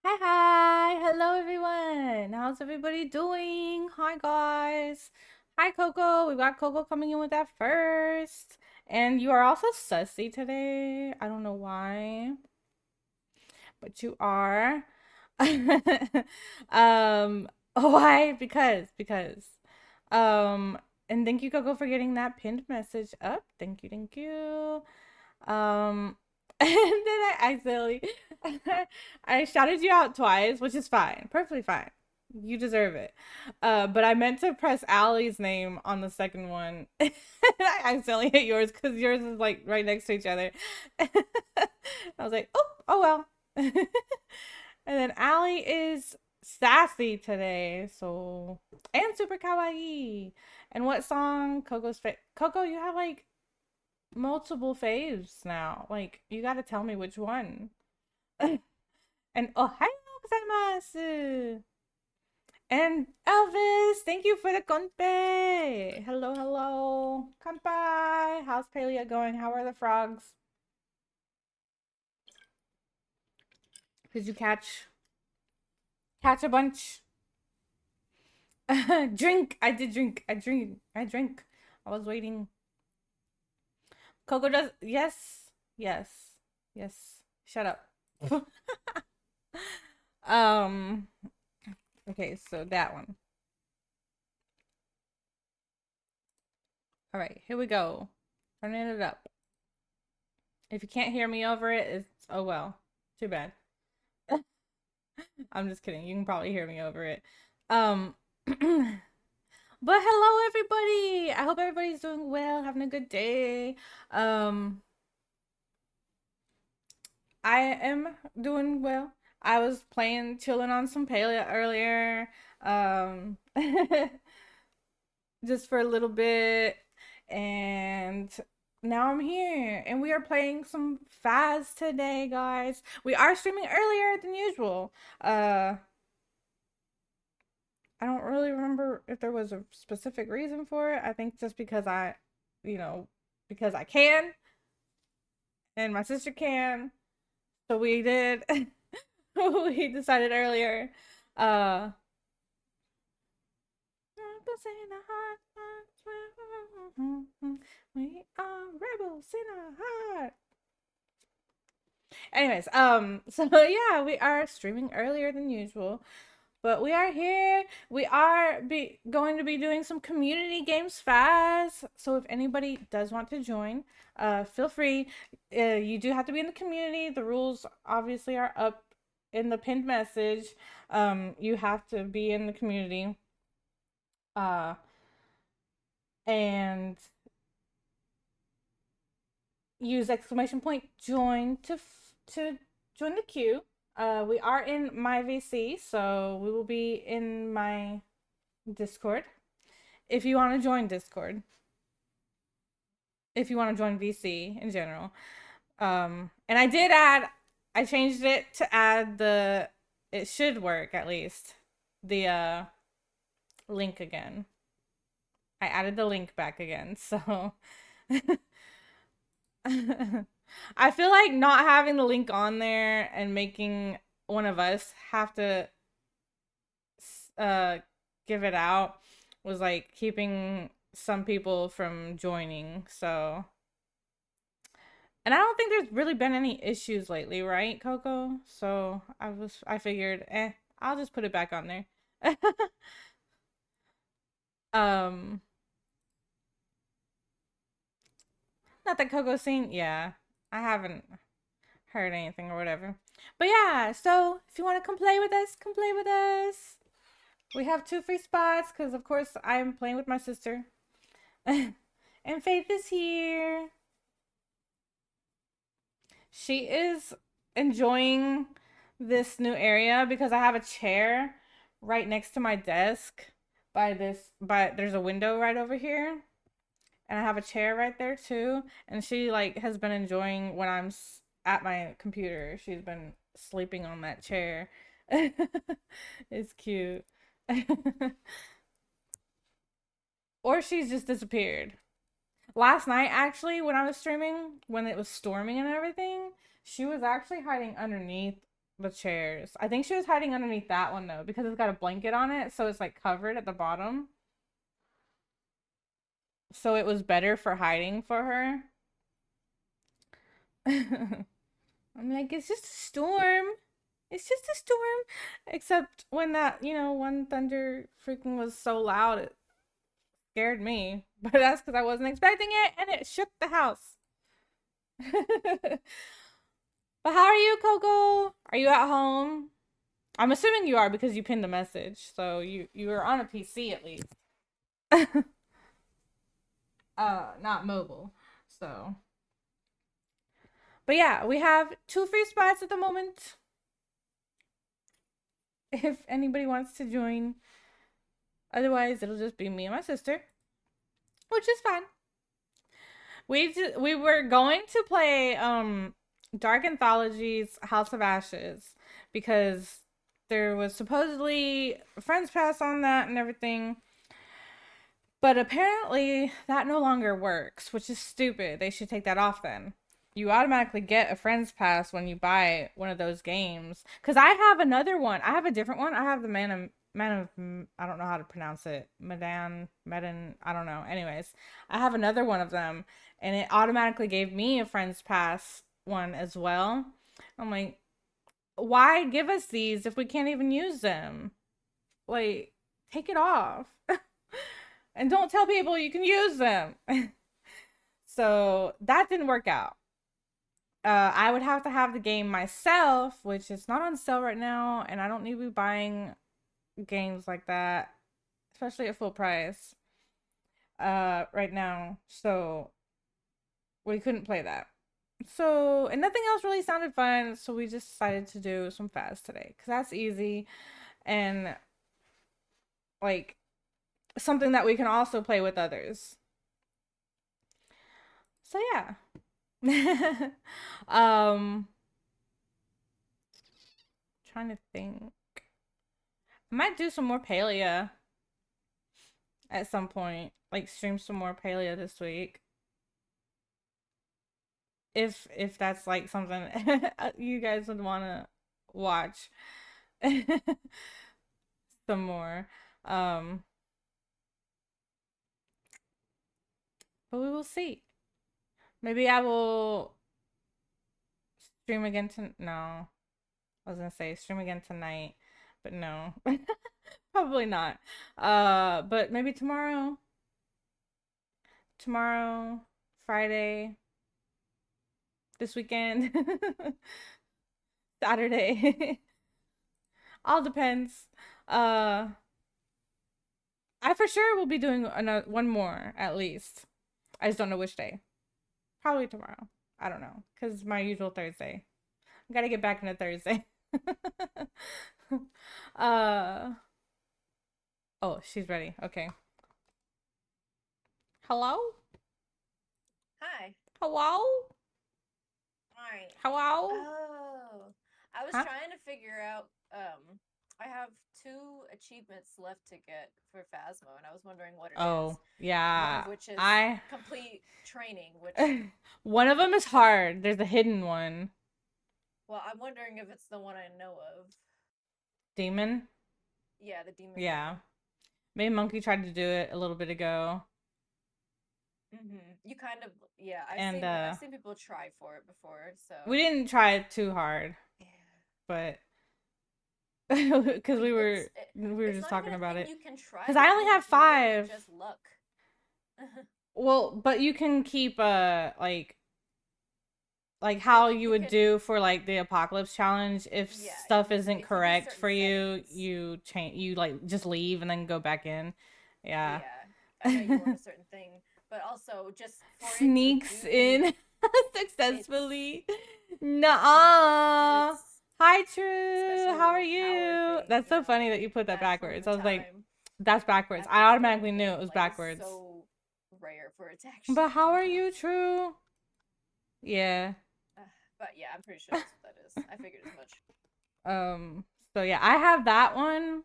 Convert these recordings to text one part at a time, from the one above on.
Hi, hi. Hello, everyone. How's everybody doing? Hi, guys. Hi, Coco. We got Coco coming in with that first. And you are also sussy today. I don't know why, but you are. Why? Because. Um, and thank you, Coco, for getting that pinned message up. Thank you, thank you. And then I accidentally I shouted you out twice, which is fine, perfectly fine. You deserve it. But I meant to press Allie's name on the second one. I accidentally hit yours because yours is like right next to each other. I was like, oh well. And then Allie is sassy today, so and super kawaii. And what song Coco, you have like multiple faves now. Like, you gotta tell me which one. And ohayo gozaimasu. And Elvis, thank you for the konpe. Hello, hello. Kanpai. How's Palia going? How are the frogs? Did you catch a bunch? Drink. I did drink. I drink. I drink. I was waiting. Coco does. Yes. Yes. Yes. Shut up. um. Okay, so that one. All right, here we go. Turning it up. If you can't hear me over it, it's oh well. Too bad. I'm just kidding. You can probably hear me over it. But hello everybody. I hope everybody's doing well, having a good day. Um I am doing well. I was playing chilling on some paleo earlier. Um just for a little bit, and now I'm here and we are playing some Phas today, guys. We are streaming earlier than usual. I don't really remember if there was a specific reason for it. I think just because you know, because I can and my sister can. So we did. We decided earlier. Uh we are rebels in our heart. Anyways, so yeah, we are streaming earlier than usual, but we are here. We are be going to be doing some community games fast. So if anybody does want to join, feel free. You do have to be in the community. The rules obviously are up in the pinned message. You have to be in the community. Uh, and use exclamation point join to join the queue. We are in my VC, so we will be in my Discord. If you want to join Discord, if you want to join VC in general, and I changed it to add the. It should work at least. The link again. I added the link back again, so I feel like not having the link on there and making one of us have to uh give it out was like keeping some people from joining. So, and I don't think there's really been any issues lately, right, Coco? So I figured, I'll just put it back on there. um, Not that Coco's seen, yeah, I haven't heard anything or whatever. But yeah, so if you want to come play with us, come play with us. We have two free spots because, of course, I'm playing with my sister. And Faith is here. She is enjoying this new area because I have a chair right next to my desk by there's a window right over here, and I have a chair right there too, and she like has been enjoying when I'm at my computer. She's been sleeping on that chair. It's cute. Or she's just disappeared. Last night, actually, when I was streaming, when it was storming and everything, she was actually hiding underneath the chairs. I think she was hiding underneath that one though, because it's got a blanket on it, so it's like covered at the bottom. So it was better for hiding for her. I'm like, it's just a storm. It's just a storm. Except when that, one thunder freaking was so loud, it scared me. But that's because I wasn't expecting it and it shook the house. But how are you, Coco? Are you at home? I'm assuming you are because you pinned a message. So you are on a PC at least. Not mobile. So, but yeah, we have 2 free spots at the moment. If anybody wants to join. Otherwise, it'll just be me and my sister, which is fine. We were going to play Dark Anthology's House of Ashes because there was supposedly a Friends Pass on that and everything. But apparently that no longer works, which is stupid. They should take that off then. You automatically get a Friends Pass when you buy one of those games. Because I have another one. I have a different one. I have the Man of I don't know how to pronounce it. Medan, I don't know. Anyways, I have another one of them, and it automatically gave me a Friends Pass one as well. I'm like, why give us these if we can't even use them? Like, take it off. And don't tell people you can use them. So that didn't work out. I would have to have the game myself, which is not on sale right now, and I don't need to be buying games like that, especially at full price, right now. So we couldn't play that. So, and nothing else really sounded fun, so we just decided to do some Phas today because that's easy and like something that we can also play with others. So yeah. um Trying to think. I might do some more Palea at some point. Like stream some more Palea this week. If that's like something you guys would want to watch some more. Um but we will see. Maybe I will stream again to no. I was gonna say stream again tonight, but no. Probably not. But maybe tomorrow. Tomorrow, Friday, this weekend, Saturday. All depends. Uh I for sure will be doing another one more at least. I just don't know which day. Probably tomorrow. I don't know, cuz my usual Thursday. I got to get back into Thursday. uh Oh, she's ready. Okay. Hello? Hi. Hello? Alright. Hello? Oh, I was Huh? trying to figure out. I have two achievements left to get for Phasmo, and I was wondering what it Oh, is. One yeah. of which is I complete training, which One of them is I, hard. There's a hidden one. well, I'm wondering if it's the one I know of. Demon? Yeah, the demon Yeah. one. Me and Monkey tried to do it a little bit ago. You kind of, yeah. I've And seen I've seen people try for it before, so we didn't try it too hard, yeah. but because Like we were it's just not even talking a about thing it. you can try Because I only because have it's literally 5. just luck. Well, but you can keep like how you You would can, do for like the apocalypse challenge. If yeah, stuff isn't if you do correct certain for you, settings, you change. You like just leave and then go back in. Yeah. yeah, I know you want a certain thing, but also just for it to Sneaks do in its successfully. do Nuh-uh. its Hi, True. How are special power you? thing, That's so funny that you put that that from backwards. the I was like, time that's backwards. at the I beginning of the automatically knew it game, was like it's backwards. so rare for it to But actually how do are that. you, True? Yeah. But yeah, I'm pretty sure that's what that is. I figured as much. Um, so yeah, I have that one.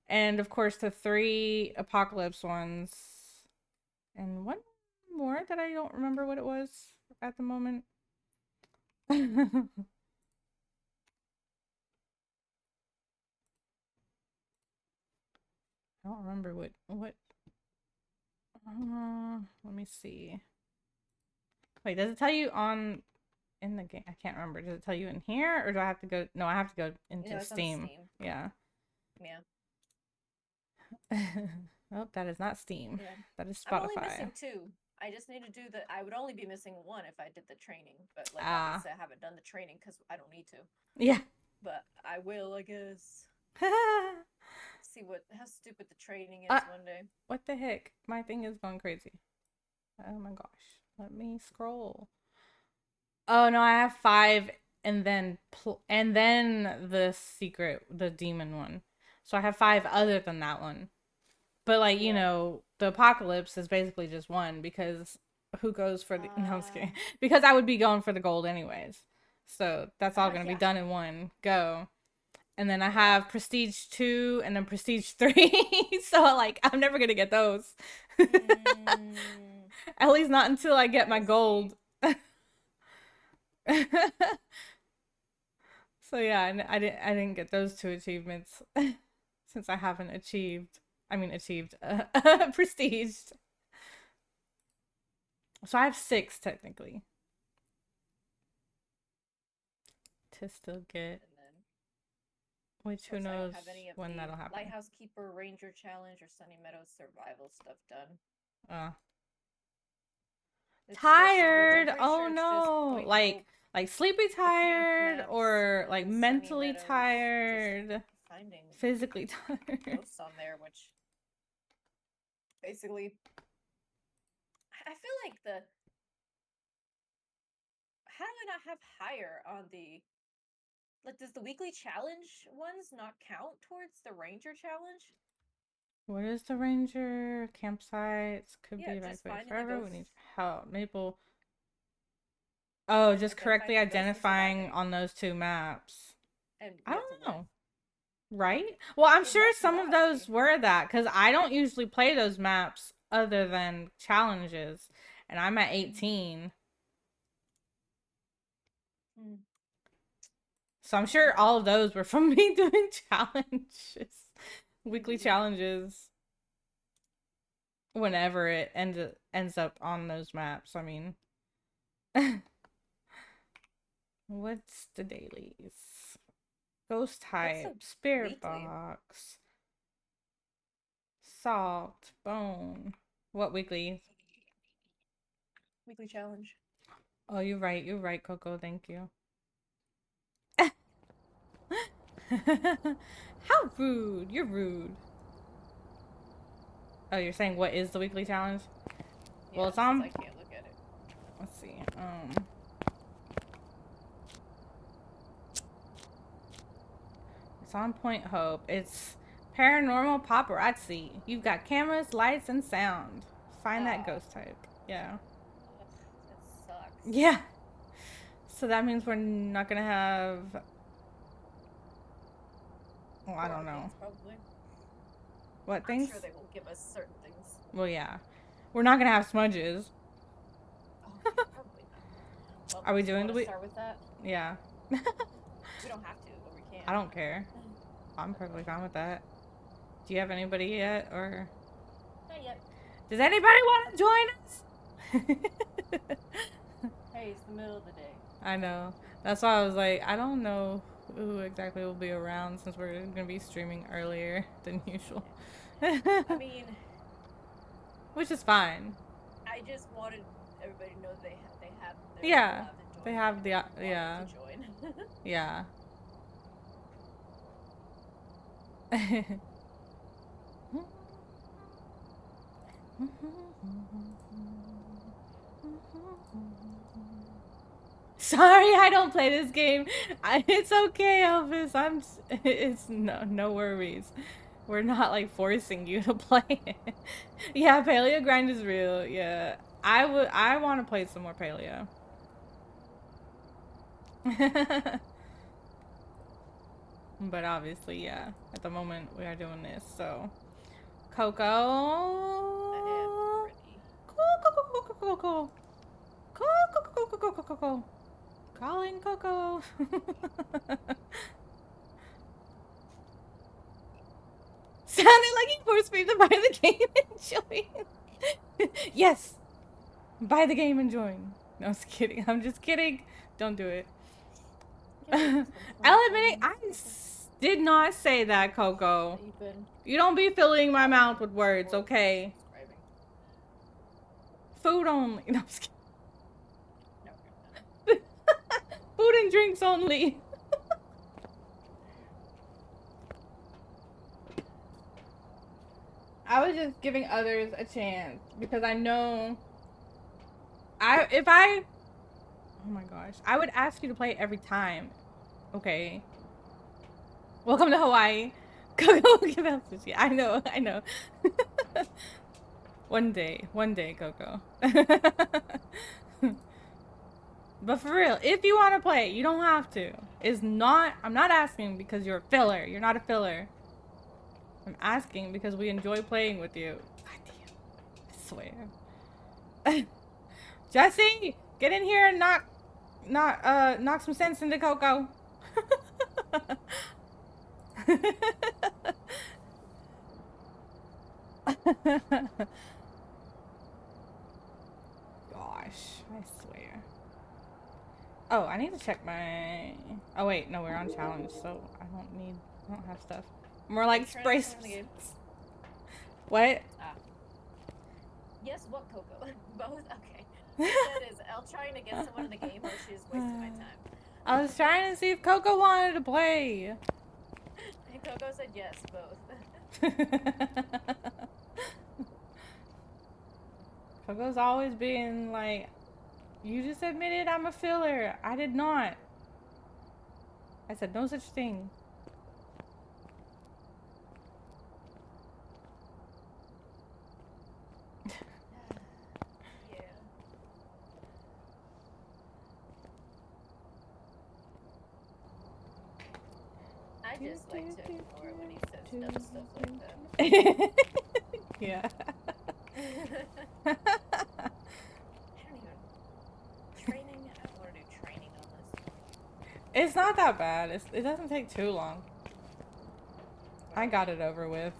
And of course the 3 apocalypse ones. And one more that I don't remember what it was at the moment. I don't remember what. Let me see. Wait, does it tell you on in the game? I can't remember. Does it tell you in here, or do I have to go? No, I have to go No, into it's on Steam. Steam. Yeah. Yeah. Oh, that is not Steam. Yeah. That is I'm only Spotify. missing two. I just need to do the. I would only be missing one if I did the training, but like Ah, obviously I haven't done the training because I don't need to. yeah. But I will, I guess. See what how stupid the training uh, is one day. what the heck? My thing is going crazy. Oh my gosh. Let me scroll. Oh no, I have five, and then the secret, the demon one. So I have five Okay. other than that one. But like Yeah. the apocalypse is basically just one because who goes for the? No, I'm just Uh. kidding. Because I would be going for the gold anyways. So that's all gonna be Yeah. done in one go. And then I Yeah. have Prestige 2 and then Prestige 3. So like I'm never gonna get those. Mm, At least not until I get my I see. gold. So yeah, I didn't get those two achievements since I haven't achieved prestige. So I have six technically to still get, And then, which of who course, I don't knows have any of when the that'll happen. Lighthouse Keeper Ranger Challenge or Sunny Meadows Survival stuff done. Uh, It's just, which I'm Tired. pretty Oh sure it's just no. White Like Hope, sleepy the camp tired maps, or like and Sunny mentally Meadows. Just tired, finding physically tired. ghosts on there, which basically, I feel like the. How do I not have higher on the. Like, does the weekly challenge ones not count towards the Ranger challenge? What is the ranger? Campsites could Yeah, be just evacuated finding the forever. We ghosts. need help. Maple. Oh, just Okay, correctly finding the ghosts and identifying surviving. on those two maps. And I you have to don't live. know. Right? Well, I'm It sure must some of not those be. were that because I don't usually play those maps other than challenges. And I'm at Mm. 18. Mm. So I'm I don't sure know. all of those were from me doing challenges, weekly Maybe. challenges, whenever it ends up on those maps. I mean, what's the dailies? Ghost What's the type, spirit weekly? box, salt, bone. What weekly? Weekly challenge. Oh, you're right. You're right, Coco. Thank you. How rude. You're rude. Oh, you're saying what is the weekly challenge? Well, Yeah, it's since on. I can't look at it. Let's see. It's on Point Hope. It's paranormal paparazzi. You've got cameras, lights, and sound. Find that Oh, ghost type. Yeah. ugh, that sucks. Yeah. So that means we're not gonna have. Well, I A lot don't of know things, probably. what I'm things. sure they will give us certain things. Well, yeah, we're not gonna have smudges. Oh, yeah, probably not. Well, Are we do you doing want the to week? start with that? Yeah. We don't have to, but we I can. don't care. I'm Okay. perfectly fine with that. Do you have anybody yet, or Not yet. does anybody want to join us? Hey, it's the middle of the day. I know. That's why I was like, I don't know who exactly will be around since we're gonna be streaming earlier than usual. I mean, Which is fine. I just wanted everybody to know they have they're Yeah, allowed to they join have whenever the they want to yeah, join. yeah. Sorry, I don't play this game. It's okay, Elvis. It's no worries. We're not like forcing you to play it. Yeah, paleo grind is real. Yeah, I want to play some more paleo. But obviously, yeah. At the moment, we are doing this. So, I am Coco. ready. Coco. Coco. Calling Coco. sounded like he forced me to buy the game and join. Yes, buy the game and join. No, I was kidding. I'm just kidding. Don't do it. Ellemintal, I did not say that, Coco. You don't be filling my mouth with words, okay? Food only. No, I'm just kidding. No. Food and drinks only. I was just giving others a chance because I know oh my gosh, I would ask you to play every time. Okay. Welcome to Hawaii. Coco, give out sushi. I know. One day, Coco. But for real, if you want to play, you don't have to. I'm not asking because you're a filler. You're not a filler. I'm asking because we enjoy playing with you. God damn. I swear. Jesse, get in here and knock some sense into Coco. Gosh, I swear. Oh, I need to check my. Oh wait, no, we're on challenge, so I don't have stuff. More like spray. What? Yes, what, Coco? Both? Okay. That is, I'll trying to get someone in the game, or she's wasting my time. I was trying to see if Coco wanted to play. And Coco said yes, both. Coco's always been like, you just admitted I'm a filler. I did not. I said no such thing. Yeah. I just like to ignore when he says stuff like that. Yeah. I don't even. Training? I don't want to do training on this. It's not that bad. It doesn't take too long. I got it over with.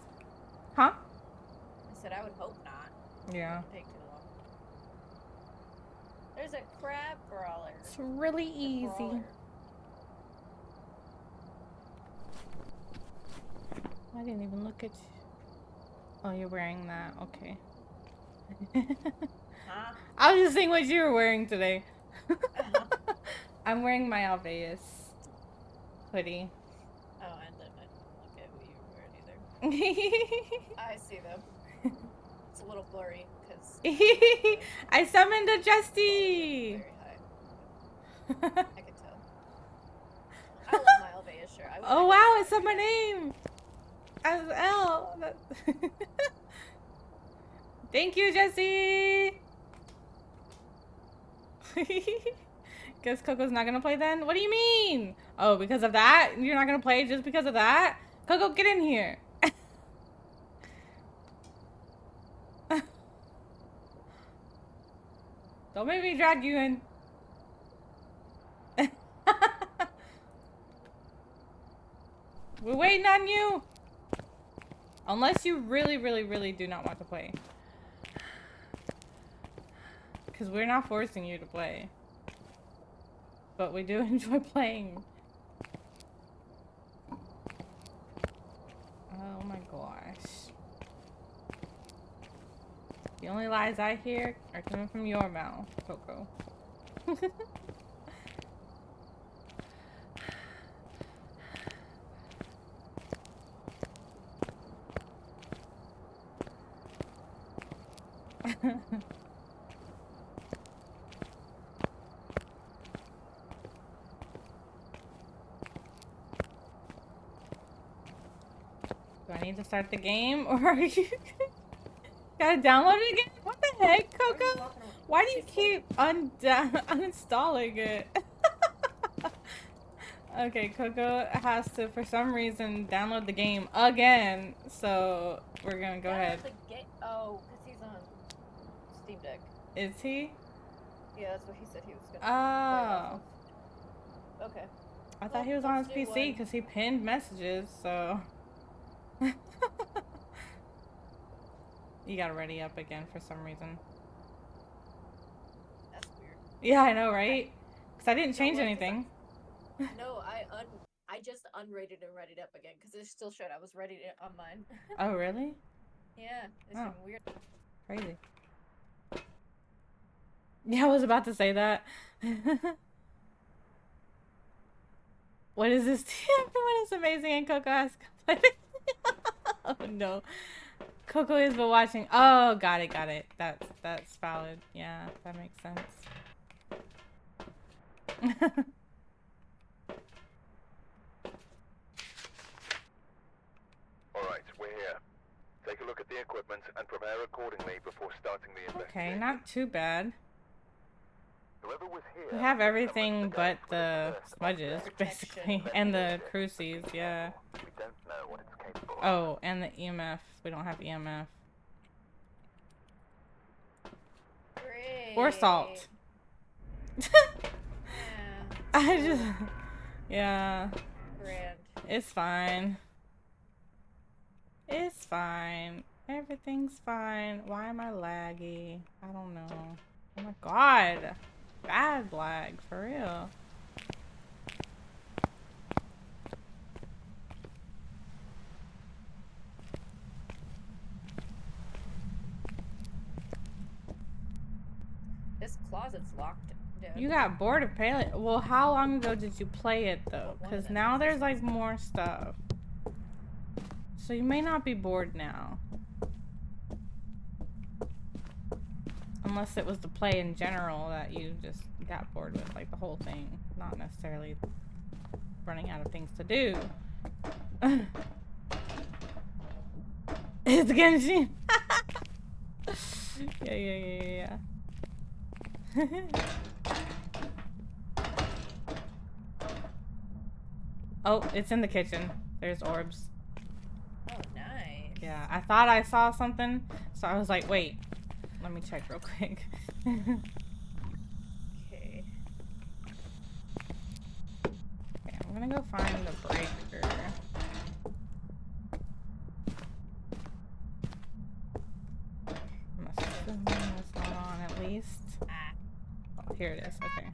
Huh? I said I would hope not. Yeah. It wouldn't take too long. There's a crab brawler. It's really easy. I didn't even look at you. Oh, you're wearing that. Okay. Huh? I was just seeing what you were wearing today. I'm wearing my Alveus hoodie. Oh, I didn't look at who you were wearing either. I see them. It's a little blurry because I summoned a Justy. Very high. I can tell. I love my Alveus shirt. Oh wow, it said my name as L. Thank you, Jesse. Guess Coco's not gonna play then? What do you mean? Oh, because of that? You're not gonna play just because of that? Coco, get in here. Don't make me drag you in. We're waiting on you. Unless you really, really, really do not want to play. Because we're not forcing you to play. But we do enjoy playing. Oh my gosh. The only lies I hear are coming from your mouth, Coco. Do I need to start the game, or are you gotta download it again? What the heck, Coco? Why do you keep uninstalling it? Okay, Coco has to, for some reason, download the game again. So we're gonna go ahead. Oh, because he's on Steam Deck. Is he? Yeah, that's what he said he was gonna. Oh. Okay. I thought he was on his PC because he pinned messages. So. You gotta ready up again for some reason. That's weird. Yeah, I know, right? Because I didn't You know change what? Because anything. no, I just unrated and read it up again because it still showed I was ready to, on mine. Oh, really? Yeah, it's Oh, freaking weird. crazy. Yeah, I was about to say that. What is this? Everyone is amazing and Coco has complained. Oh no. Coco is but watching. Oh, got it, got it. That's valid. Yeah, that makes sense. Alright, we're here. Take a look at the equipment and prepare accordingly before starting the Okay, investigation. not too bad. Whoever was here We have must everything summoned the but ghost with a the curse upon smudges, them. basically, and the crucies, yeah. We don't know what it's capable of. Oh, and the EMF. We don't have EMF. Great. Or salt. Yeah. I just, yeah, Grand. it's fine. It's fine. Everything's fine. Why am I laggy? I don't know. Oh my god. Bad lag, for real. This closet's locked, dude. You got bored of playing it. Well, how long ago did you play it though? One of Because them now is there's this like one. more stuff. So you may not be bored now. Unless it was the play in general that you just got bored with, like the whole thing. Not necessarily running out of things to do. It's Genshin. Yeah. Oh, it's in the kitchen. There's orbs. Oh, nice. Yeah, I thought I saw something, so I was like, wait, let me check real quick. Okay. Okay, I'm gonna go find the breaker. I'm assuming it's not on at least. Ah. Oh, here it is. Okay.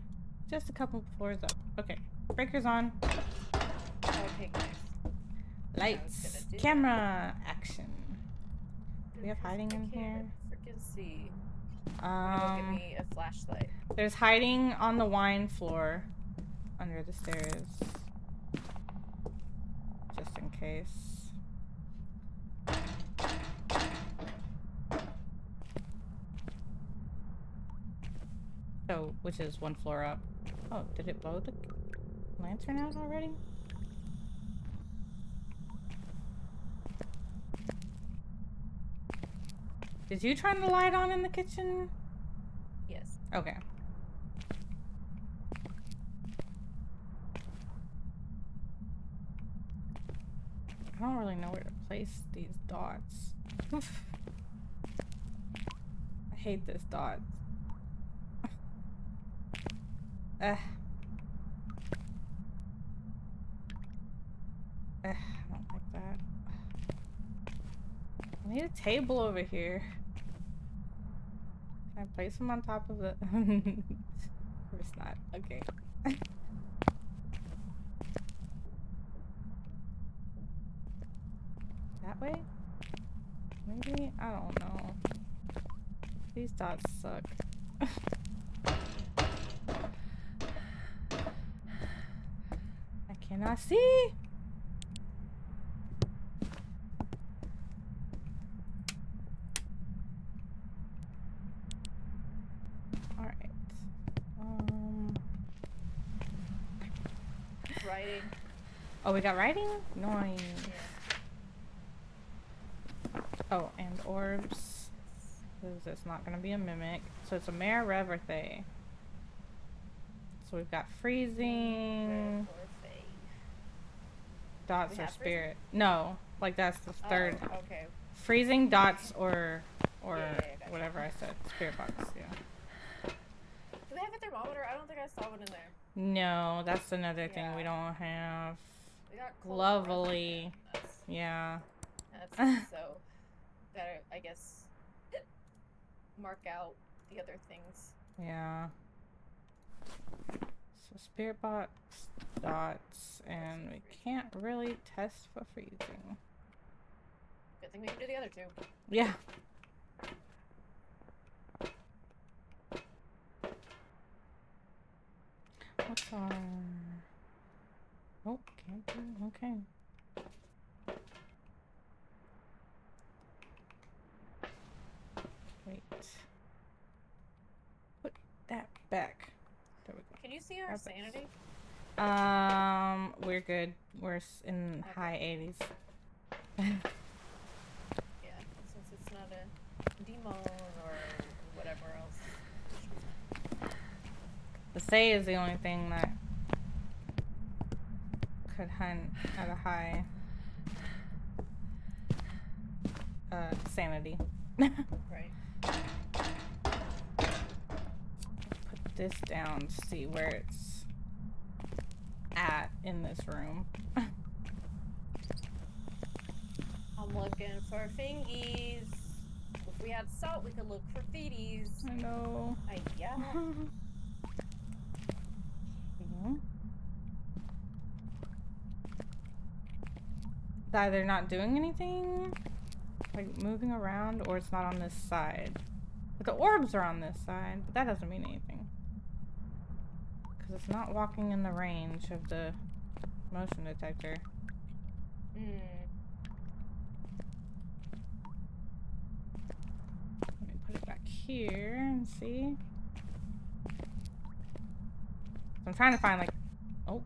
Just a couple floors up. Okay. Breaker's on. Okay, nice. Lights. do Camera. Action. Do we have hiding in here? Freaking see. I'm gonna go get me a flashlight. There's hiding on the wine floor under the stairs. Just in case. So, which is one floor up. Oh, did it blow the lantern out already? Did you turn the light on in the kitchen? Yes. Okay. I don't really know where to place these dots. I hate this dot. I don't like that. I need a table over here. Can I place them on top of the... Of course not. Okay. That way? Maybe? I don't know. These dots suck. I cannot see! Alright. Writing. Oh, we got writing? Nice. Yeah. Oh, and orbs. Because it's not going to be a mimic. So it's a Mare Reverthay. So we've got freezing. Dots or spirit. No, like that's the third. Oh, okay. Freezing, dots, or Gotcha. whatever I said. Spirit box, yeah. Do they have a thermometer? I don't think I saw one in there. No, that's another thing we don't have. We got cold Lovely. That's, Yeah. that's so. Gotta, I guess, mark out the other things. Yeah. So spirit box dots, and we can't really test for freezing. Good thing we can do the other two. Yeah. What's our... Oh, can't do... Okay. Wait. Put that back. There we go. Can you see our Perfect. sanity? We're good. We're in high 80s. Yeah, since it's not a demon or whatever else. The Say is the only thing that could hunt at a high sanity. Right. Put this down to see where it's at in this room. I'm looking for fingies. If we had salt, we could look for feeties. I know. Yeah. It's either not doing anything, like moving around, or it's not on this side. But the orbs are on this side, but that doesn't mean anything. Because it's not walking in the range of the motion detector. Let me put it back here and see. So I'm trying to find, like, oh,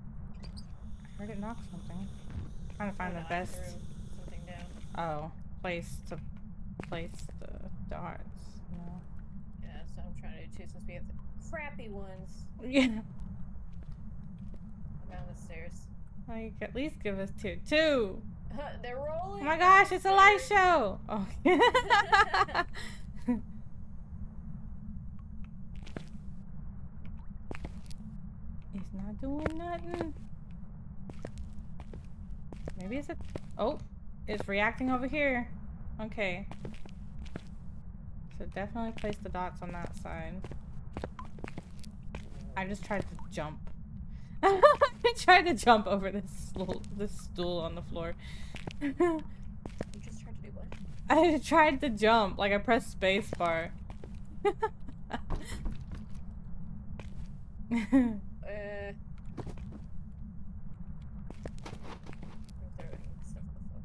I heard it knock something. I'm trying to find the best, Something down. oh, place to place the dots. No. Yeah, that's what I'm trying to do too, since we have the crappy ones Yeah. down the stairs. Like, at least give us two. Two! They're rolling. Oh my gosh, it's a light show! Oh. It's not doing nothing. Maybe it's a... Oh, it's reacting over here. Okay. So definitely place the dots on that side. I just tried to jump. I tried to jump over this stool on the floor. You just tried to do what? I tried to jump, like I pressed space bar. I'm throwing stuff on the floor.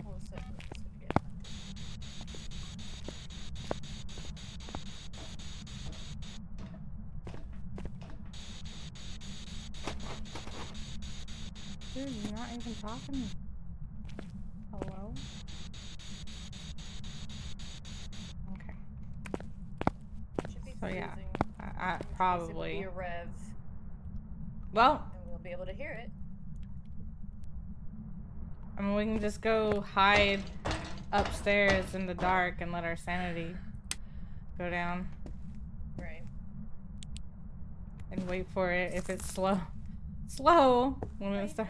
All of a sudden, we're just gonna get Dude, you're not even talking. Hello? Okay. Should be So yeah, freezing. I It will probably. be a rev, Well, and we'll be able to hear it. I mean, we can just go hide upstairs in the dark and let our sanity go down Right. and wait for it. If it's slow, when we start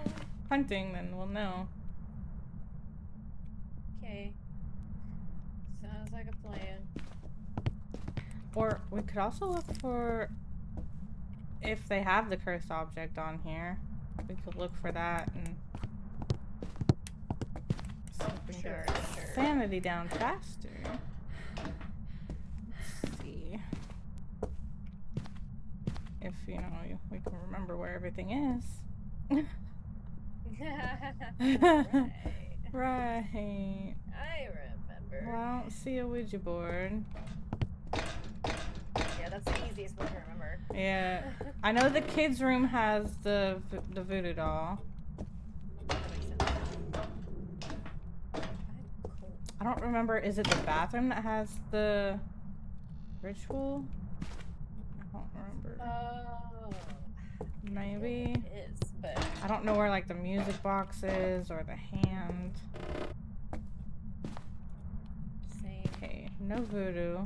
hunting, then we'll know. Okay. Sounds like a plan. Or we could also look for if they have the cursed object on here. We could look for that and see if we can Sure, get sure. sanity down faster. Let's see if we can remember where everything is. Right. Right. I remember. Well, I don't see a Ouija board. Yeah, that's the easiest one to remember. Yeah, I know the kids' room has the voodoo doll. That makes sense. I'm cold. I don't remember. Is it the bathroom that has the ritual? I don't remember. Maybe. It is, but I don't know where like the music box is or the hand. No voodoo.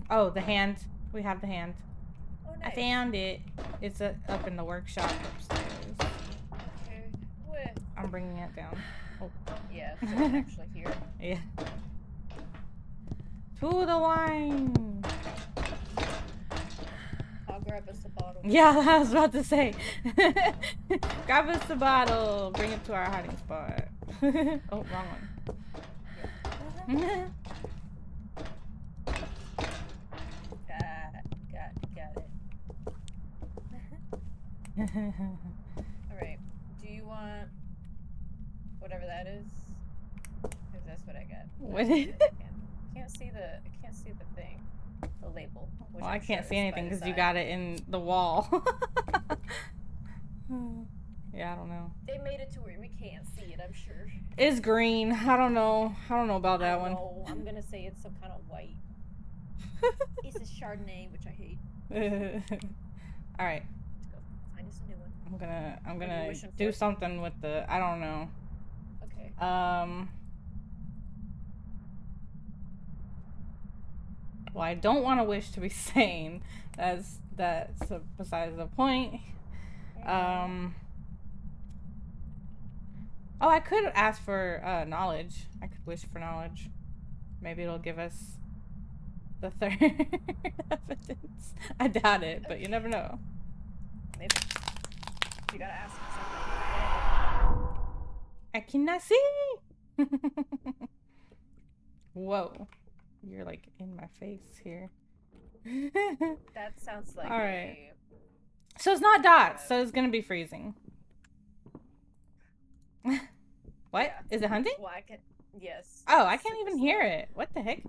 Oh, the hand. We have the hand. Oh, I nice. found it. It's up in the workshop upstairs. Okay. Where? I'm bringing it down. Oh. Yeah, so it's actually here. Yeah. To the wine. I'll grab us a bottle. Yeah, I was about to say. Grab us a bottle. Bring it to our hiding spot. Oh, wrong one. Got it. Alright. Do you want whatever that is? Because that's what I got. What I is it? can't see the thing. The label. Which Well, I I'm can't sure see is anything by the because you side. got it in the wall. Yeah, I don't know. They made it to where we can't see it, I'm sure. It's green. I don't know. I don't know about that one. No, I'm gonna say it's some kind of white. It's a Chardonnay, which I hate. All right. Let's go. Find us a new one. I'm What are gonna you wishing do for? something with the. I don't know. Okay. Well, I don't want to wish to be sane. That's besides the point. Oh, I could ask for knowledge. I could wish for knowledge. Maybe it'll give us the third evidence. I doubt it, but you never know. Maybe. You gotta ask for something. I cannot see. Whoa, you're like in my face here. That sounds like all right. So it's not dots. So it's gonna be freezing. What? Yeah. Is it hunting? Well, I can. Yes. Oh, I can't Super even slow. hear it. What the heck?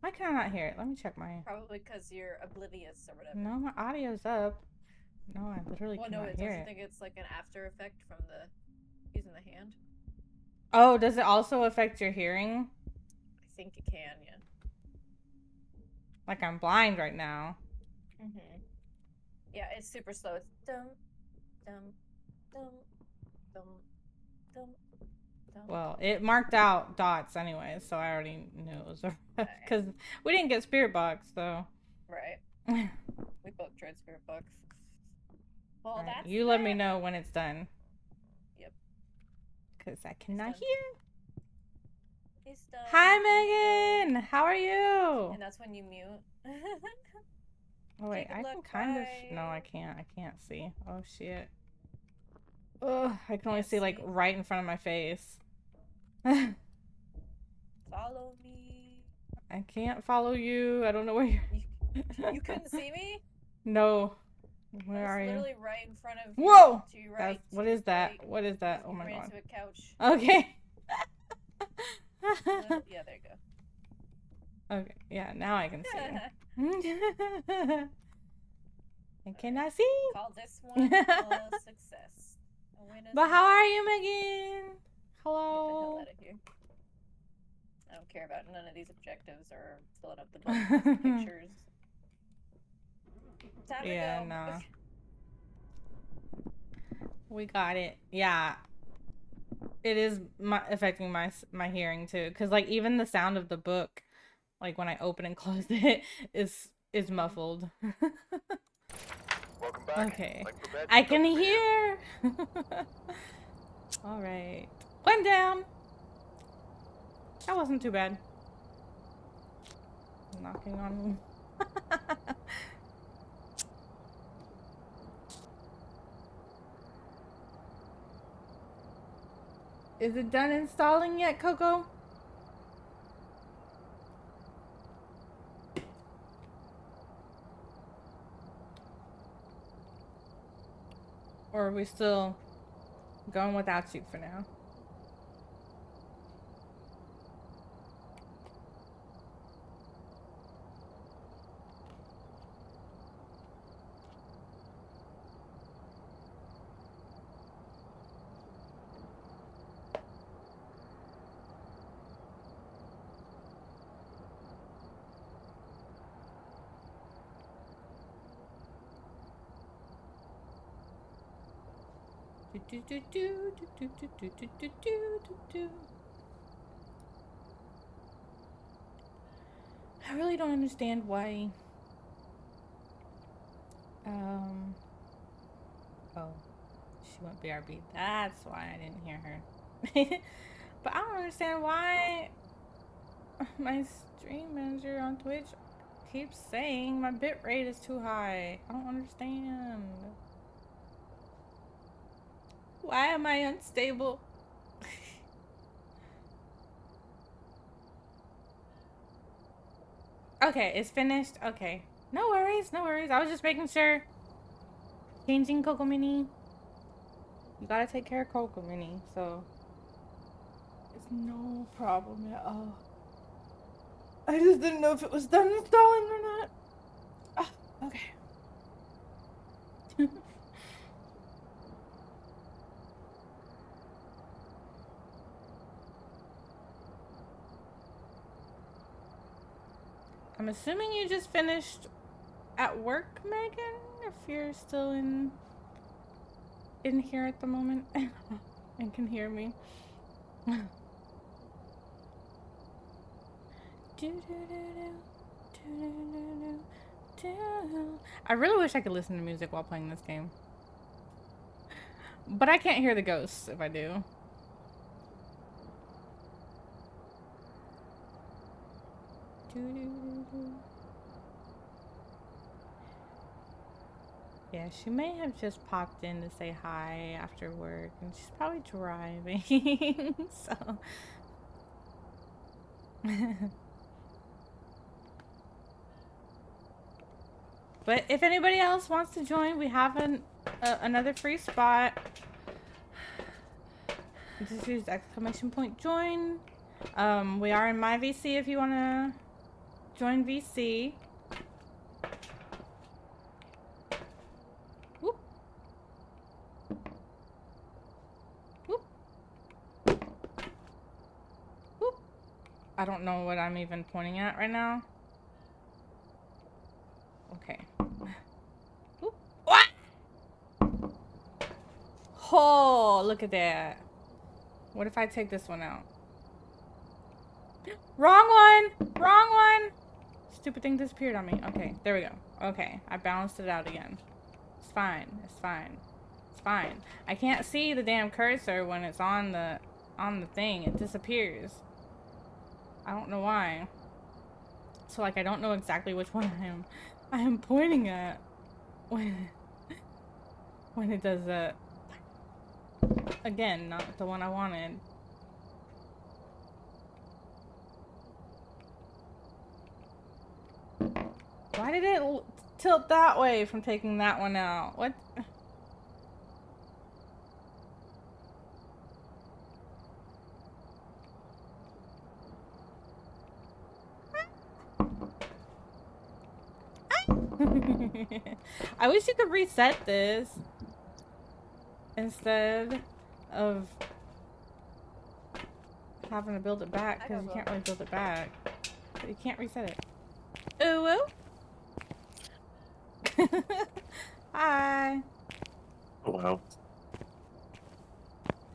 Why can I not hear it? Let me check my. Probably because you're oblivious or whatever. No, my audio's up. No, I literally Well, cannot no, hear don't you it. think it's like an after effect from the using the hand? Oh, does it also affect your hearing? I think it can, yeah. Like I'm blind right now. Yeah, it's super slow. It's dum, dum, dum, dum, dum, dum. Well, it marked out dots anyway, so I already knew it was because we didn't get spirit box, so. Right. We both tried spirit box. Well, Right, that's you let me know when it's done. Yep. Because I cannot done. hear. It's done. Hi, Megan. How are you? And that's when you mute. Oh wait, Good I luck, can kind of. No, I can't. I can't see. Oh shit. Ugh, I can only see like right in front of my face. Follow me. I can't follow you. I don't know where you're. You couldn't see me? No. Where are you? Literally right in front of you. Whoa! To your right. What is that? Right. What is that? Oh my god. Into a couch. Okay. Yeah, there you go. Okay. Yeah, now I can see. And can I see? Call this one a success. But how are you, Megan? Hello. Get the hell out of here. I don't care about none of these objectives or filling up the books with pictures. Time to go. Nah. We got it. Yeah. It is affecting my hearing too, because like even the sound of the book, like when I open and close it, is muffled. Welcome back. Okay, Like for bed, I can nothing for you. hear. All right, one down. That wasn't too bad. Knocking on. Is it done installing yet, Coco? Or are we still going without you for now? I really don't understand why. Oh, she went BRB. That's why I didn't hear her. But I don't understand why my stream manager on Twitch keeps saying my bitrate is too high. I don't understand. Why am I unstable? Okay, it's finished. Okay. No worries, no worries. I was just making sure. Changing Coco Mini. You gotta take care of Coco Mini, so it's no problem at all. I just didn't know if it was done installing or not. Ah, okay. I'm assuming you just finished at work, Megan, if you're still in here at the moment and can hear me. I really wish I could listen to music while playing this game. But I can't hear the ghosts if I do. Yeah, she may have just popped in to say hi after work, and she's probably driving, so. But if anybody else wants to join, we have another free spot. Just use !join. We are in my VC if you want to join VC. Whoop. Whoop. Whoop. I don't know what I'm even pointing at right now. Okay. Whoop. What? Oh, look at that. What if I take this one out? Wrong one! Wrong one! Stupid thing disappeared on me. Okay, there we go. Okay, I balanced it out again. It's fine. It's fine. It's fine. I can't see the damn cursor when it's on the thing. It disappears. I don't know why. So like I don't know exactly which one I am pointing at when it does that. Again, not the one I wanted. Why did it tilt that way from taking that one out? What? I wish you could reset this instead of having to build it back, because you can't really build it back. But you can't reset it. Ooh. Hi. Oh, wow.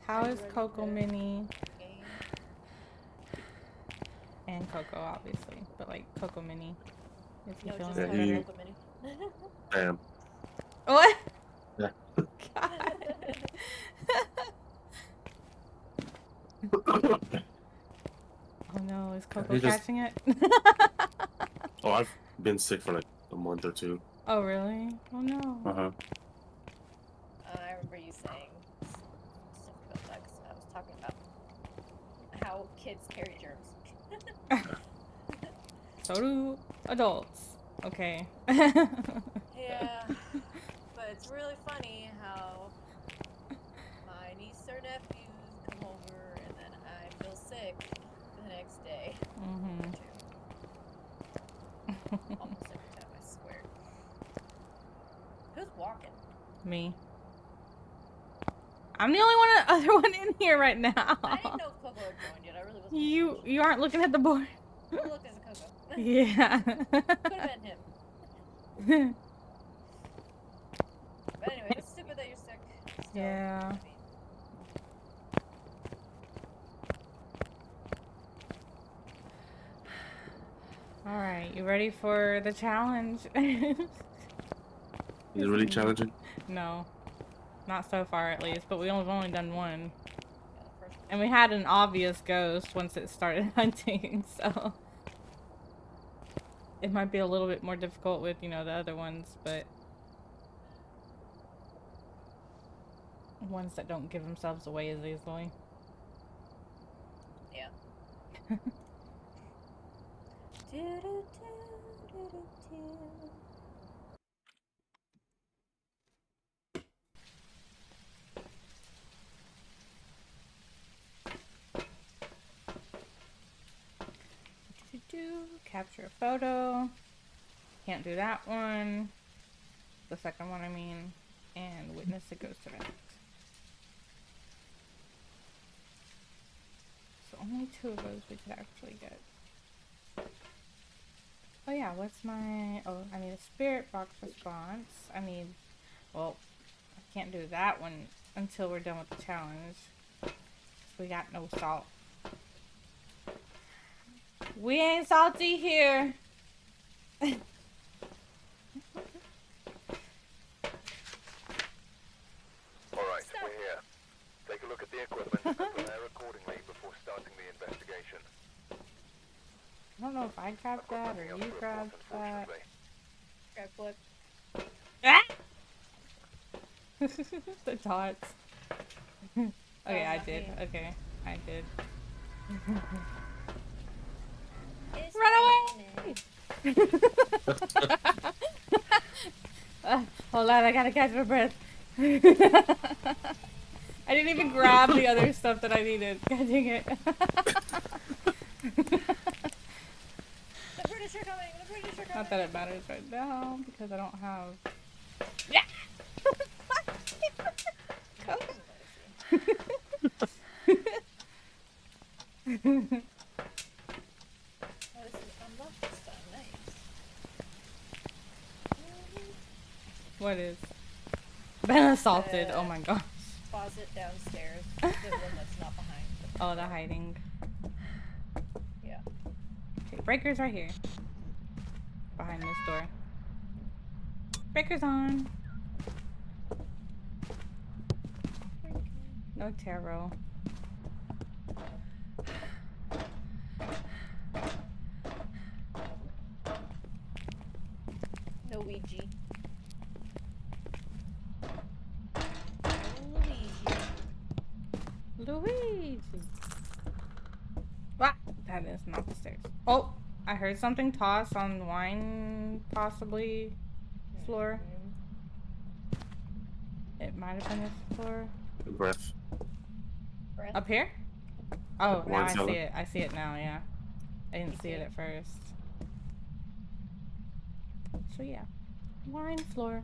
How is Coco Mini? And Coco, obviously. But like Coco Mini. Is he feeling better? I am. What? Yeah. God. Oh no, is Coco catching it? Oh, I've been sick for like a month or two. Oh really? Oh no. Uh-huh. I remember you saying something about that because I was talking about how kids carry germs. So do adults. Okay. Yeah, but it's really funny how my niece or nephews come over and then I feel sick the next day. Mm-hmm. Almost every time, I swear. Who's walking? Me. I'm the only other one in here right now. I didn't know if Coco had joined yet. I really wasn't. You aren't looking at the board. Who looked as a Coco? Yeah. Could have been him. But anyway, it's stupid that you're sick. Stupid Yeah. All right, you ready for the challenge? Is it really challenging? No, not so far at least, but we've only done one. Yeah, the first And we had an obvious ghost once it started hunting, so it might be a little bit more difficult with, you know, the other ones, but ones that don't give themselves away as easily. Yeah. Capture a photo. Can't do that one. The second one, I mean. And witness a ghost event. So only 2 of those we could actually get. Oh yeah, what's my... Oh, I need a spirit box response. I need... Well, I can't do that one until we're done with the challenge. We got no salt. We ain't salty here. Alright, we're here. Take a look at the equipment and prepare accordingly before starting the investigation. I don't know if I grabbed that or you grabbed that. Grab flip. Ah! The dots. Okay, I not did. me. Okay, I did. It's Run away! Hold on, I gotta catch my breath. I didn't even grab the other stuff that I needed. God dang it. The British are coming! The British are coming! Not that it matters right now, because I don't have... Yeah! Oh, this is unlocked this time. Nice. What is? Been assaulted. Oh my gosh. Closet downstairs. The one that's not behind. Oh, the hiding. Yeah. Okay, breaker's right here. Behind this door. Breaker's on. No tarot. No Ouija. Luigi. What? That is not the stairs. Oh, I heard something toss on wine, possibly floor. It might have been this floor. Breath. Breath. Up here? Oh, now Wine I see cellar. it. I see it now, yeah. I didn't see it at first. So yeah. Wine floor.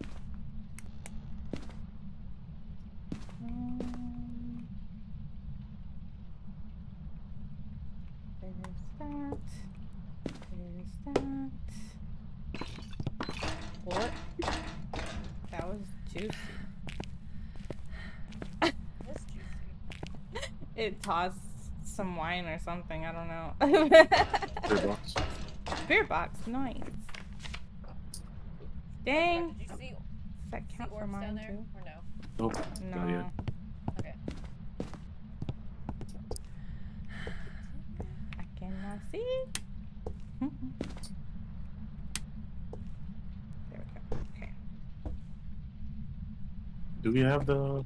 There's that. There's that. What? That was juicy. That's juicy. It tossed some wine or something. I don't know. Spirit box. Spirit box, nice. Dang. Did you see Does that count for orbs down mine there? too? Or no? Nope. Not yet. No. Okay. I cannot see. There we go. Okay. Do we have the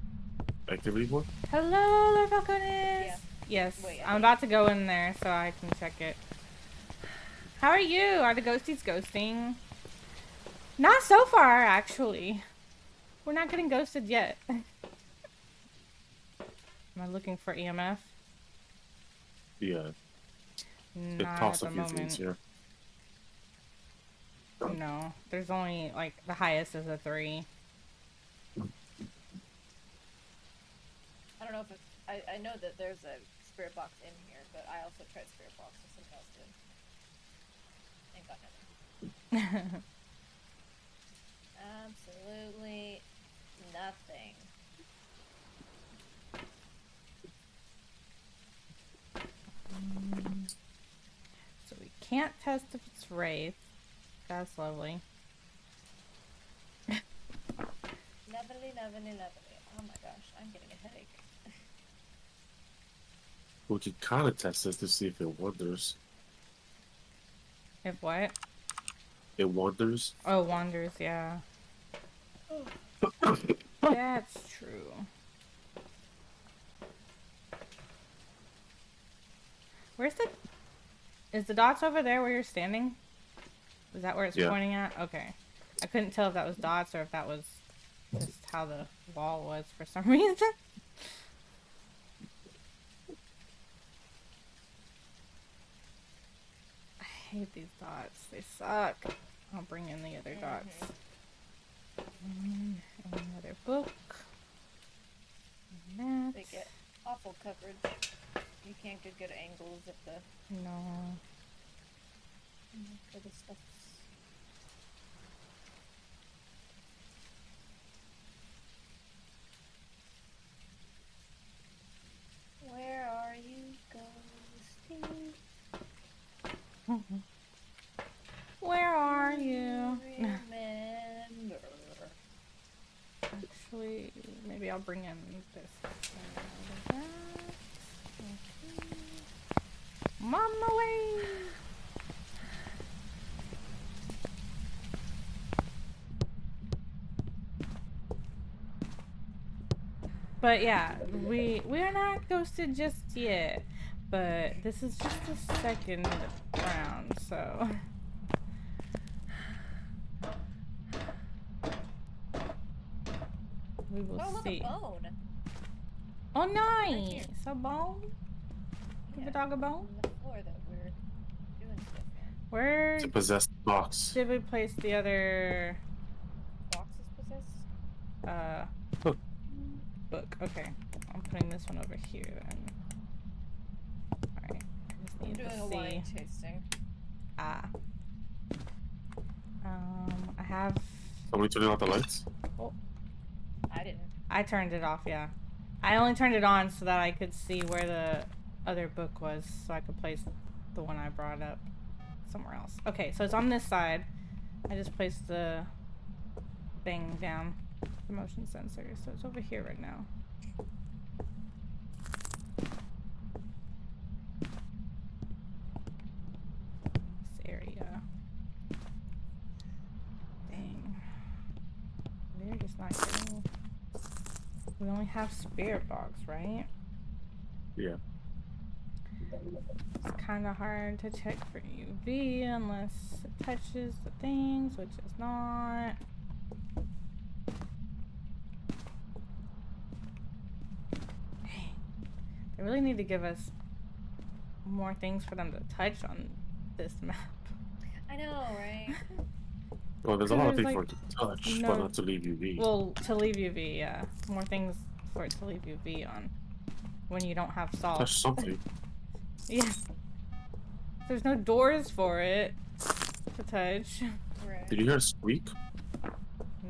activity board? Hello, there Falconis. Yeah. Yes, Wait, I'm about to go in there so I can check it. How are you? Are the ghosties ghosting? Not so far, actually. We're not getting ghosted yet. Am I looking for EMF? Yeah. It Not at tossed the a few things moment. here. No, there's only like the highest is a 3. I don't know if it's, I know that there's a spirit box in here, but I also tried spirit box and something else did. Ain't got nothing. Absolutely nothing. can't test if it's Wraith. That's lovely. Lovely, lovely, lovely. Oh my gosh, I'm getting a headache. We could kind of test this to see if it wanders. If what? It wanders. Oh, wanders, yeah. That's true. Where's the... Is the dots over there where you're standing? Is that where it's pointing at? Okay. I couldn't tell if that was dots or if that was just how the wall was for some reason. I hate these dots. They suck. I'll bring in the other dots. Another book. And They that. get awful coverage. You can't get good angles at the No. for the stuff. Where are you, ghosty? Where are you? Remember. Actually, maybe I'll bring in this. Mama way. But yeah, we're not ghosted just yet. But this is just the second round, so we will Oh, look, see. a bone. Oh, here. nice! A bone? Give the dog a bone? On the floor that we're doing stuff on. Where It's a possessed box. did we place the other Box is possessed? Book. book? Okay, I'm putting this one over here then. Alright, I just I'm need doing a to wine see. tasting. Ah. I have... Somebody turning out the lights? Oh, I didn't. I turned it off, yeah. I only turned it on so that I could see where the other book was, so I could place the one I brought up somewhere else. Okay, so it's on this side. I just placed the thing down, the motion sensor, so it's over here right now. This area. Dang. They're just not getting... We only have spirit box, right? Yeah. It's kind of hard to check for UV unless it touches the things, which is not. Dang. They really need to give us more things for them to touch on this map. I know, right? Well, there's a lot of There's, things for like, it to touch, no- but not to leave UV. Well, to leave UV, yeah. More things for it to leave UV on when you don't have salt. Touch something. Yeah. There's no doors for it to touch. Right. Did you hear a squeak?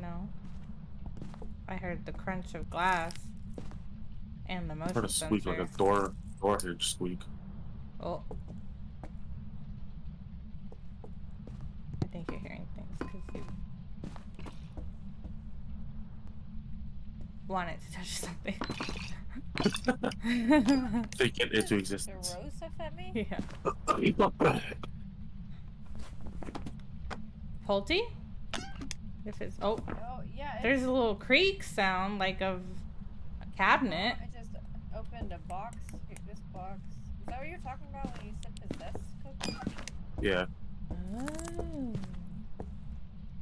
No. I heard the crunch of glass and the I motion heard a squeak sensor. like a door hinge squeak. Oh. I think you're hearing things because you want it to touch something. Take it into To existence. roast stuff at me? Yeah. Pulte? If it's... Oh. Oh, yeah. There's a little creak sound like of a cabinet. I just opened a box. Here, this box. Is that what you're talking about when you said possessed cookie? Yeah. Oh.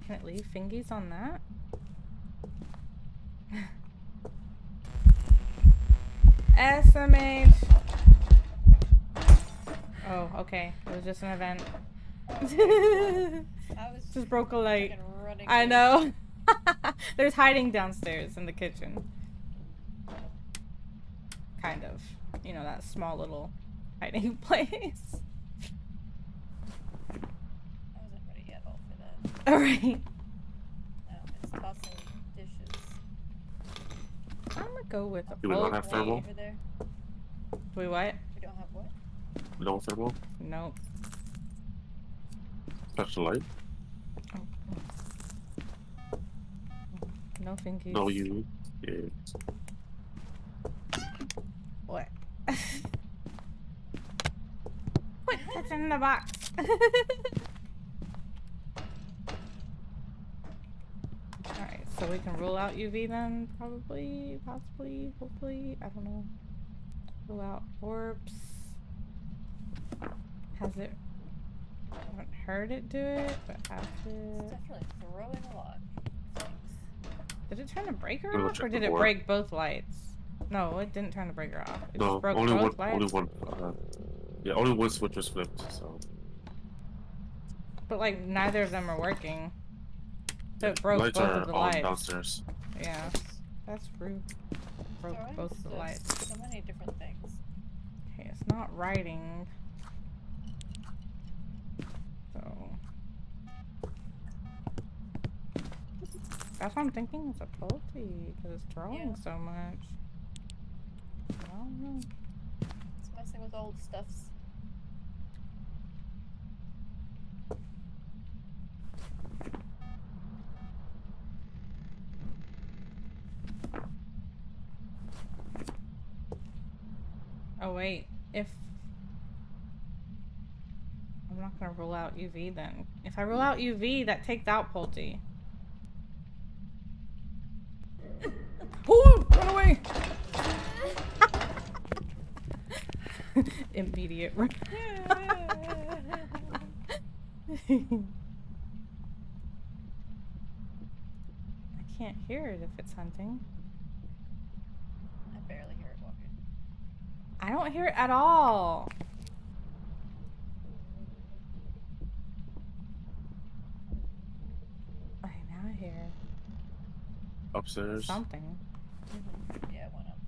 Can it leave fingies on that? SMH. Oh, okay. It was just an event. I was Just broke a light. fucking running. I to- know. There's hiding downstairs in the kitchen. Kind of. You know, that small little hiding place. I wasn't ready at all for that. Alright. No, it's tossing dishes. I'm gonna go with a Do we not have Pulte. thermal? Over there. Do we what? We don't have what? No thermal? Nope. Touch the light. Oh. No fingies. No, you. Yeah. What? Quit touching the box. Alright, so we can rule out UV then? Probably, possibly, hopefully. I don't know. Rule out orbs. Has it... I haven't heard it do it, but has It's it... definitely throwing a lot. Thanks. Did it turn the breaker Go off, check or the did it board. break both lights? No, it didn't turn the breaker off. It just No, broke only both one. lights. Only one. Yeah, only one switch was flipped. So. But like neither of them are working. So Yeah, it broke lights both are of the on lights. downstairs. Yeah, that's rude. Broke Throwing both of the stuff, lights. so many different things. Okay, it's not writing. So that's what I'm thinking. It's a faulty because it's drawing so much. I don't know. It's messing with old stuffs. Oh wait, if I'm not gonna rule out UV then. If I rule out UV, that takes out Pulte. Oh, run away! Immediate run. I can't hear it if it's hunting. I barely hear it walking. I don't hear it at all. Okay, now I hear Upstairs. something. Yeah, it went up.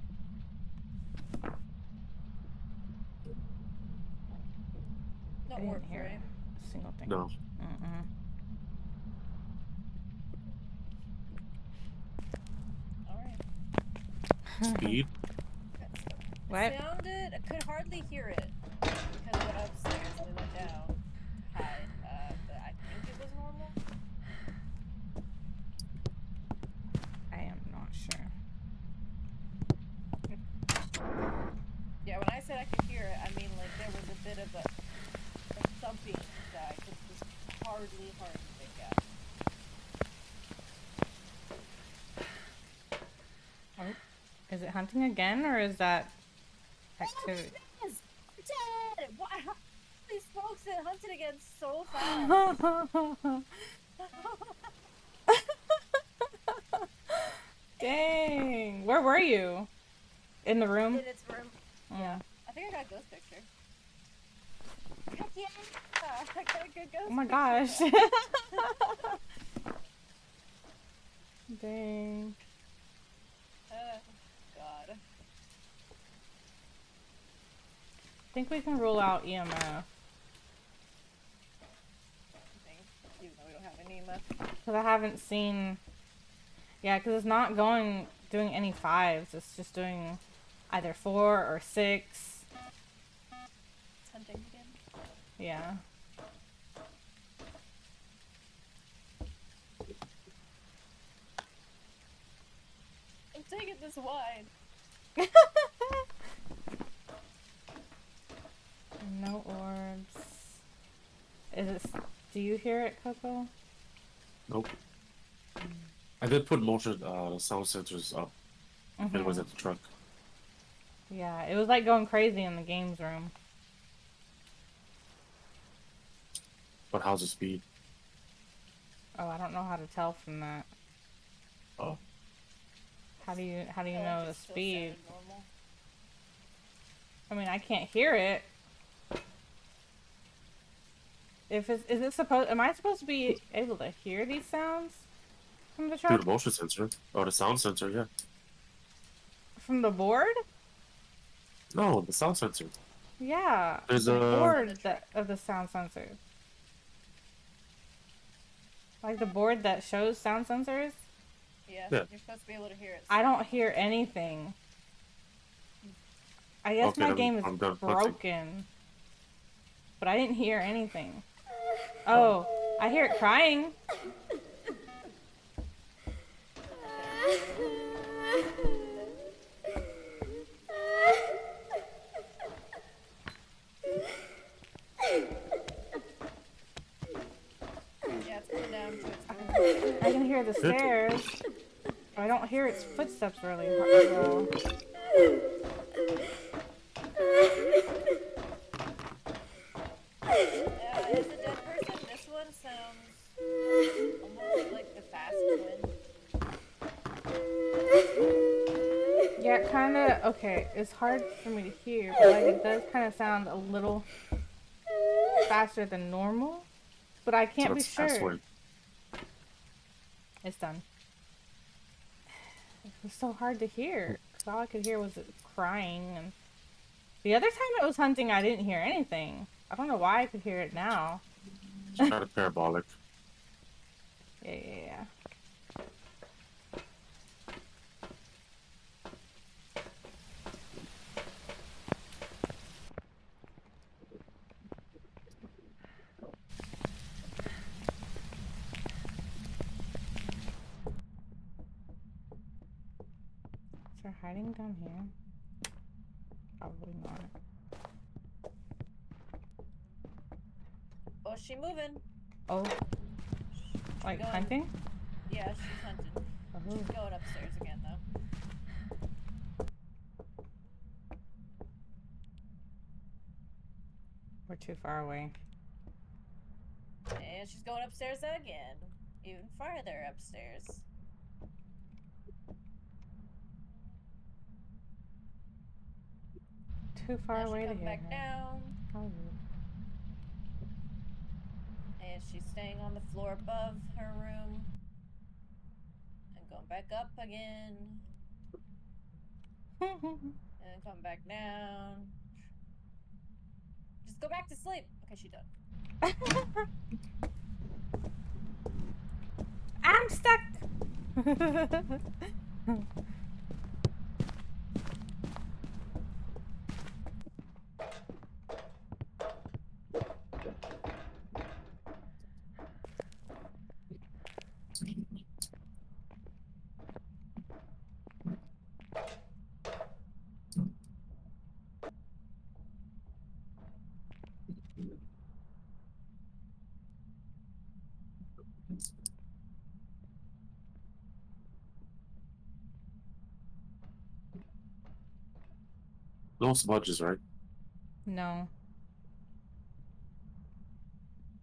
I No didn't warp hear frame. a single thing. No. Alright. Speed. What? Sounded. I could hardly hear it because it went upstairs and we went down to hide. But I think it was normal. I am not sure. Yeah, when I said I could hear it, I mean like there was a bit of a thumping that I could just hardly make out. Oh, is it hunting again, or is that activity? Yes! Dead! Why? These smokes it hunted again so fast. Dang. Where were you? In the room? In its room. Yeah. I think I got a ghost picture. Heck yeah! I got a good ghost Oh my picture. gosh. Dang. God. I think we can rule out EMF. I think, even though we don't have any left. Because I haven't seen... Yeah, because it's not doing any 5s. It's just doing either 4 or 6. It's hunting again. Yeah. I'm taking this wine. No orbs. Is it... Do you hear it, Coco? Nope. I did put motion the sound sensors up. It was at the truck. Yeah, it was like going crazy in the games room. But how's the speed? Oh, I don't know how to tell from that. Oh. How do you I feel know like the it still speed? sounded normal. I mean, I can't hear it. If it's, is it supposed, am I supposed to be able to hear these sounds from the Through truck? the motion sensor. Or the sound sensor, yeah. From the board? No, the sound sensor. Yeah. There's the a- board of the sound sensor. Like the board that shows sound sensors? Yeah, Yeah. you're supposed to be able to hear it. I don't hear anything. I guess Okay, my then game is I'm done hunting. broken. But I didn't hear anything. Oh, I hear it crying. Yeah, it's going down to its room. I can hear the stairs. I don't hear its footsteps really well. As a dead person, this one sounds almost like the fast twin. Yeah, kind of. Okay, it's hard for me to hear, but like it does kind of sound a little faster than normal. But I So can't be that's fast sure. way. It's done. It was so hard to hear because all I could hear was it crying. And the other time it was hunting, I didn't hear anything. I don't know why I could hear it now. Try to parabolic. Yeah. Is there hiding down here? Probably not. Oh, is she moving? Oh, She's like going, hunting? yeah, she's hunting. Oh. She's going upstairs again, though. We're too far away. And she's going upstairs again. Even farther upstairs. Too far Now away she to come hear back her. down. Oh. And she's staying on the floor above her room. And going back up again. And come back down. Just go back to sleep. Okay, she's done. I'm stuck. No smudges, right? No.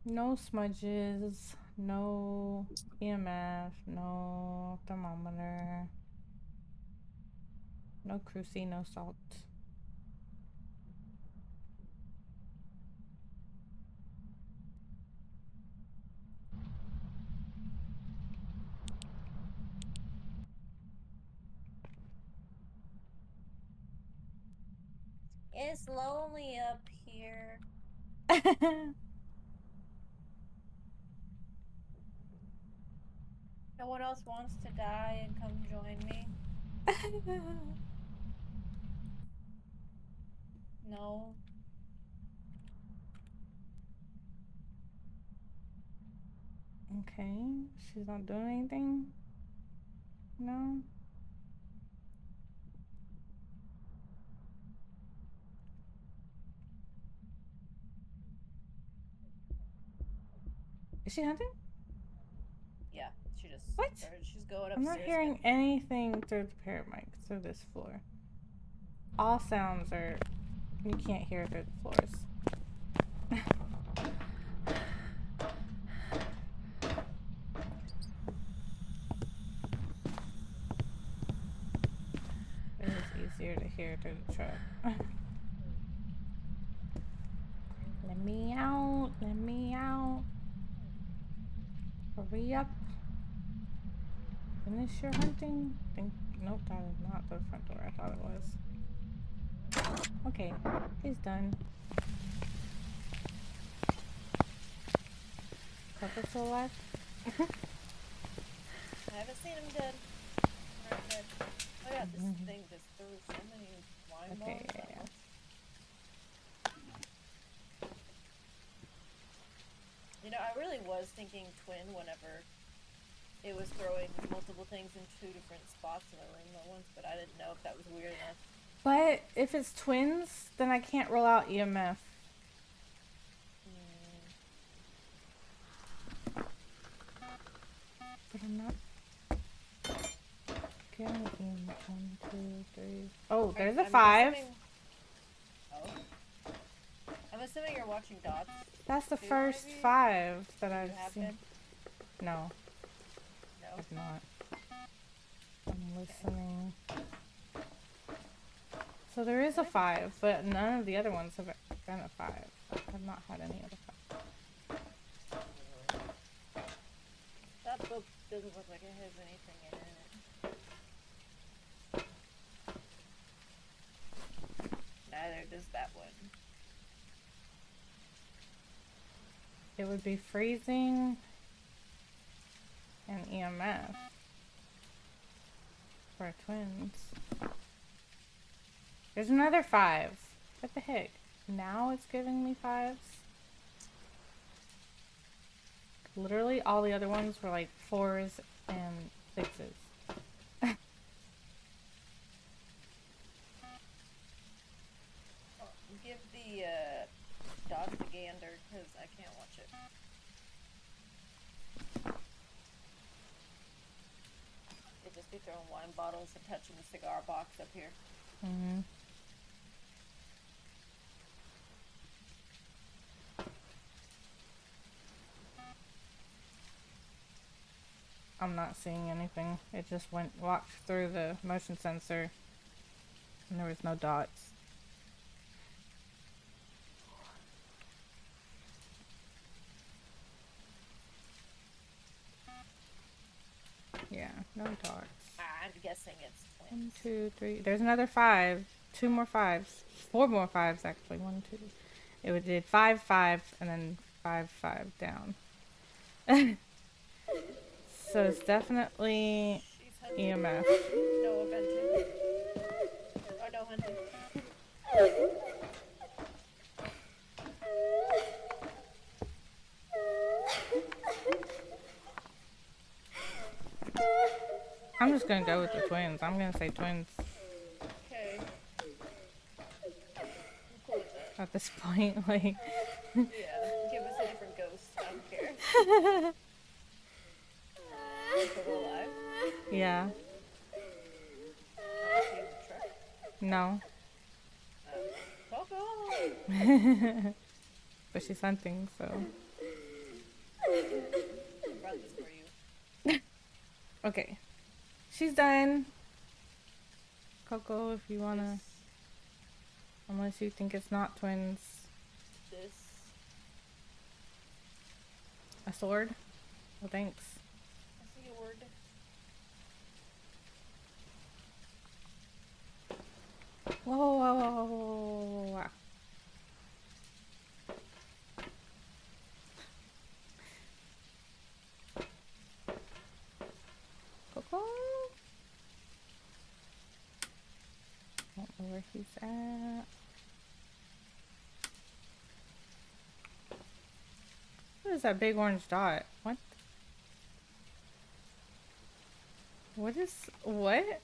No smudges. No EMF. No thermometer. No cruci. No salt. It's lonely up here. No one else wants to die and come join me? No. Okay. She's not doing anything? No? Is she hunting? Yeah, she just. What? She's going upstairs. I'm not hearing again. anything through the paramic, through this floor. All sounds are. You can't hear through the floors. It is easier to hear through the truck. Let me out. Let me out. Hurry up. Finish your hunting. Nope, that is not the front door. I thought it was. Okay, he's done. Coco's still alive? I haven't seen him dead. Not dead. Oh yeah, this thing just threw so many wine Okay, bottles at yeah. once. You know, I really originally was thinking twin whenever it was throwing multiple things in 2 different spots in the room at once, but I didn't know if that was weird enough. But if it's twins, then I can't roll out EMF. But I'm not getting EMF. 1, 2, 3. Oh, there's a 5. I'm assuming you're watching dots. That's the Dude, first maybe? 5 that You I've have seen. been? No, No. I've not. I'm listening. So there is a 5, but none of the other ones have been a 5. I've not had any other 5. That book doesn't look like it has anything in it. Neither does that one. It would be freezing and EMF for twins. There's another 5. What the heck? Now it's giving me 5s? Literally all the other ones were like 4s and 6s. Give the dots a gander, because I can't watch it. It'd just be throwing wine bottles and touching the cigar box up here. Mm-hmm. I'm not seeing anything. It just walked through the motion sensor and there was no dots. Yeah, no dots. I'm guessing it's twins. 1, 2, 3. There's another 5. 2 more 5s. 4 more 5s actually. 1, 2. It did 5, 5, and then 5, 5 down. So it's definitely EMF. No hunting. Oh, no hunting. I'm just gonna go with the twins. I'm gonna say twins Okay. I'm cool with that. at this point. Like, Yeah, give us a different ghost. I don't care. Is Coco alive? yeah, Is she in the truck? no. Coco! But she's hunting, so. I brought this for you. Okay. She's done. Coco, if you wanna. Unless you think it's not twins. This. A sword? Well, thanks. I see a word. Whoa, whoa, whoa, whoa, whoa, whoa. Coco? Don't know where he's at. What is that big orange dot? What? What is... What?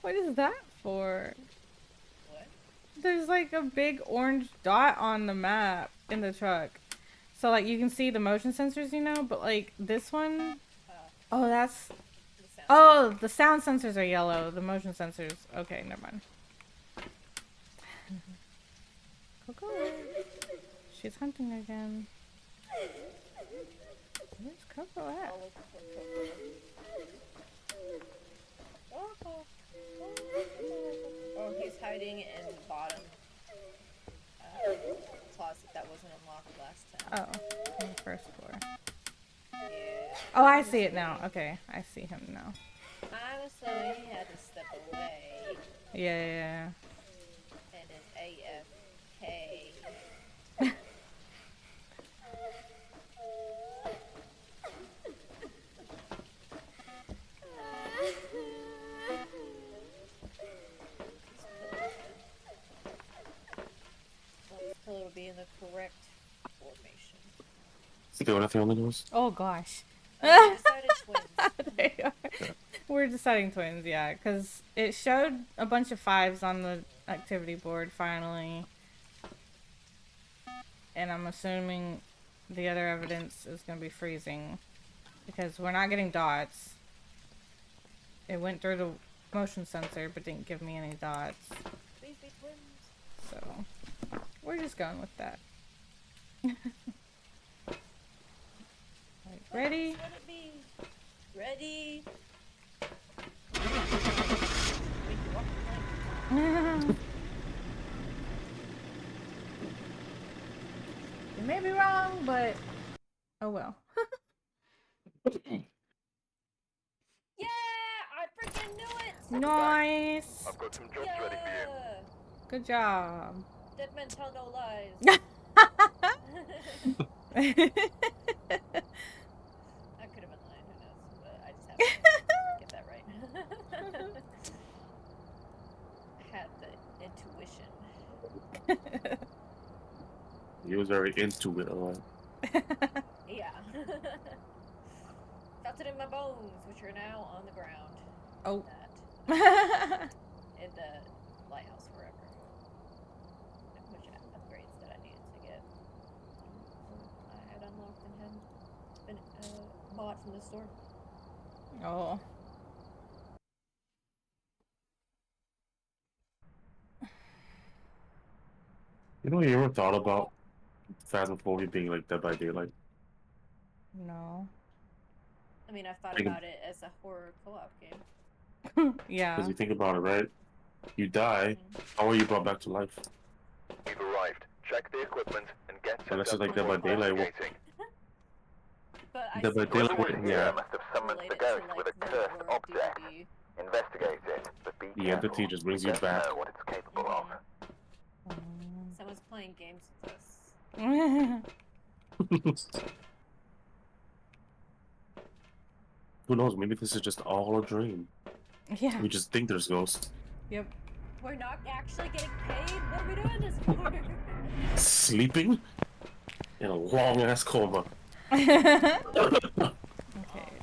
What is that for? What? There's like a big orange dot on the map in the truck. So like you can see the motion sensors, you know, but like this one... Oh, that's... The sound. Oh, the sound sensors are yellow. The motion sensors... Okay, never mind. Coco. She's hunting again. Where's Coco at? I'll look for Coco. Oh, he's hiding in the bottom closet that wasn't unlocked last time. Oh, on the first floor. Yeah. Oh, I see it now. Okay, I see him now. I'm assuming he had to step away. Yeah, yeah, yeah. And then AFK. This pillar would be in the correct formation. They were nothing on the doors. Oh gosh. We decided twins. There you are. We're deciding twins, yeah, because it showed a bunch of 5s on the activity board finally. And I'm assuming the other evidence is going to be freezing because we're not getting dots. It went through the motion sensor but didn't give me any dots. Please be twins. So we're just going with that. Right, ready? Let it be. Ready. You may be wrong, but oh well. Yeah, I freaking knew it. Nice. I've got some jobs ready for you. Yeah. Good job. Ellemintal, no lies. I could have been lying, who knows? But I just have to get that right. I had the intuition. He was very into it, alright. Yeah. Felt it in my bones, which are now on the ground. Oh. That in the lighthouse forever. Which upgrades that I needed to get. I had unlocked and had been bought from the store. Oh. You know, you ever thought about Phasmophobia being like Dead by Daylight? No. I mean, I've thought Think of- about it as a horror co-op game. Yeah. Because you think about it, right? You die, how are you brought back to life? You've arrived. Check the equipment and get set Unless it's up like Dead by before Daylight, well, investigating. But I Dead by suppose Daylight, I would yeah. Must have summoned relate the it to, ghost like, with a the cursed horror object. D&D. Investigate it, but be The careful. entity just brings We you don't back. know what it's capable of. Someone's playing games with us. Who knows, maybe this is just all a dream. Yeah. We just think there's ghosts. Yep. We're not actually getting paid? What are we doing this for? Sleeping? In a long-ass coma. Okay, man,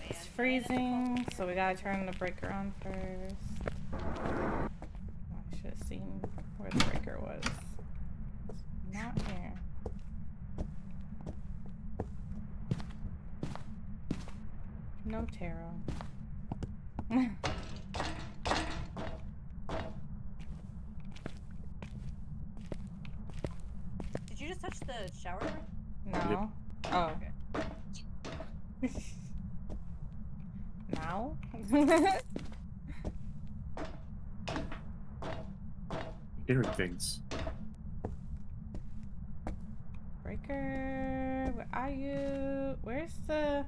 it's freezing, so we gotta turn the breaker on first. I should have seen where the breaker was. It's not here. No tarot. Did you just touch the shower door? No. Oh. Okay. Now? Hearing things. Breaker, where are you? Where's the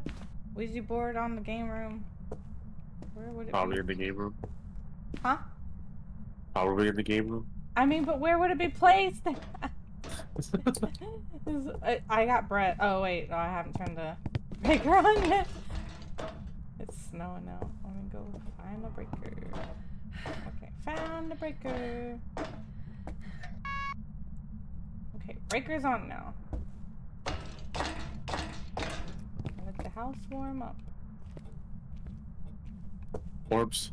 Ouija board on the game room? Where would it Probably be? in the game room. Huh? Probably in the game room. I mean, but where would it be placed? I got Brett. Oh wait, no, I haven't turned the breaker on yet. It's snowing out. Let me go find the breaker. Okay, found the breaker. Okay, breaker's on now. Let the house warm up. Orbs.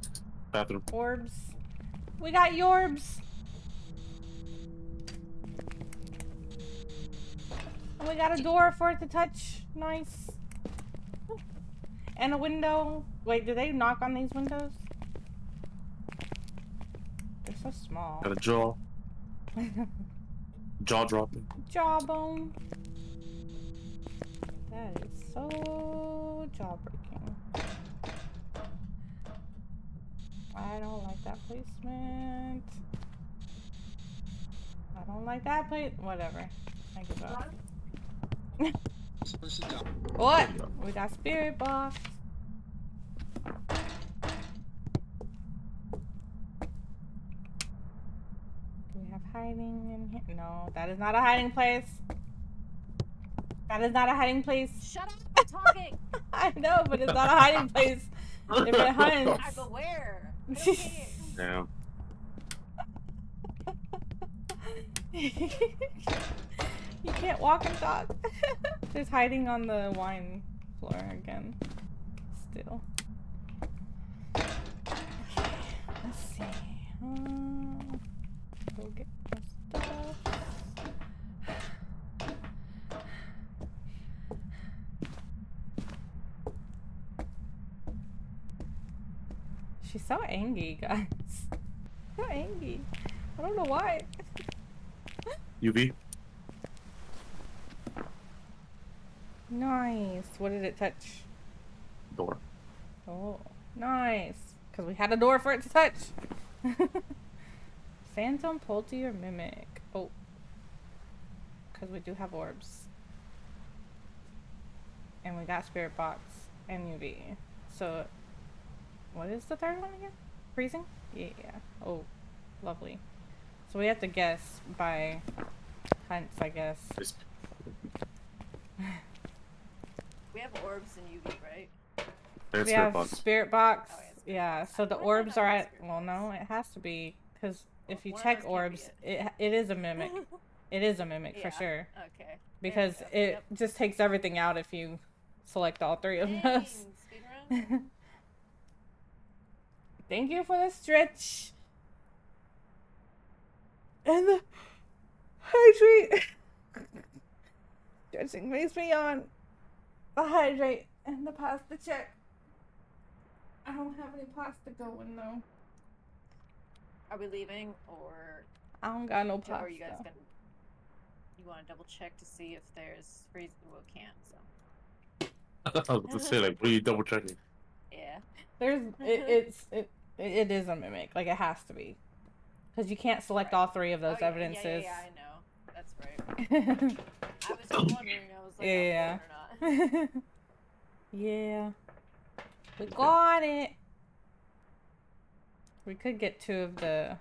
Bathroom. Orbs. We got yorbs. And we got a door for it to touch. Nice. And a window. Wait, do they knock on these windows? They're so small. Got a jaw. Jaw dropping. Jawbone. That is so jawbreaking. I don't like that placement. I don't like that place. Whatever. I give up. What? We got spirit box. Do we have hiding in here? No, that is not a hiding place. That is not a hiding place. Shut up! I'm talking! I know, but it's not a hiding place. If it hunts. I'm aware. I don't care. Yeah. You can't walk and talk. There's hiding on the wine floor again. Still. Okay, let's see. Go get my stuff. She's so angry, guys. So angry. I don't know why. UV. Nice. What did it touch? Door. Oh, nice. Because we had a door for it to touch. Phantom, Polty, or Mimic? Oh. Because we do have orbs. And we got Spirit Box and UV. So, what is the third one again? Freezing? Yeah. Oh, lovely. So we have to guess by hunts, I guess. We have orbs and UV, right? We have box. Spirit Box. Oh, yeah, Yeah, Box. so the Why did I orbs not are have at. Spirit Well, Box? no, it has to be. Because if you One of check those can't be orbs, it is a mimic. It is a mimic for Yeah. sure. Okay. Because There we go. it Yep. just takes everything out if you select all three of Dang, those. speedrun. Thank you for the stretch. And the hydrate. Stretching makes me yawn. The hydrate and the pasta check. I don't have any pasta going though. Are we leaving, or I don't got no Joe, pasta. are you guys gonna? You want to double check to see if there's freeze? Well, can't. So. I was about to say, like, what are you double checking? Yeah. There's it is a mimic. Like it has to be, because you can't select Right. all three of those Oh, evidences. Yeah, I know. That's right. I was just wondering. I was like, Yeah. I'm going or not. Yeah. We got it. We could get 2 of the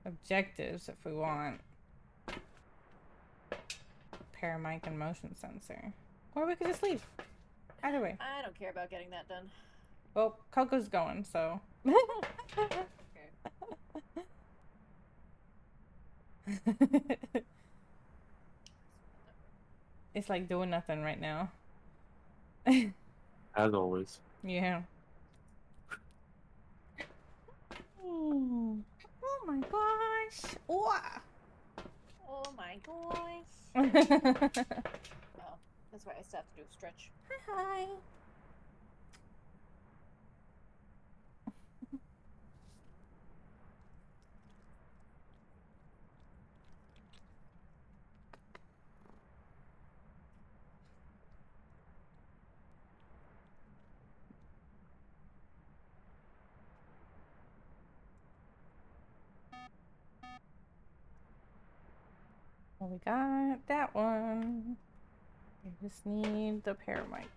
objectives if we want. Paramic and motion sensor. Or we could just leave. Either way. I don't care about getting that done. Well, Coco's going, so. It's like doing nothing right now. As always. Yeah. Oh my gosh. Oh my gosh. Oh. Oh, that's right. I still have to do a stretch. Hi. Well, we got that one. We just need the paramic.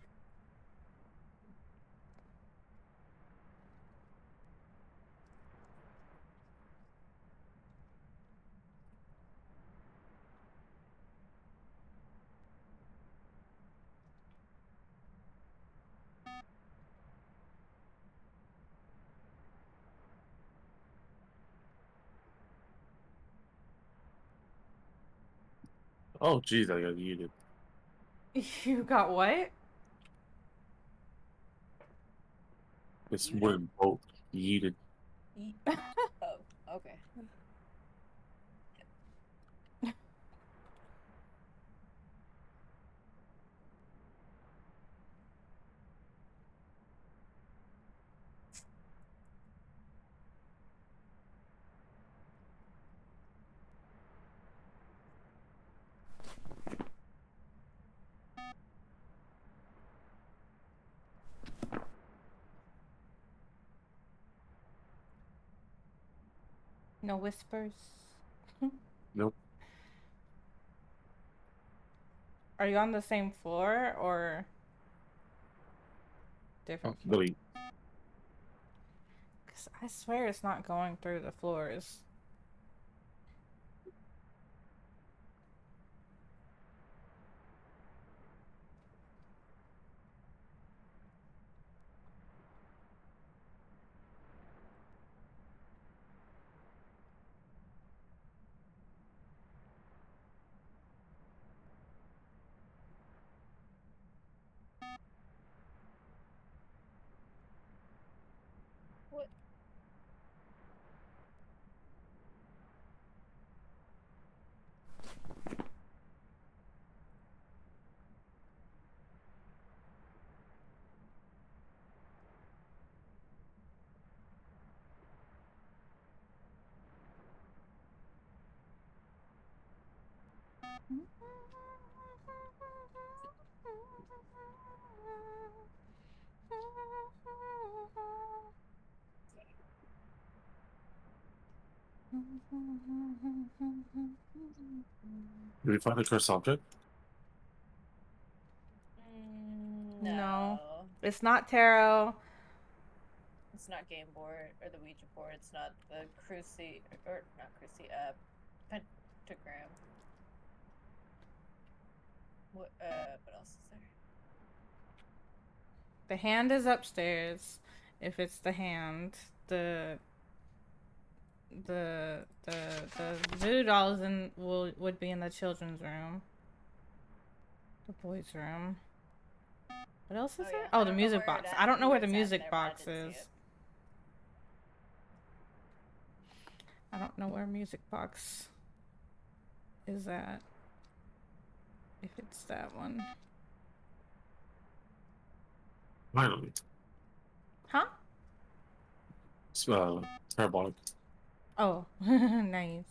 Oh, jeez, I got yeeted. You got what? This Yeeted? wooden boat yeeted. Oh, okay. No whispers. Nope. Are you on the same floor or different floor? Billy. Cause I swear it's not going through the floors. Did we find the cursed object? No. No. It's not tarot. It's not game board or the Ouija board. It's not the pentagram. What else is there? The hand is upstairs. If it's the hand, the voodoo dolls would be in the children's room, the boys' room. What else is Oh, there? yeah. Oh, I the don't know music where box. I don't know where the it's at in music there, but I box didn't is. see it. I don't know where music box is at. If it's that one. Finally. Huh? It's parabolic. Oh, nice.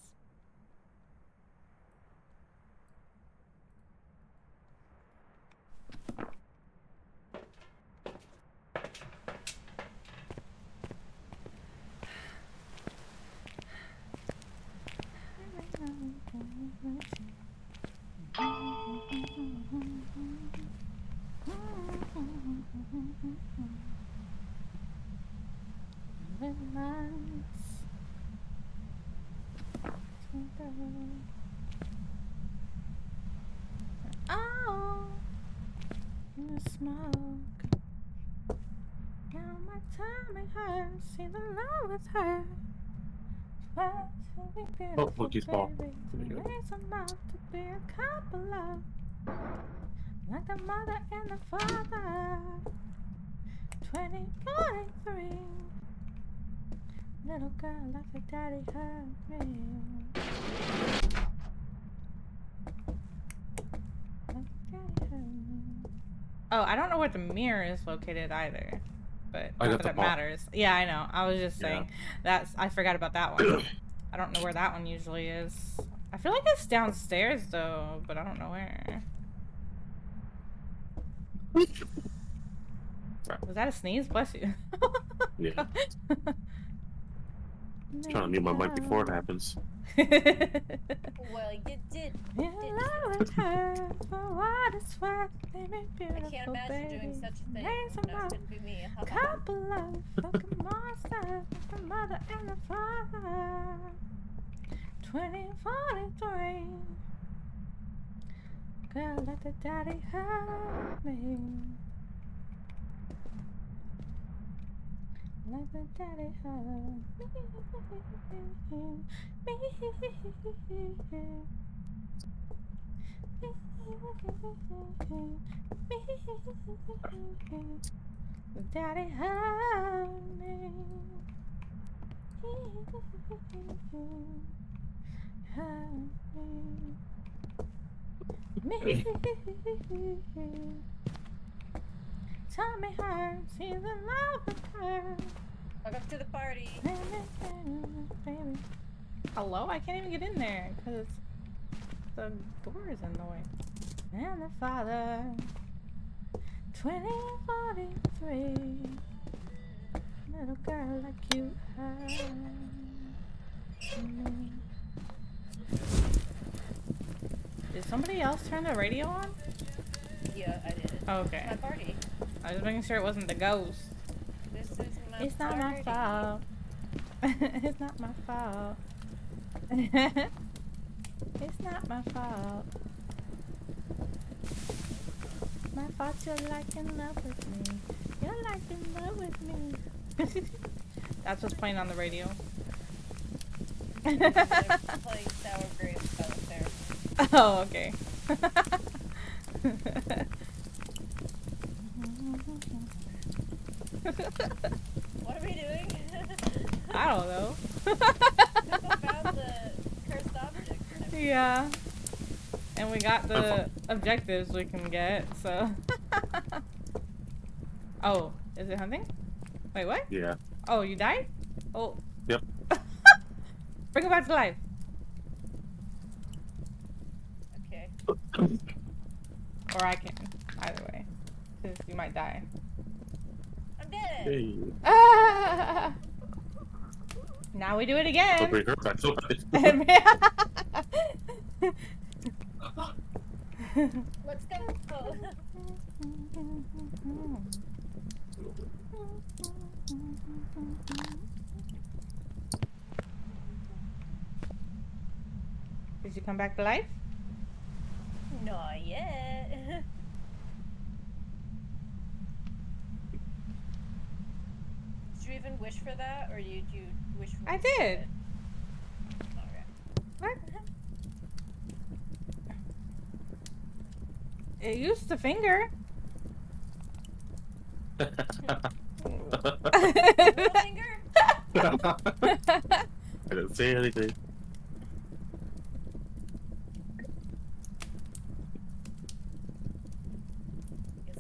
Oh, in the smoke. Now my tummy hurts. See the love with her. Oh, monkey's paw. Raise them up to be a couple of, like the mother and the father. 2043. Little girl like the daddy hurt me. Like the daddy hurt me. Oh, I don't know where the mirror is located either. But I not got that it the paw. matters. Yeah, I know. I was just saying I forgot about that one. I don't know where that one usually is. I feel like it's downstairs though, but I don't know where. Was that a sneeze? Bless you. Yeah. Trying to mute my mic before it happens. Well, you did. For what it's worth, baby, beautiful, I can't imagine baby. doing such a thing. Raise 'em No, up. it couldn't be me. Couple of fucking monsters, the mother and the father. 2043. Girl, let the daddy hurt me. Let the daddy hurt me. The daddy hurt me. Tell me hurts, he's in love with her. Welcome to the party. Baby. Hello? I can't even get in there because the door is in the way. And the father. 2043. Little girl like you hurt me. Did somebody else turn the radio on? Yeah, I did. Oh, okay. My party. I was making sure it wasn't the ghost. This is my It's not my party. fault. It's not my fault. It's not my fault. My fault you're like in love with me. You're like in love with me. That's what's playing on the radio. They're playing sour grapes out there. Oh, okay. What are we doing? I don't know. We found the cursed object. Yeah. And we got the objectives we can get, so. Oh, is it hunting? Wait, what? Yeah. Oh, you died? Oh. Yep. Bring it back to life. Okay. Or I can. Either way. Because you might die. I'm dead. Hey. Ah! Now we do it Don't again. bring her back. So bad. Let's go. Did you come back to life? Not yet. Did you even wish for that, or did you wish for? I did. Okay. What? It used the finger. Middle finger? I didn't say anything.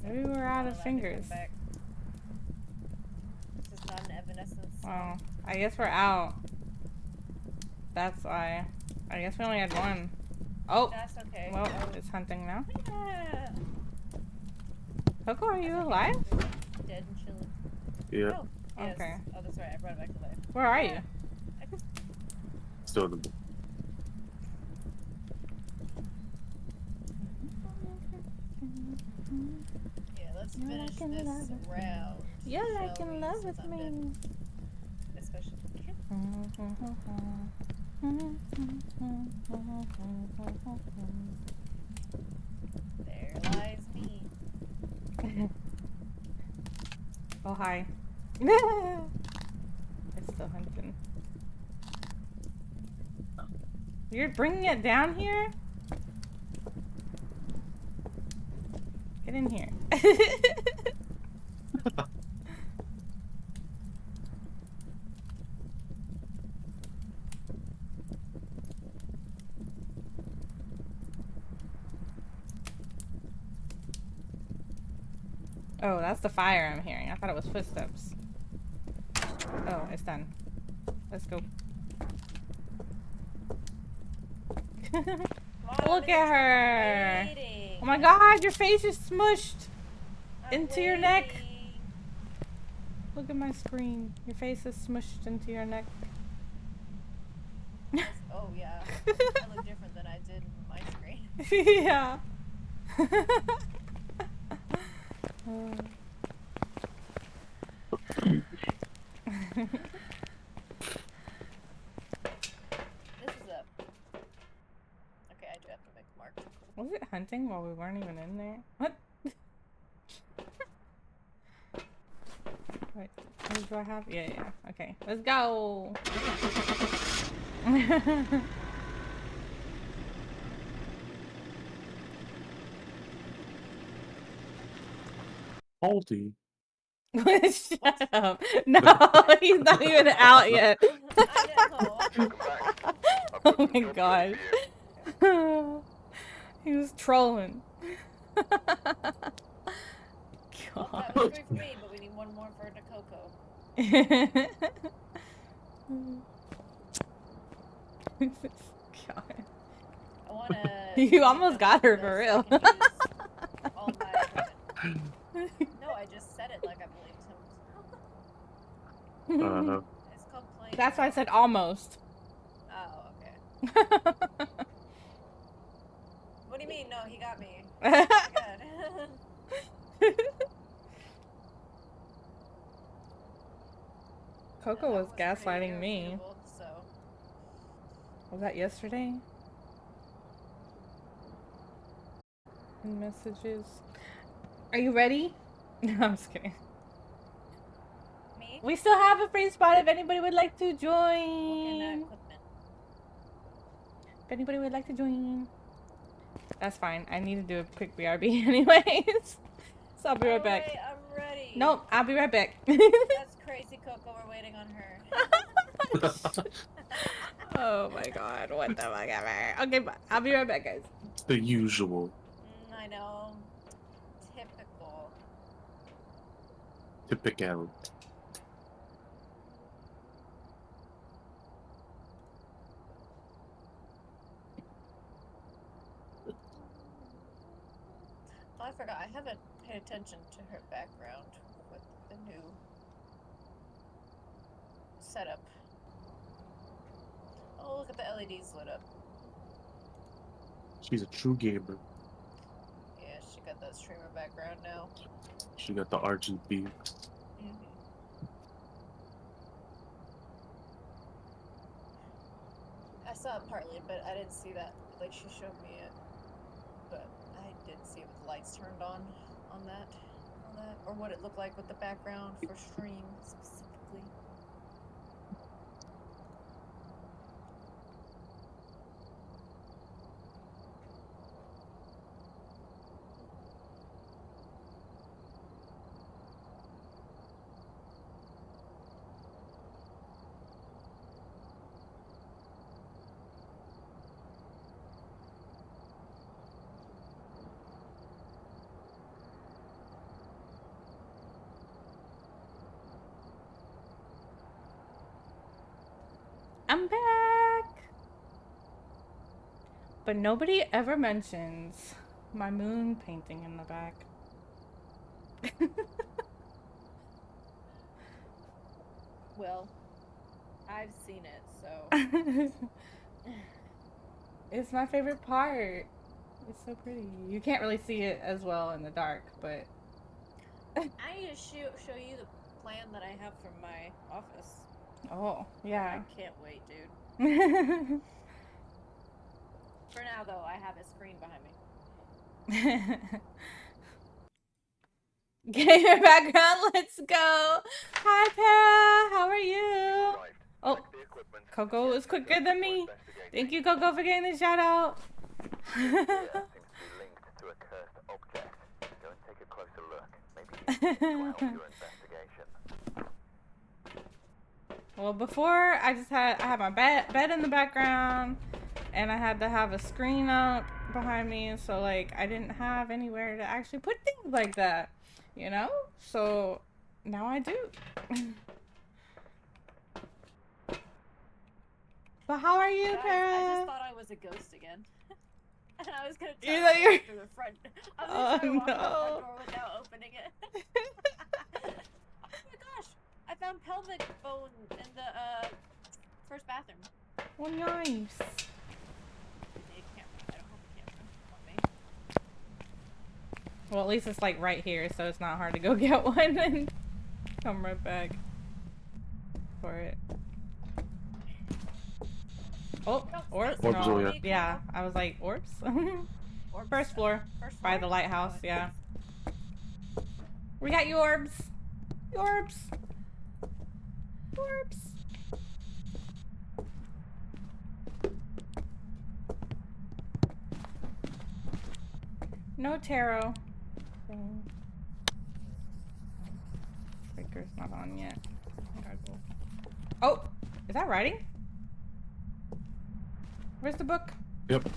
Maybe we're out of Allowed to come fingers. back. This is not an evanescence. Well, I guess we're out. That's why. I guess we only had one. Oh, That's okay. well, Oh. it's hunting now. Yeah. Coco, are you That's okay. alive? Dead and chilling. Yeah, Oh, yes. Okay. Oh, that's right. I brought it back to life. Where are you? still in the. Yeah, let's You're finish like in this love with me. round. You're like shall in we, love since with I'm dead. me. Especially. There lies me. Oh, hi. It's still hunting. You're bringing it down here? Get in here. Oh, that's the fire I'm hearing. I thought it was footsteps. Oh, it's done. Let's go. Come on, Look I'm at her. waiting. Oh my god, your face is smushed I'm into your neck. waiting. Look at my screen. Your face is smushed into your neck. Oh yeah, I look different than I did in my screen. Yeah. This is up. Okay, I do have to make a mark. Was it hunting while we weren't even in there? What? Wait, what do I have? Yeah, yeah. Okay, let's go. Faulty. Shut up. No, he's not even out yet. I know. Oh my god. He was trolling. Well, God. that was 3 for me, but we need 1 more for the Coco. God. I wanna. You almost got her for real. So I can use all my equipment. No, I just said it like I believed him. It's called playing. That's why I said almost. Oh, okay. What do you mean? No, he got me. Oh my god. Coco That was pretty gaslighting me. irrefutable, so. Was that yesterday? In messages. Are you ready? No, I'm just kidding. Me? We still have a free spot if anybody would like to Looking at join. equipment. If anybody would like to join. That's fine. I need to do a quick BRB anyways. So I'll be right back. Alright, I'm ready. Nope, I'll be right back. That's crazy, Coco. We're waiting on her. Oh my god, what the fuck ever. Okay, bye. I'll be right back, guys. The usual. I know. Typical. Typical. I forgot. I haven't paid attention to her background with the new setup. Oh, look at the LEDs lit up. She's a true gamer. Yeah, she got that streamer background now. She got the RGB. I saw it partly, but I didn't see that. Like, she showed me it. But I didn't see it with the lights turned on that. Or what it looked like with the background for stream specifically. I'm back! But nobody ever mentions my moon painting in the back. Well, I've seen it, so. It's my favorite part. It's so pretty. You can't really see it as well in the dark, but. I need to show you the plan that I have from my office. Oh, yeah. I can't wait, dude. For now, though, I have a screen behind me. Gamer background, let's go. Hi, Para. How are you? Oh, Coco is quicker than me. Thank you, Coco, for getting the shout out. Seems to be linked to a cursed object. Go and take a closer look. Maybe you can help your investigation. Well, before I had my bed in the background, and I had to have a screen up behind me, so like I didn't have anywhere to actually put things like that, you know? So now I do. But how are you, Para? I just thought I was a ghost again. And I was gonna You try know to you're... walk through the front. I was gonna walk through the front door without opening it. Oh my gosh! I found pelvic bone in the first bathroom. Oh, nice. I need a camera. I don't have a camera on me. Well, at least it's like right here, so it's not hard to go get one and come right back for it. Oh, orbs? Orbs, No. oh, yeah. Yeah, I was like, orbs? Orbs? First floor, by the lighthouse, yeah. We got you, orbs. Orbs. Orbs. No tarot. Breaker's not on yet. Oh, is that writing? Where's the book? Yep.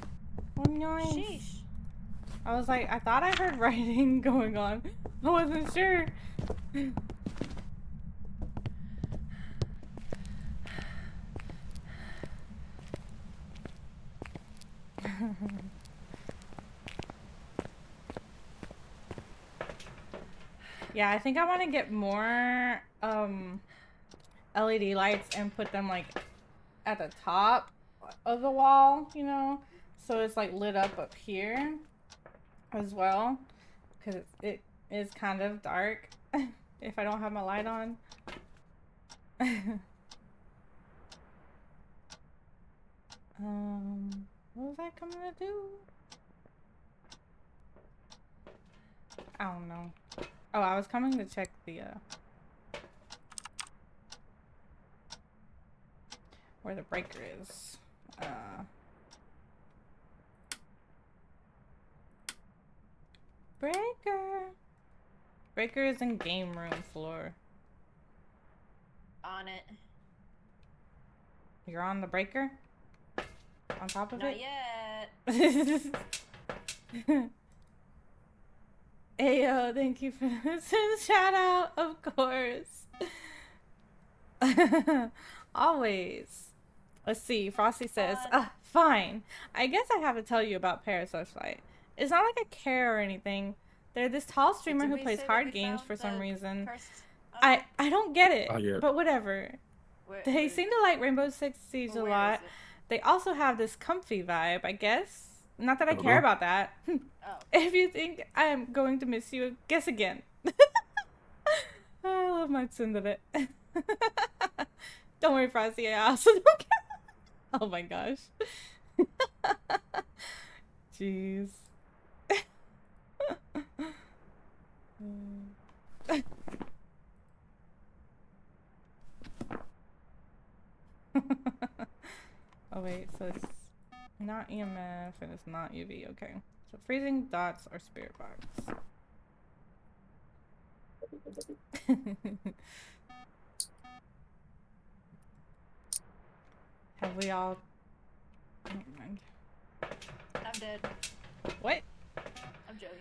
Oh, nice. Sheesh. I was like, I thought I heard writing going on. I wasn't sure. Yeah, I think I want to get more LED lights and put them like at the top of the wall, you know, so it's like lit up here as well, because it is kind of dark if I don't have my light on. What was I coming to do? I don't know. Oh, I was coming to check the where the breaker is. Breaker. Breaker is in game room floor. On it. You're on the breaker? On top of Not it? yet. Ayo, thank you for the shout out, of course. Always. Let's see. Frosty says, fine. I guess I have to tell you about Parasocialite. It's not like I care or anything, They're this tall streamer Did who we plays say that hard we games found for some the reason. cursed I don't get it, Yeah. but whatever. Where They is seem it? to like Rainbow Six Siege a Or where lot. is it? They also have this comfy vibe, I guess. Not that I don't care know. about that. Oh. If you think I am going to miss you, guess again. I love my tsundere. Don't worry, Frosty. I also don't care. Oh my gosh. Jeez. Oh wait, so it's not EMF and it's not UV. Okay. So freezing, dots, or spirit box. Have we all... Never mind. I'm dead. What? I'm joking.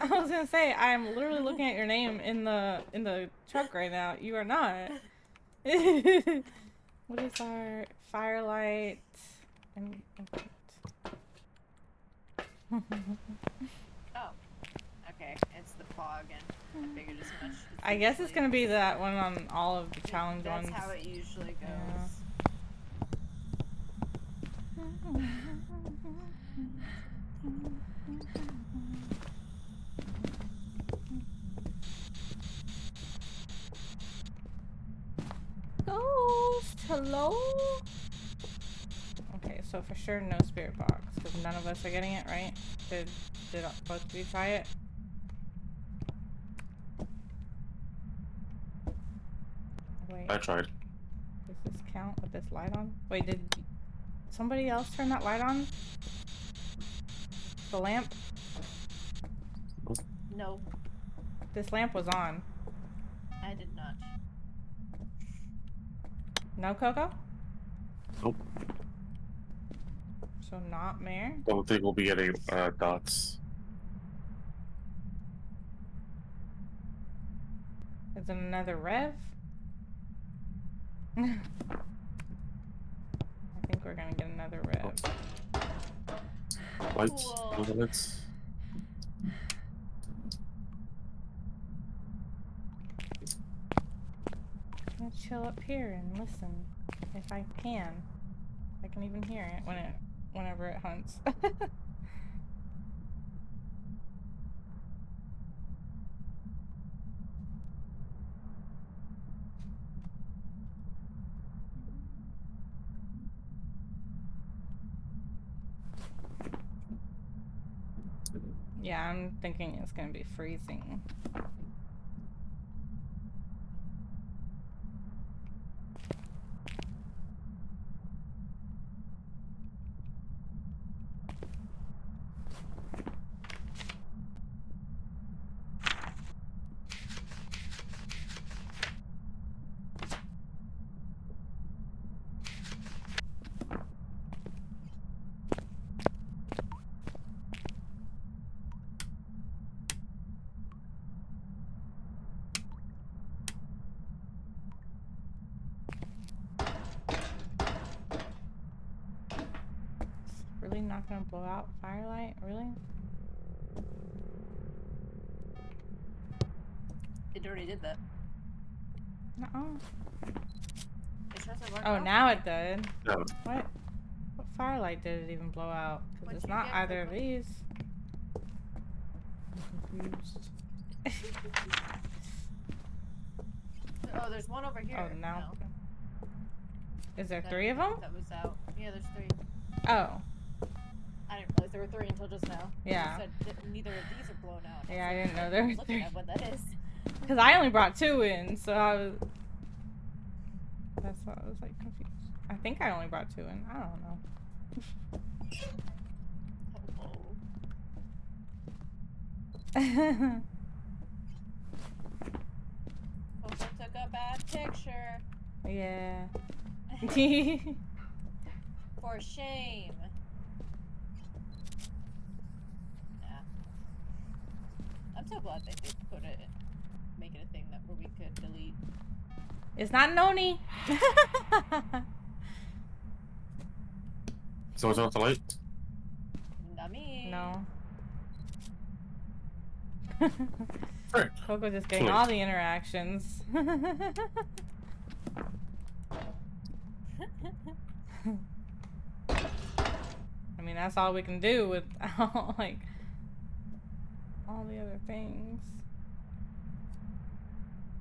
I was gonna say, I'm literally looking at your name in the truck right now. You are not. What is our firelight and Oh. Okay, it's the fog, and I figured as much. I guess it's gonna be that one on all of the challenge That's ones. how it usually goes. Yeah. Ghost, hello? Okay, so for sure no spirit box, because none of us are getting it, right? Did both of you try it? Wait, I tried. does this count with this light on? Wait, did somebody else turn that light on? The lamp? No, This lamp was on. I did not. No, Coco? Nope. So not Mare? Don't think we'll be getting dots. Is it another rev? I think we're gonna get another rev. Lights, Cool. lights. I'm gonna chill up here and listen if I can. I can even hear it whenever it hunts. Yeah, I'm thinking it's gonna be freezing. Really not gonna blow out firelight? Really? It already did that. No. It shows it worked Oh, off. now it did. Yeah. What? What firelight did it even blow out? Because What'd it's you not get, either of Coco? these. I'm confused. Oh, there's one over here. Oh, now. No, Is there that- 3 of them? That was out. Yeah, there's 3. Oh. I didn't realize there were 3 until just now. Yeah. You said that neither of these are blown out. Yeah, I didn't know there were Looking 3. at what that is. Because I only brought 2 in, so I was... That's why I was, like, confused. I think I only brought 2 in. I don't know. Oh. Coco took a bad picture. Yeah. For shame. Yeah. I'm so glad they did put it, make it a thing that where we could delete. It's not Noni. So it's off the light? Not me. No. Sure. Coco just getting all the interactions. I mean, that's all we can do with like all the other things.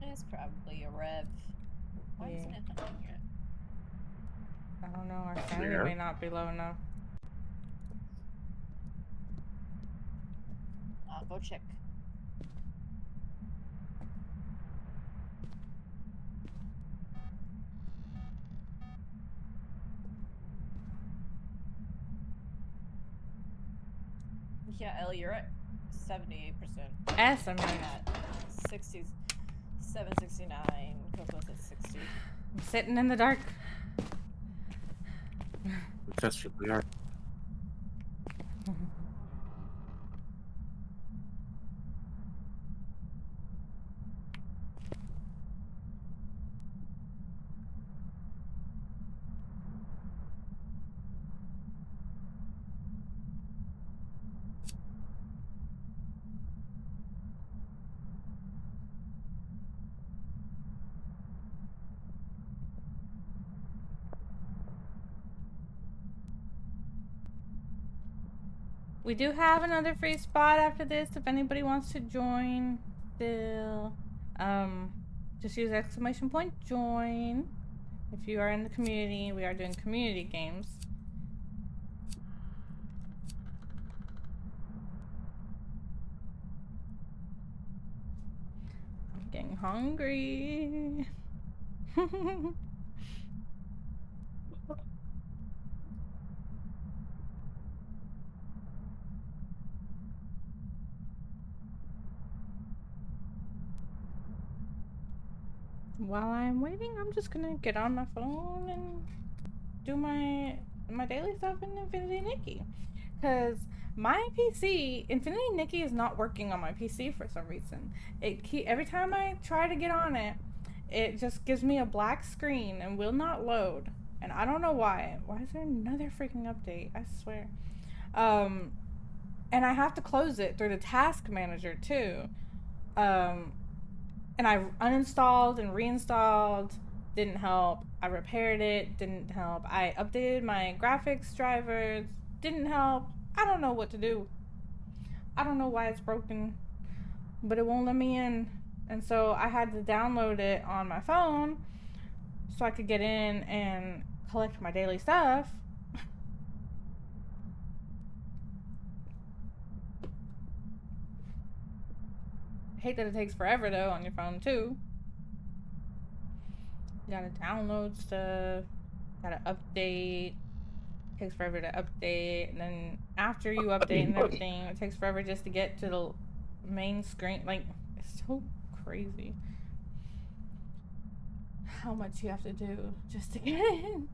It's probably a rev. Why isn't it hunting yet? I don't know. Our sanity Yeah. may not be low enough. I'll go check. Yeah, Ellie, you're at 78%. S, I I'm mean, at 67, 69. Coco's at 60. I'm sitting in the dark. That's really hard. We do have another free spot after this if anybody wants to join still. Just use exclamation point join. If you are in the community, we are doing community games. I'm getting hungry. While I'm waiting, I'm just gonna get on my phone and do my daily stuff in Infinity Nikki. Because my PC, Infinity Nikki, is not working on my PC for some reason. Every time I try to get on it, it just gives me a black screen and will not load. And I don't know why. Why is there another freaking update? I swear. And I have to close it through the task manager too. And I uninstalled and reinstalled, didn't help. I repaired it, didn't help. I updated my graphics drivers, didn't help. I don't know what to do. I don't know why it's broken, but it won't let me in. And so I had to download it on my phone so I could get in and collect my daily stuff. I hate that it takes forever though on your phone too. You gotta download stuff, gotta update. It takes forever to update, and then after you update and everything, it takes forever just to get to the main screen. Like, it's so crazy how much you have to do just to get in.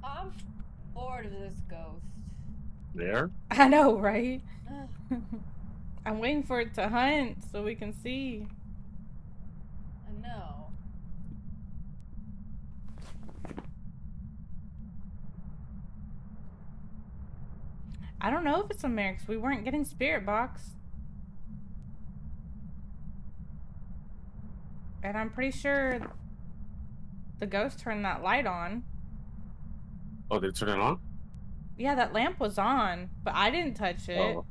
I'm bored of this ghost. There? I know, right? I'm waiting for it to hunt so we can see. I know. I don't know if it's a mare because we weren't getting spirit box. And I'm pretty sure the ghost turned that light on. Oh, they turn it on? Yeah, that lamp was on, but I didn't touch it. Oh.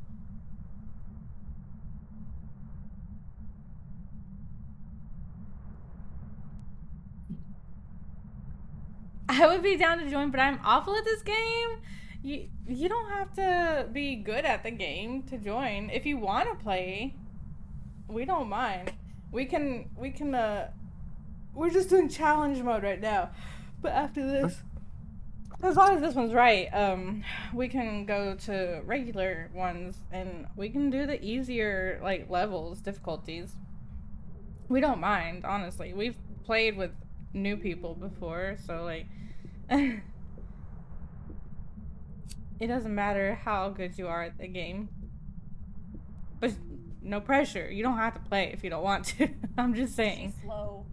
I would be down to join, but I'm awful at this game. You don't have to be good at the game to join. If you want to play, we don't mind. We're just doing challenge mode right now. But after this, as long as this one's right, we can go to regular ones and we can do the easier like levels, difficulties. We don't mind, honestly. We've played with new people before, so like it doesn't matter how good you are at the game. But no pressure. You don't have to play if you don't want to. I'm just saying. She's slow.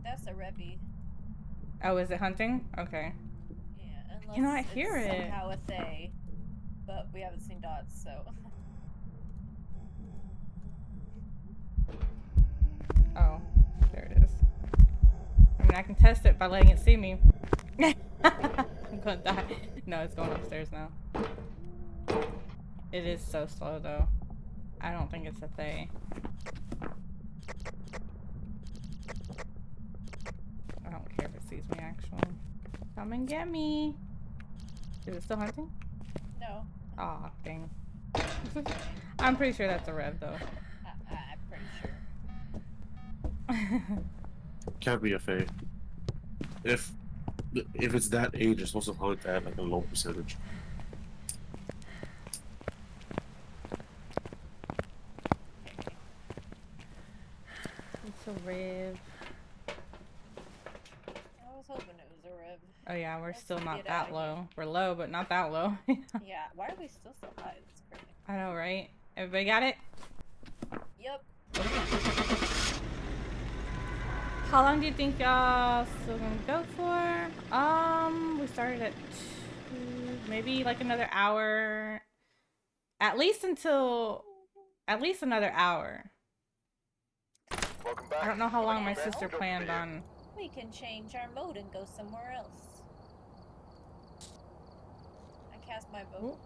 That's a revy. Oh, is it hunting? Okay. Yeah, unless Can I hear it's it? somehow a they. But we haven't seen dots, so. Oh, there it is. I mean, I can test it by letting it see me. I'm gonna die. No, it's going upstairs now. It is so slow, though. I don't think it's a thing. I don't care if it sees me, actually. Come and get me. Is it still hunting? No. Aw, dang. I'm pretty sure that's a rev, though. I'm pretty sure. Can't be a fae. If it's that age, it's supposed to hunt at like a low percentage. It's a rev. I was hoping it was a rev. Oh yeah, we're Let's still not get that outta low. here. We're low, but not that low. Yeah, why are we still so high? That's crazy. I know, right? Everybody got it? Yep. How long do you think y'all still gonna go for? We started at 2, maybe like another hour. At least another hour. Welcome back. I don't know how long my Well, sister don't planned forget. on. We can change our mode and go somewhere else. I cast my bow. Ooh.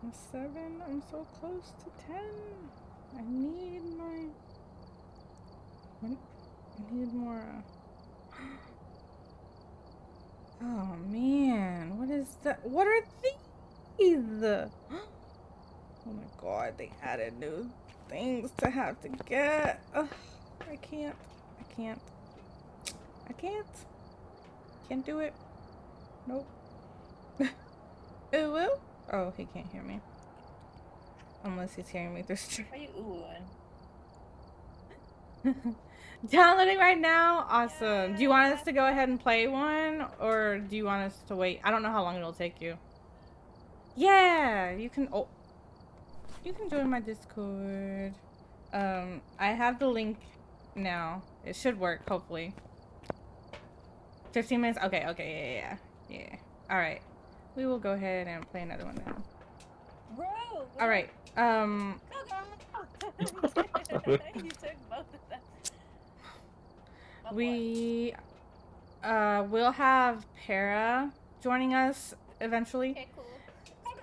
I'm 7. I'm so close to 10. I need my. I need more. Oh man, what is that? What are these? Oh my god, they added new things to have to get. Ugh, I can't. Can't do it. Nope. It will? Oh, he can't hear me. Unless he's hearing me through stream. Are you oohing? Downloading right now? Awesome. Do you want us to go ahead and play one? Or do you want us to wait? I don't know how long it'll take you. Yeah, you can... Oh. You can join my Discord. I have the link now. It should work, hopefully. 15 minutes? Okay, yeah. Alright. We will go ahead and play another one now. Bro! Alright, You took both of them. Oh, boy. we will have Para joining us eventually. Okay, cool.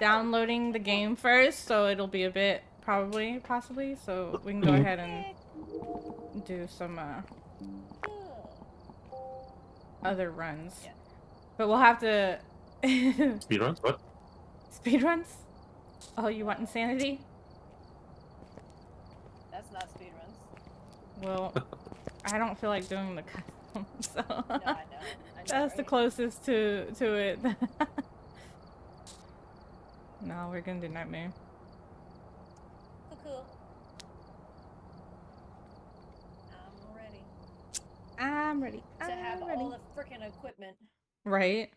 Downloading the game first, so it'll be a bit possibly, so we can go ahead and do some other runs. Yeah. But we'll have to Speedruns? What? speedruns? Oh, you want insanity? That's not speedruns. Well, I don't feel like doing the custom, so No, I know. that's the right? closest to it. No, we're gonna do Nightmare. Cool. I'm ready I'm ready. to have I'm ready. all the freaking equipment. Right?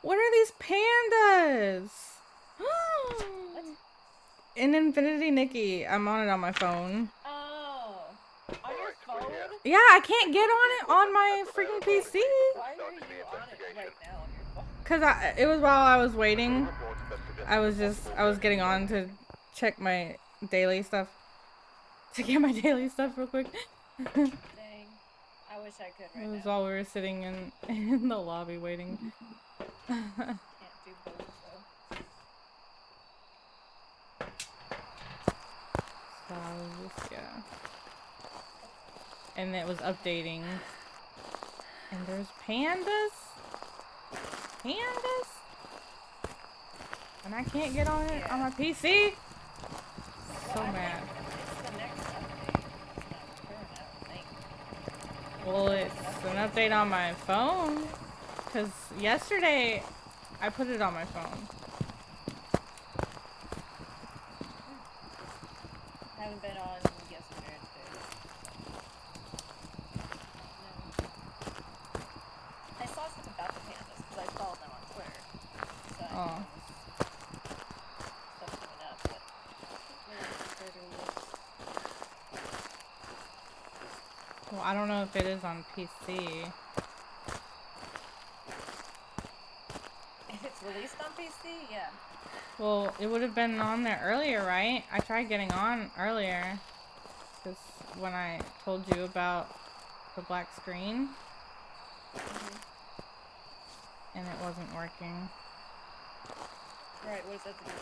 What are these pandas? What? In Infinity Nikki, I'm on it on my phone. Oh, on your phone? Yeah, I can't get on it on my freaking PC. Why are you on it right now on your phone? Cause it was while I was waiting. I was getting on to check my daily stuff. To get my daily stuff real quick. Dang. I wish I could right It was now. while we were sitting in the lobby waiting. Can't do both though. So I was just, yeah. And it was updating. And there's pandas? Pandas? And I can't get on it on my PC? So Well, I mad. think it's the next update. It's not current, I don't think. Well, it's an update on my phone. Because yesterday, I put it on my phone. I haven't been on yesterday or today. No. I saw something about the pandas because I followed them on Twitter. So I Oh. knew there was stuff coming up, but I don't know if it is on PC. If it's released on PC, yeah. Well, it would have been on there earlier, right? I tried getting on earlier. Because when I told you about the black screen. And it wasn't working. Right, what does that do?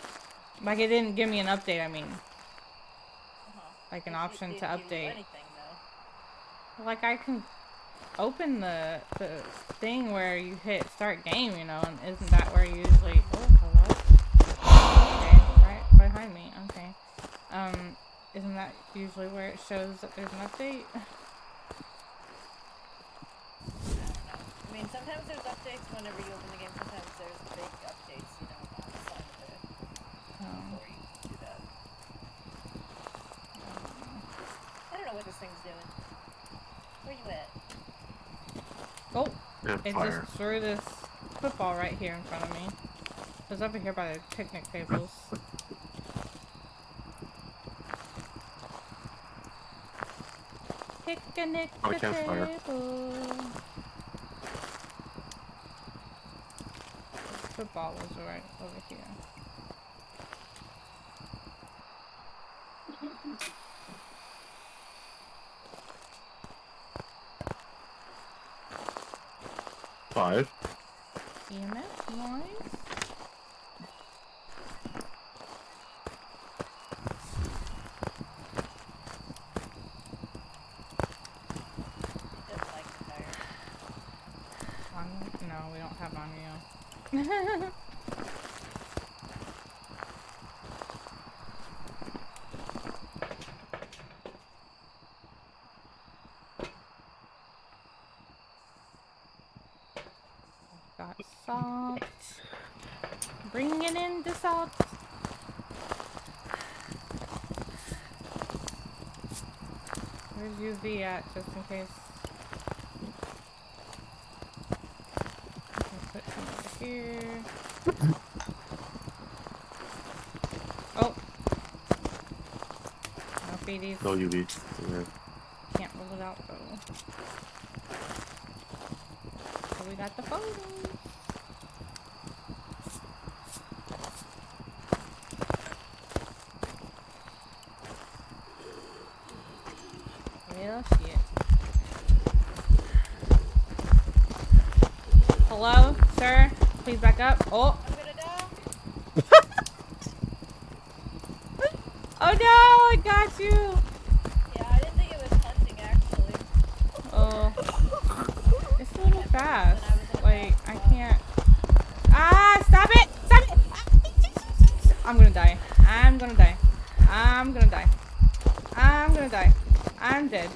Like, it didn't give me an update, I mean. Like an It option to didn't give you update. anything, though. Like, I can open the thing where you hit start game, you know, and isn't that where you usually... Oh, hello? Okay, right behind me, okay. Isn't that usually where it shows that there's an update? I mean, sometimes there's updates whenever you open the game. Sometimes there's big updates, you know, on the side of it before you do that. I don't know what this thing's doing. Where you at? Oh, Yeah, it fire. just threw this football right here in front of me. It was over here by the picnic tables. Picnic Oh, I can't fire. table. Football was right over here. Five. EMF noise. It doesn't like the fire. No, we don't have Onryo. Got salt. Bringing in the salt. Where's UV at, just in case? I'll put some over here. Oh! No feeties. No UV. Yeah. Can't rule it out though. So we got the photos. Well, shit. Hello, sir? Please back up. Oh! I'm gonna die. Oh no! I got you! Yeah, I didn't think it was hunting, actually. Oh. It's a little fast. And I was in a Like, bad I spot. can't. Ah! Stop it! Stop it! I'm gonna die. I'm gonna die. I'm gonna die. I'm gonna die. I'm dead.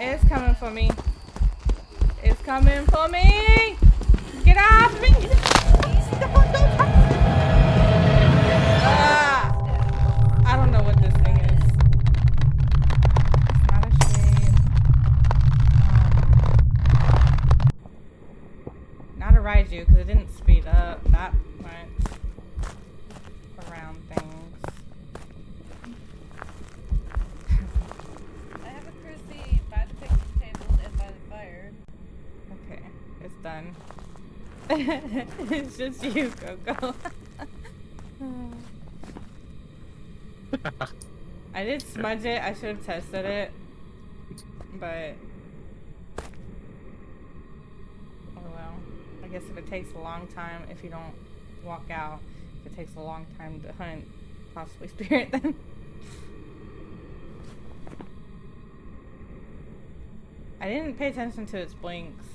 It's coming for me. It's coming for me! Get off me! Don't touch me! Ah! I don't know what this thing is. It's not a shade. Not a Raiju, because it didn't speed up that much around things. I have a cruci by the picnic table and by the fire. Okay, it's done. It's just you, Coco. I did smudge it. I should have tested it. But... oh well. I guess if it takes a long time, if you don't walk out, if it takes a long time to hunt, possibly spirit then. I didn't pay attention to its blinks.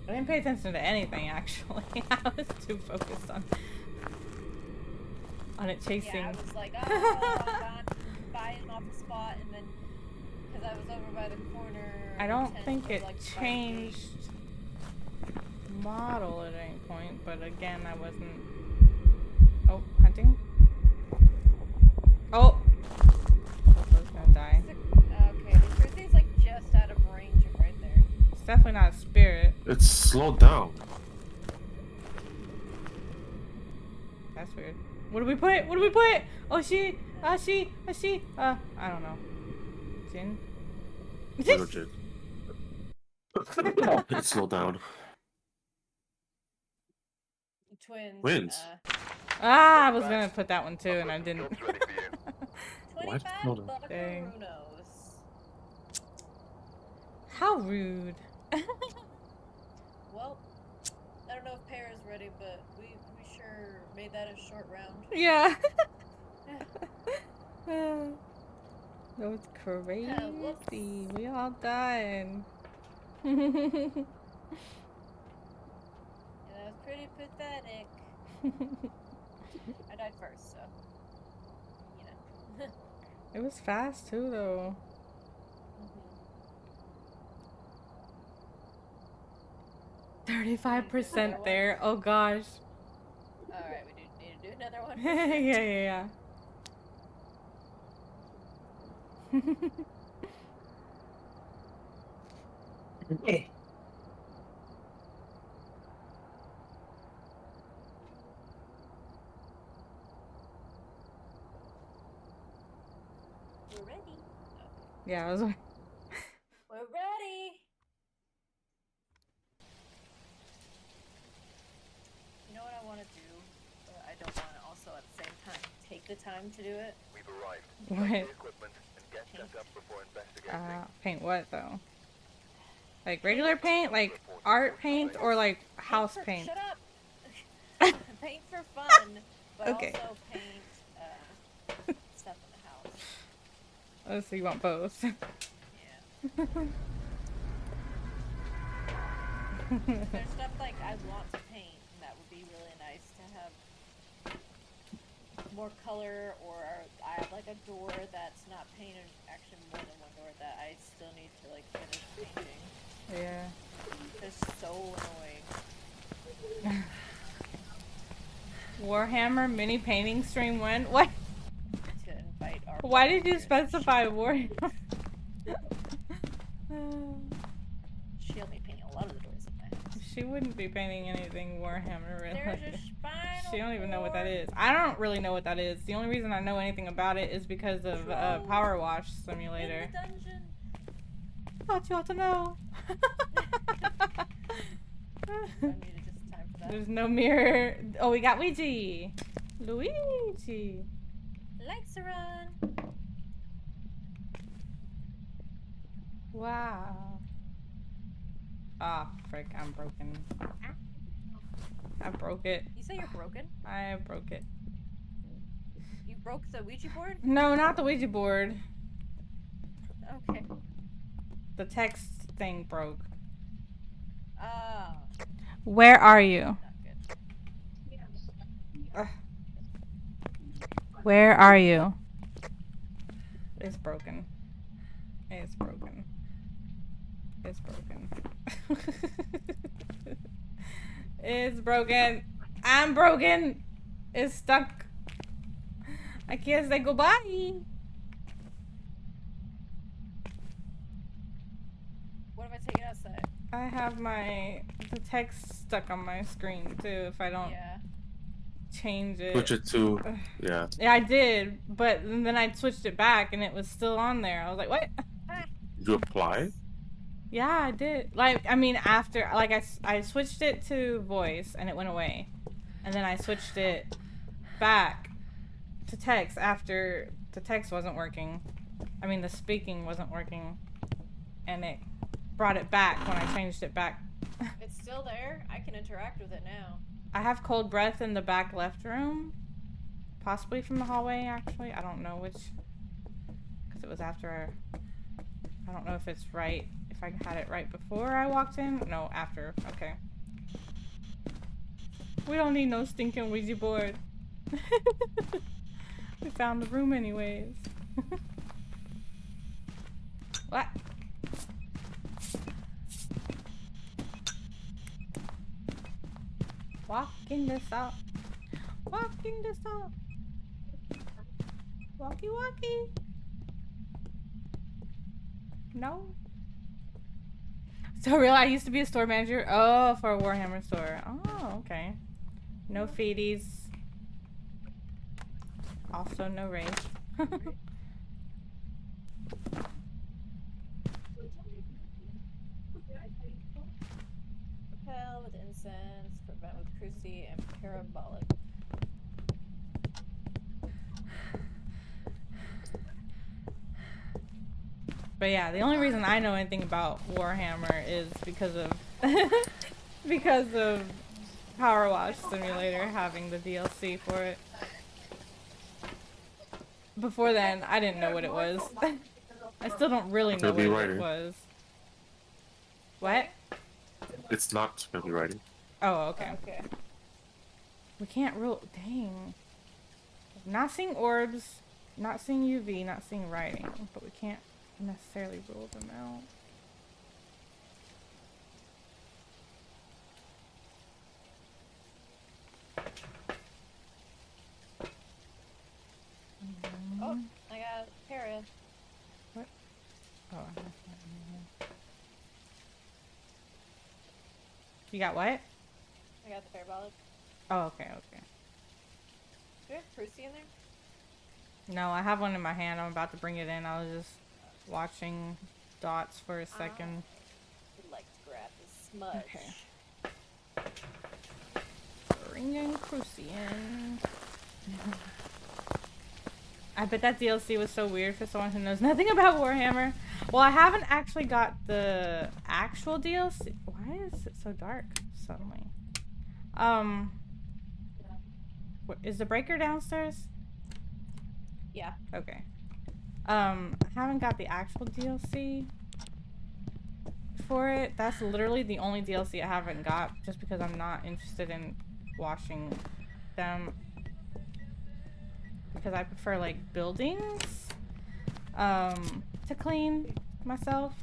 I didn't pay attention to anything, actually. I was too focused on it chasing. Yeah, I was like, oh, I'm buying off the spot, and then, because I was over by the corner. I don't tent think was, it like, changed model at any point, but again, I wasn't... oh, hunting? Oh! I was gonna die. Okay, the cruci's like just out of range of right there. It's definitely not a spirit. It's slowed down. That's weird. What do we put? What do we put? Oh, she. I don't know. Jin. Little Jin. It slowed down. Twins. Twins. Ah, I was gonna put that one too, and I didn't. Job's ready for you. 25 Hold on. buckaroos. How rude. Well, I don't know if Pear is ready, but we sure made that a short round. Yeah. That was crazy. Whoops. We all died. Yeah, that was pretty pathetic. I died first, so you know. It was fast too, though. 35% there. Oh gosh. All right, we do need to do another one. Yeah. We're ready. Yeah, I was. We're ready. You know what I want to do, but I don't want to also at the same time take the time to do it. We've arrived. What? Take the equipment and get set up before investigating. Paint what though? Like regular paint, like art paint, or like house paint? Shut up. Paint for fun, but Okay. also paint stuff in the house. Oh, so you want both? Yeah. There's stuff like I want to paint, and that would be really nice to have more color, or I have like a door that's not painted, actually more than one door that I still need to like finish painting. Yeah. It's so annoying. Warhammer mini painting stream when? What? To invite our Why did you players. specify Warhammer? She'll be painting a lot of the doors in my house. She wouldn't be painting anything Warhammer There's related. a spinal She don't even know what that cord. is. I don't really know what that is. The only reason I know anything about it is because of Power Wash Simulator. In the dungeon. Thought you ought to know. I needed just time for that. There's no mirror. Oh, we got Luigi. Luigi. Lights are on. Wow. Ah, frick, I'm broken. I broke it. You say you're broken? I broke it. You broke the Ouija board? No, not the Ouija board. Okay. The text thing broke. Ah, Where are you? not good. Where are you? It's broken. It's broken. It's broken. It's broken. I'm broken. It's stuck. I can't say goodbye. What if I take it outside? I have the text stuck on my screen too if I don't Yeah. change it. Switch it to, yeah. Yeah, I did, but then I switched it back and it was still on there. I was like, what? Did you apply? Yeah, I did. Like, I mean, after, like, I switched it to voice and it went away. And then I switched it back to text after the text wasn't working. I mean, the speaking wasn't working. And it brought it back when I changed it back. It's still there. I can interact with it now. I have cold breath in the back left room. Possibly from the hallway, actually. I don't know which. Because it was after. I don't know if it's right. If I had it right before I walked in. No, after. Okay. We don't need no stinking Ouija board. We found the room anyways. What? Walking this out. Walking this out. Walkie walkie. No. So real, I used to be a store manager. Oh, for a Warhammer store. Oh, okay. No feedies. Also, no rage. Repel with incense, prevent with cruci, and parabolic. But yeah, the only reason I know anything about Warhammer is because of because of Power Wash Simulator having the DLC for it. Before then, I didn't know what it was. I still don't really know Kirby what it Rider. was. What? It's not Kirby Writing. Oh, okay. Okay. We can't rule. Dang. Not seeing orbs, not seeing UV, not seeing writing, but we can't necessarily rule them out. Oh, I got para. What? Oh, I have that in here. You got what? I got the parabolic. Oh, okay, okay. Do we have cruci in there? No, I have one in my hand. I'm about to bring it in. I was just watching dots for a second. I'd like to grab this smudge. Okay. Bringing Crucian. I bet that DLC was so weird for someone who knows nothing about Warhammer. Well, I haven't actually got the actual DLC. Why is it so dark suddenly? Is the breaker downstairs? Yeah. Okay. I haven't got the actual DLC for it. That's literally the only DLC I haven't got, just because I'm not interested in washing them, because I prefer like buildings to clean myself.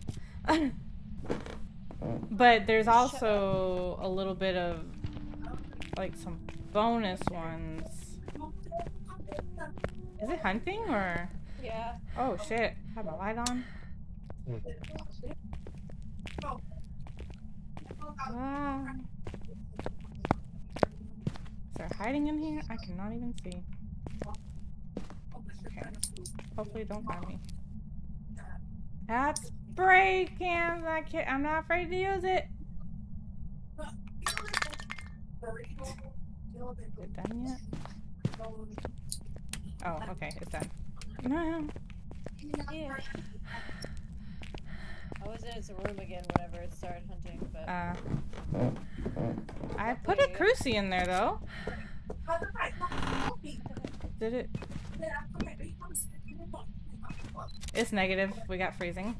But there's also a little bit of like some bonus ones. Is it hunting or? Yeah. Oh shit, have my light on. Ah. Is there hiding in here? I cannot even see. Okay. Hopefully don't find me. That's spray cans. I'm not afraid to use it. Is it done yet? Oh, okay, it's done. No. Yeah. I was in its room again whenever it started hunting, but I put a cruci in there though. Did it? It's negative. We got freezing.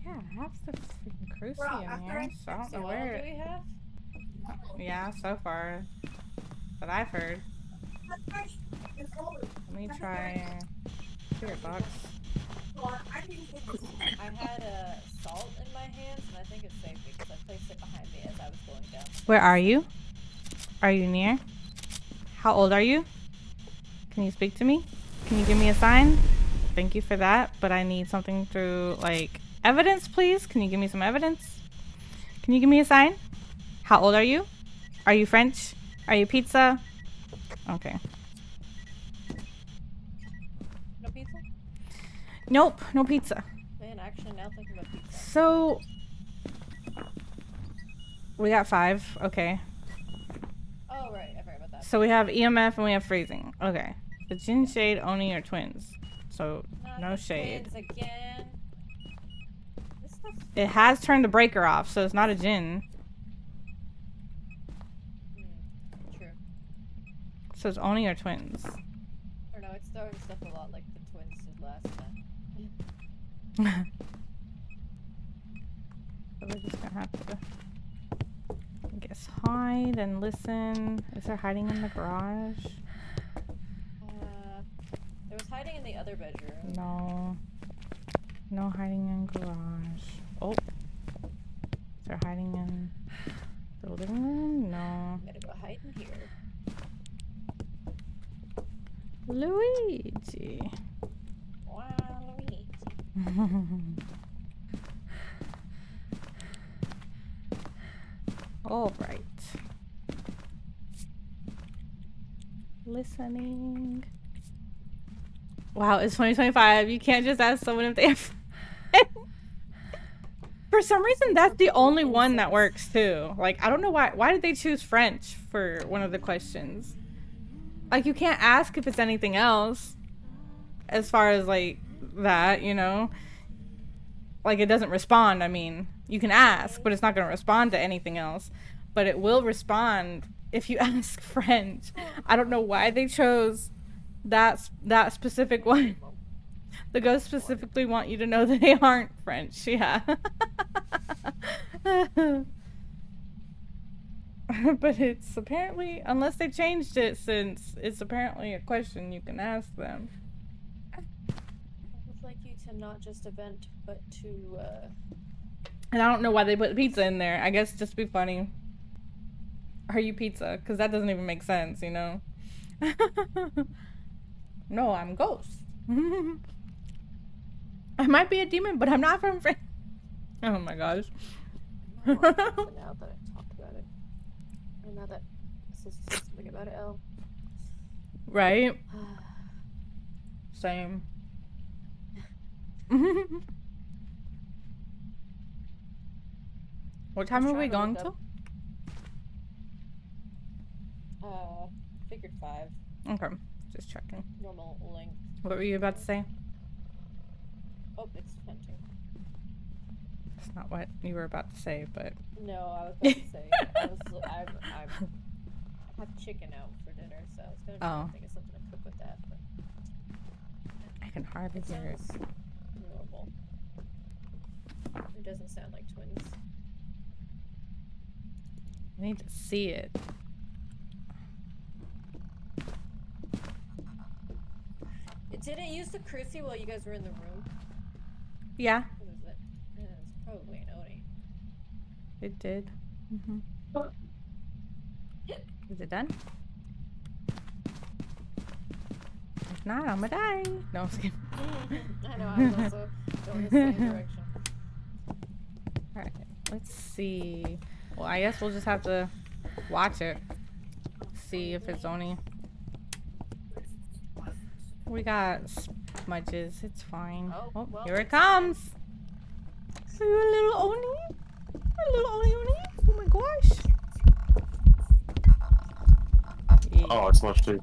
Yeah, I have the freaking cruci in here, so I don't know where. Do we have? Yeah, so far. But I've heard. Let me try spirit box. I had a salt in my hands, and I think it saved me because I placed it behind me as I was going down. Where are you? Are you near? How old are you? Can you speak to me? Can you give me a sign? Thank you for that, but I need something through, like, evidence, please. Can you give me some evidence? Can you give me a sign? How old are you? Are you French? Are you pizza? Okay. No pizza? Nope, no pizza. Man, actually, now thinking about pizza. So, we got 5. Okay. Oh, right. I forgot about that. So we have EMF and we have freezing. Okay. The Jin, Shade, Oni are twins. So, Not no the shade. twins again. This stuff's It has turned the breaker off, so it's not a Jin. true. So it's Oni or twins. Or no, it's throwing stuff a lot like the twins did last time. So we're just gonna have to, I guess, hide and listen. Is there hiding in the garage? There was hiding in the other bedroom. No. No hiding in garage. Oh. Is there hiding in the living room? No. I'm gonna go hide in here. Luigi. Wow, Luigi. All right. listening. Wow, it's 2025. You can't just ask someone if they have. For some reason, that's the only one that works too. Like, I don't know why. Why did they choose French for one of the questions? Like, you can't ask if it's anything else. As far as like that, you know, like it doesn't respond. I mean, you can ask, but it's not going to respond to anything else. But it will respond if you ask French. I don't know why they chose that specific one. The ghosts specifically want you to know that they aren't French. Yeah. But it's apparently, unless they changed it, since it's apparently a question you can ask them. I would like you to not just event, but to, And I don't know why they put pizza in there. I guess just to be funny. Are you pizza? Because that doesn't even make sense, you know? No, I'm ghost. I might be a demon, but I'm not from France. Oh my gosh. now that I talk about it. Or now that I said something about it, Elle. Right? Same. What time are we going to? Figured 5. Okay, just checking. Normal length. What were you about to say? Oh, it's hunting. That's not what you were about to say, but... No, I was about to say, I have chicken out for dinner, so I was gonna try to think of something to cook with that, but... I can hardly hear it. Normal. It doesn't sound like twins. I need to see it. Did it use the cruci while you guys were in the room? Yeah. What is it? Yeah, it's probably an Oni. It did. Is it done? If not, I'm gonna die. No, I'm just kidding. I know, I was also going the same direction. Alright, let's see. Well, I guess we'll just have to watch it. See if it's Oni. We got smudges. It's fine. Oh, well, here it comes. Are you a little Oni? A little Oni? Oh my gosh. Oh, it's much too.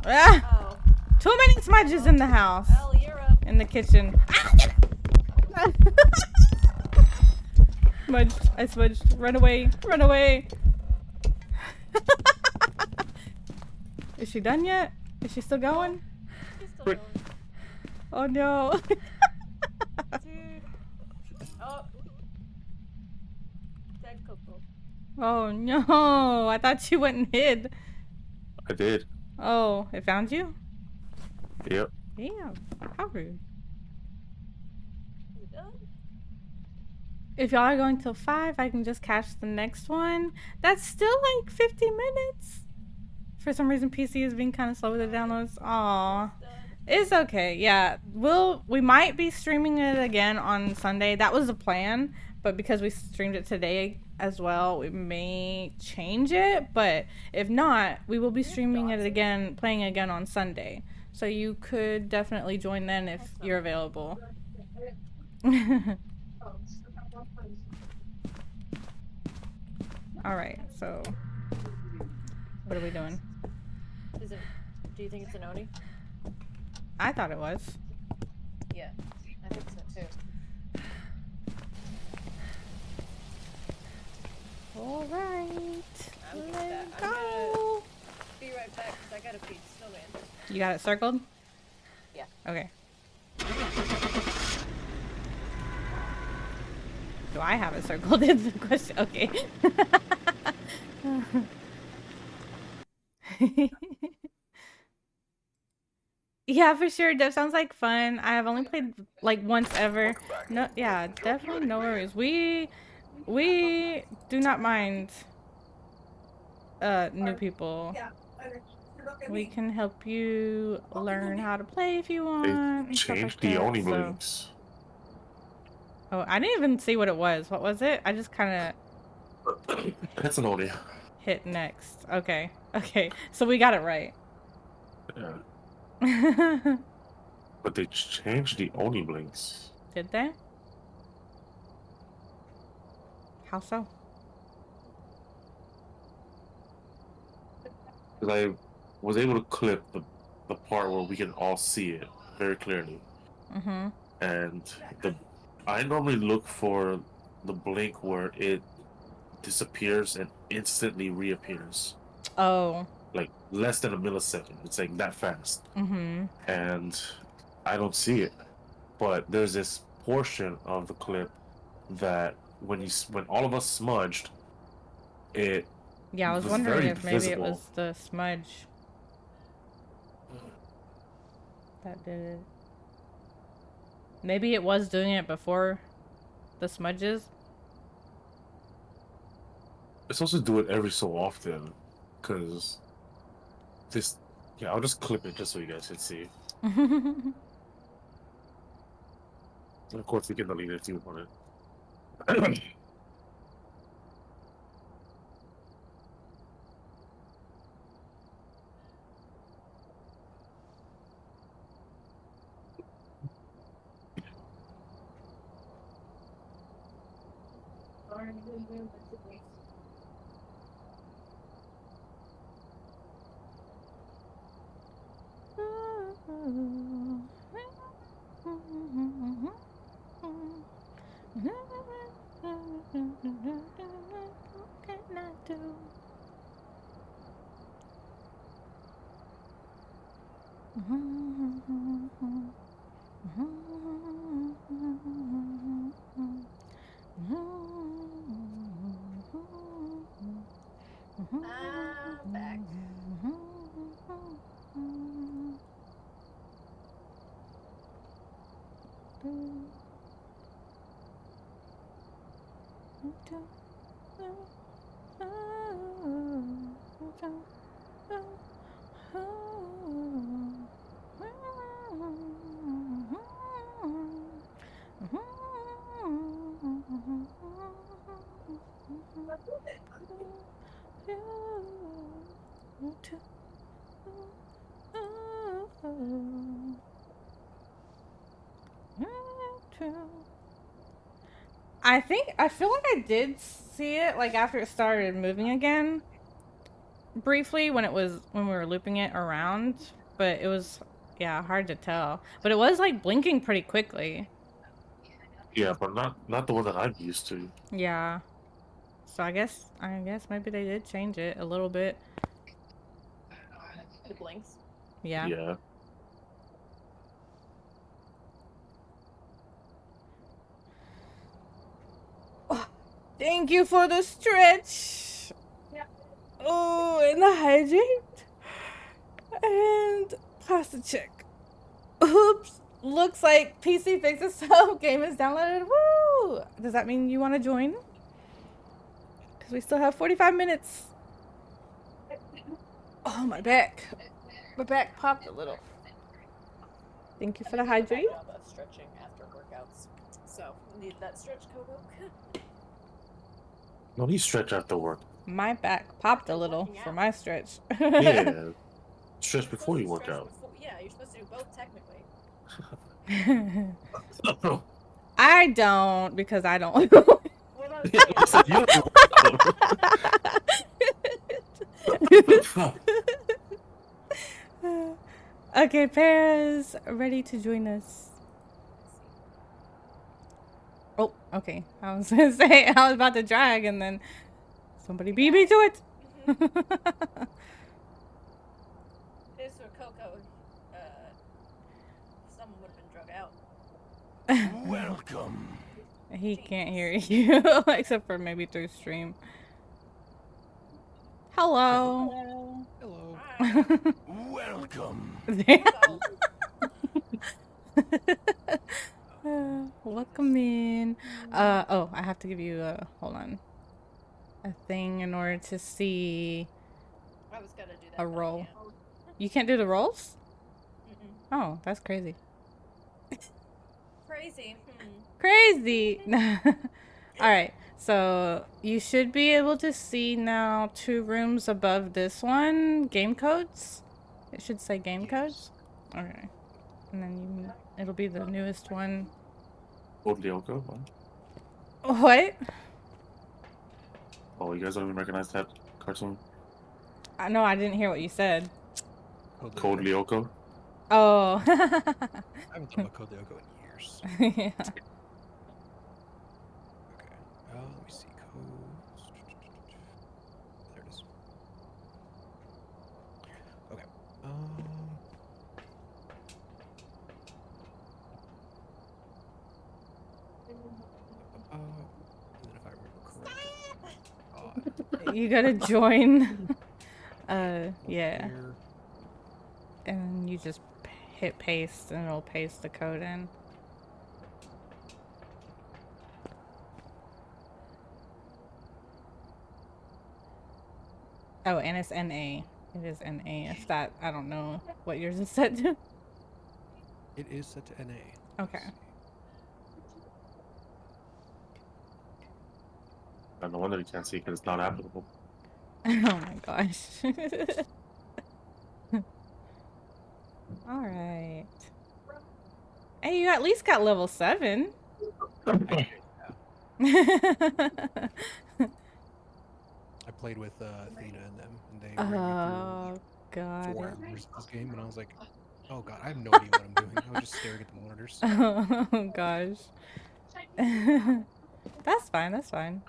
Ah, Oh. too many smudges in the house. Elle, you're up. In the kitchen. Smudged. I smudged. Run away. Run away. Is she done yet? Is she still going? She's still Quick. going. Oh no. Dude. Oh. Dead Coco. Oh no. I thought you went and hid. I did. Oh, it found you? Yep. Damn. How rude. Is it done? If y'all are going till 5, I can just catch the next one. That's still like 50 minutes. For some reason, PC is being kind of slow with the downloads. Aww. It's done. It's okay. Yeah, we might be streaming it again on Sunday. That was the plan, but because we streamed it today as well, we may change it. But if not, we will be streaming it again, playing again on Sunday. So you could definitely join then if you're available. All right. So, what are we doing? Is it? Do you think it's an Oni? I thought it was. Yeah, I think so too. All right. I'm Let's gonna go. be right back because I gotta feed Snowman. You got it circled? Yeah. Okay. Do I have it circled? Is the question. Okay. Yeah, for sure. That sounds like fun. I have only played like once ever. No, yeah, definitely no worries. We do not mind new people. We can help you learn how to play if you want. They and stuff changed like the that, Oni so- moves. Oh, I didn't even see what it was. What was it? I just kind of That's an Oni. hit next. Okay. Okay. So we got it right. Yeah. But they changed the Oni blinks. Did they? How so? Because I was able to clip the part where we can all see it very clearly. Mm-hmm. And I normally look for the blink where it disappears and instantly reappears. Oh. Like less than a millisecond. It's like that fast. Mm-hmm. And I don't see it. But there's this portion of the clip that when all of us smudged, it Yeah, I was was wondering very if maybe it visible. was the smudge that did it. Maybe it was doing it before the smudges. It's supposed to do it every so often, because this. Yeah, I'll just clip it just so you guys can see. And of course, we can delete it if you want it. What can I do? I'm back. I feel like I did see it like after it started moving again briefly when we were looping it around, but it was yeah, hard to tell. But it was like blinking pretty quickly. Yeah, but not the one that I'm used to. Yeah. So I guess maybe they did change it a little bit. The blinks. Yeah. Yeah. Thank you for the stretch. Yeah. Oh, and the hydrate. And pasta check. Oops. Looks like PC fixed itself. Game is downloaded. Woo! Does that mean you want to join? Because we still have 45 minutes. Oh, my back. My back popped a little. Thank you for the hydrate. Job of stretching after workouts, so need that stretch, Coco. No, you stretch after work. My back popped a little for my stretch. Yeah. Stretch before you work out. Yeah, you're supposed to do both technically. I don't because I don't. What about Yeah, I said you don't work out. Okay, Paris, ready to join us. Oh, okay. I was gonna say I was about to drag and then somebody beat me to it. This or Coco, someone would have been drug out. Welcome. He can't hear you except for maybe through stream. Hello. Hello. Hi. Welcome. Welcome in. Oh, I have to give you a hold on. A thing in order to see I was gonna do that. a but I roll. can't. You can't do the rolls? Mm-mm. Oh, that's crazy. Crazy. Crazy. All right. So you should be able to see now 2 rooms above this one game codes It should say game codes. Okay. And then it'll be the newest one. Code Lyoko? What? What? Oh, you guys don't even recognize that cartoon? I know I didn't hear what you said. Code Lyoko? Oh. I haven't thought about Code Lyoko in years. Yeah. Okay. Let me see. Codes. There it is. Okay. And then if I remember correctly. You gotta join. Yeah. Here. And you just hit paste and it'll paste the code in. Oh, and it's NA. It is NA. If that, I don't know what yours is set to. It is set to NA. Okay. No wonder you can't see because it's not applicable. Oh my gosh. Alright. Hey, you at least got level 7. I played with Athena and them, and they ran Oh, me God. through 4 hours of this game, and I was like, oh god, I have no idea what I'm doing. I was just staring at the monitors. Oh, gosh. That's fine, that's fine.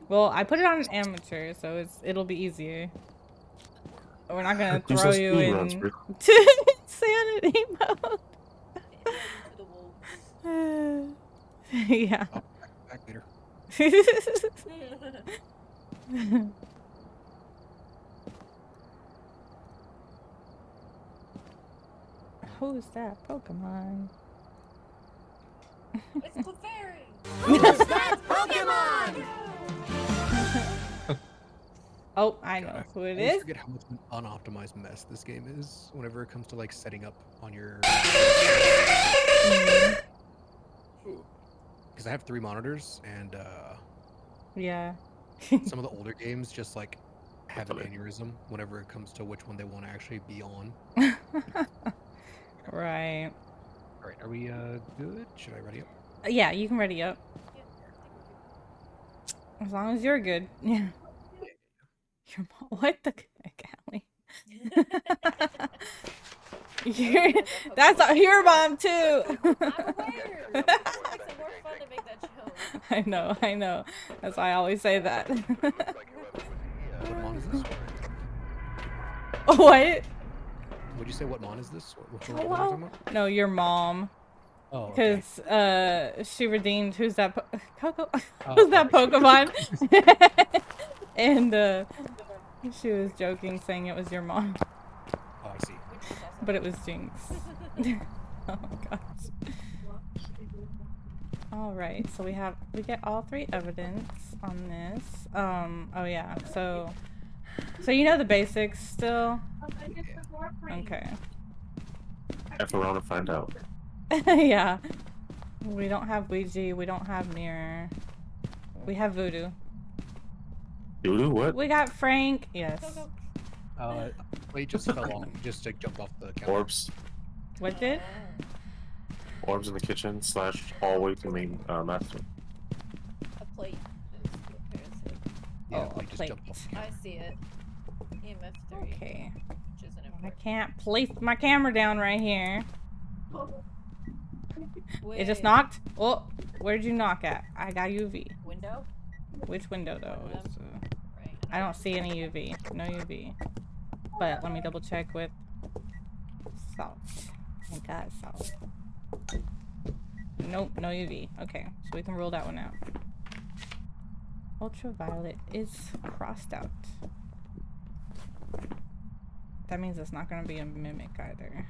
Well, I put it on an amateur, so it'll be easier. We're not gonna Do throw some you speed in runs, bro. to insanity mode. Into the wolves. Yeah. Oh, back later. Who's that Pokemon? It's Clefairy! Oh, I know who it always is. forget how much of an unoptimized mess this game is whenever it comes to like setting up on your. Because I have 3 monitors, and Yeah. some of the older games just like have an aneurysm whenever it comes to which one they want to actually be on. Right. All right, are we good? Should I ready up? Yeah, you can ready up. As long as you're good. Yeah. Your mom. What the Callie? That's your mom too. I'm aware! It makes it more fun to make that joke. I know. That's why I always say that. What mon is this? What? Would you say what mon is this? Which one are we talking about? No, your mom. Oh, okay. Because she redeemed who's that Coco? Oh, Who's that sorry. Pokemon? And she was joking saying it was your mom. Oh, I see. But it was Jinx. Oh gosh. Alright, so we get all 3 evidence on this. Oh yeah, so you know the basics still? Okay. F around and find out. Yeah. We don't have Ouija, we don't have Mirror. We have Voodoo. Voodoo? What? We got Frank, yes. Wait, just fell off, just to jump off the counter. Orbs. What did? Orbs in the kitchen / hallway to main master. A plate is what Paris said. Yeah, Oh, a just plate. jump off the I counter. see it. EMF 3. Okay. Which isn't I important. can't place my camera down right here. Wait, It just knocked? Oh, where'd you knock at? I got UV. Window? Which window though? One of It's, Right. I don't see any UV. No UV. But let me double check with salt. I got salt. Nope, no UV. Okay, so we can rule that one out. Ultraviolet is crossed out. That means it's not going to be a mimic either.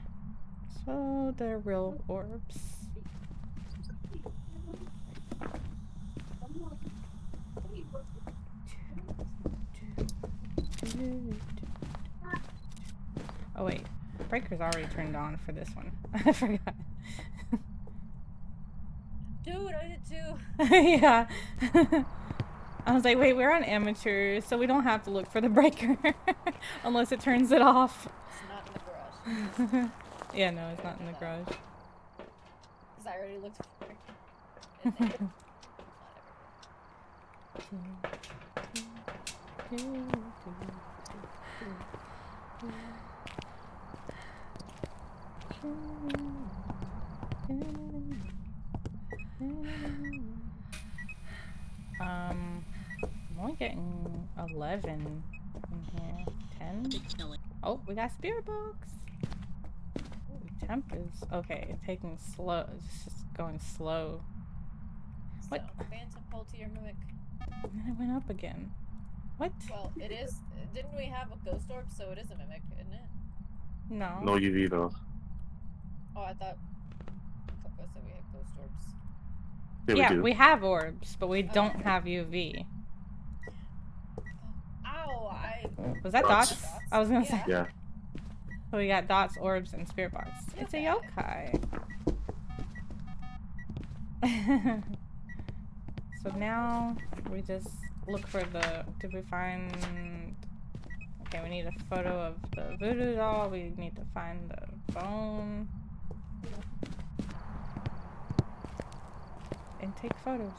So they're real orbs. Oh wait, breaker's already turned on for this one. I forgot. Dude, I did too. Yeah. I was like, wait, we're on amateur, so we don't have to look for the breaker unless it turns it off. It's not in the garage. Yeah, no, it's not in the garage. Because I already looked for it. In there. Not I'm only getting 11 in here. 10? Oh, we got spirit box. Ooh, temp is okay. Taking slow. It's just going slow. What? So, Phantom Poltier Mimic. And then it went up again. What? Well, it is. Didn't we have a ghost orb? So it is a mimic, isn't it? No. No UV though. Oh, I thought Coco said we had ghost orbs. Yeah, we do. we have orbs, but we don't have UV. Ow! Was that Dots. dots? I was gonna say. Yeah. So we got dots, orbs, and spirit box. It's a Yokai. yokai. So now we just look for the. Did we find? Okay, we need a photo of the voodoo doll. We need to find the bone. And take photos.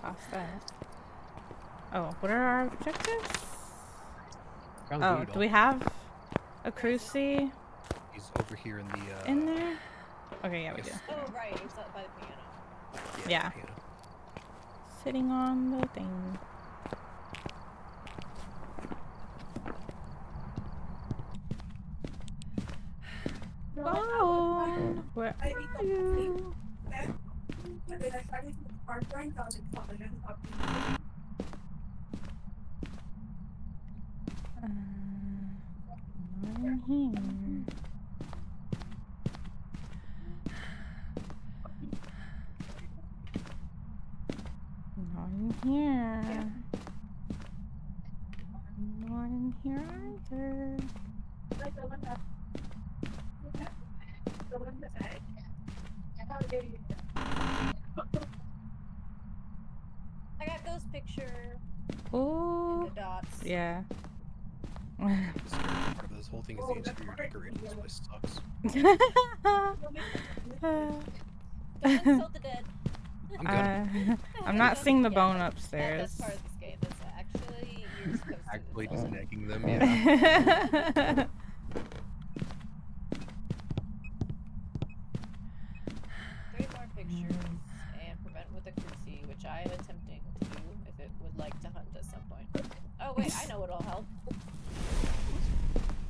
Past that. Oh, what are our objectives? Found the Oh, voodoo do we have a cruci doll. He's over here in the in there? Okay, yeah, we do. yes. Oh, right. It's up by the piano. Yeah. piano. Sitting on the thing. Bone, where are you? Not in here. Not in here. Not in here either. I got ghost picture. Oh, The dots. yeah. The scary part of this whole thing is the interior decorating. This place sucks. Don't insult the dead. I'm good. I'm not seeing the Yeah, bone That's upstairs. part of this game. That's actually you're supposed to. Actually, insult just it. nagging them. Yeah. 3 more pictures and prevent with a cruci, which I am attempting to do if it would like to hunt at some point. Oh wait, I know what'll help.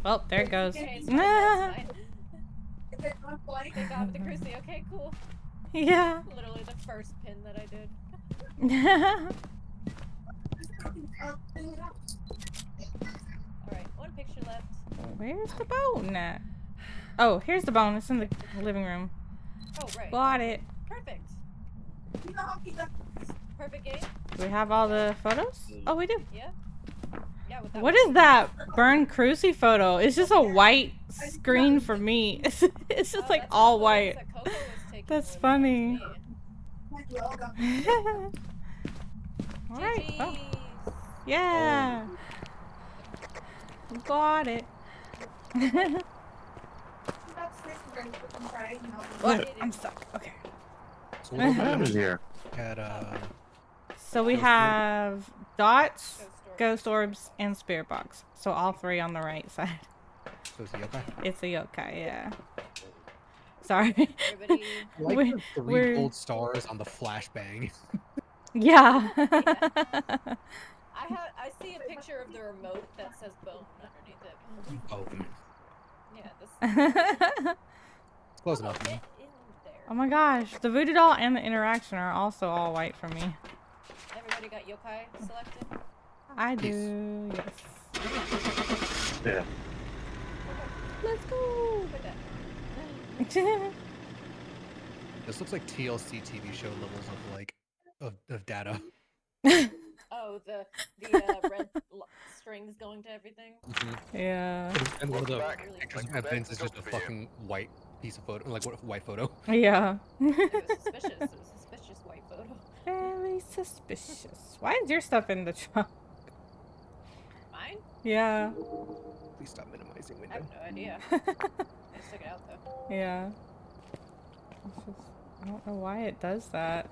Well, there it goes. Okay, it's fine, that's fine. They got with the cruci. Okay, cool. Yeah. Literally the first pin that I did. Alright, 1 picture left. Where's the bone at? Oh, here's the bone. It's in the living room. Oh, right. Got it. Perfect. Perfect game? Do we have all the photos? Oh, we do. Yeah. Yeah, with that What one. is that burned cruci photo? It's just a white screen for me. It's just Oh, like that's all the white. photos that Coco was taking That's when funny. we went to me. Alright. Oh, GG's. yeah. Got it. What? I'm stuck. Okay. So What happens here? had So we Ghost orb. have dots, Ghost orb. ghost orbs, and spirit box. So all 3 on the right side. so it's the yokai. It's a yokai, yeah. Sorry. Everybody. Like We're- the 3 we're- gold stars on the flashbang. Yeah. I see a picture of the remote that says bone underneath it. Oh, Yeah, this it's close enough. fit Man. in there. Oh my gosh, the voodoo doll and the interaction are also all white for me. Everybody got yokai selected? I do, yes. Yeah. Let's go. Put that. This looks like TLC TV show levels of like of data. Oh, the red strings going to everything. Yeah. And one of the Welcome back. pictures of Like, evidence is there's just a jobs for you. fucking white piece of photo, like what a white photo. Yeah. It was suspicious. It was a suspicious white photo. Very suspicious. Why is your stuff in the trunk? Mine? Yeah. Please stop minimizing I window. have no idea. I just took it out though. Yeah. It's just, I don't know why it does that.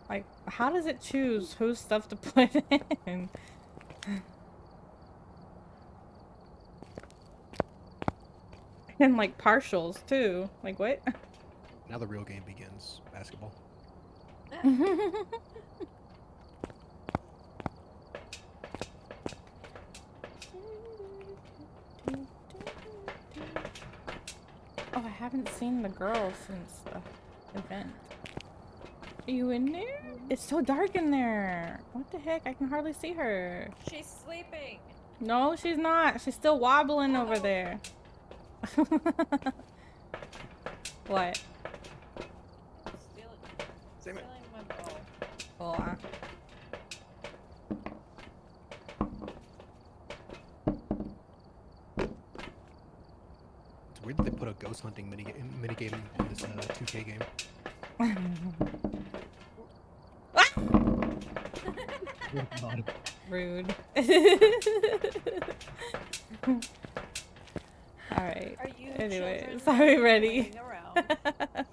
Like, how does it choose whose stuff to put in? And like partials too. Like what? Now the real game begins. Basketball. Oh, I haven't seen the girl since the event. Are you in there? It's so dark in there. What the heck? I can hardly see her. She's sleeping. No, she's not. She's still wobbling over there. What? Stealing Same it. my ball. Hold on. It's weird that they put a ghost hunting minigame in this 2K game. Oh, God. Rude. Alright. Are you Anyways, children are we ready? playing around?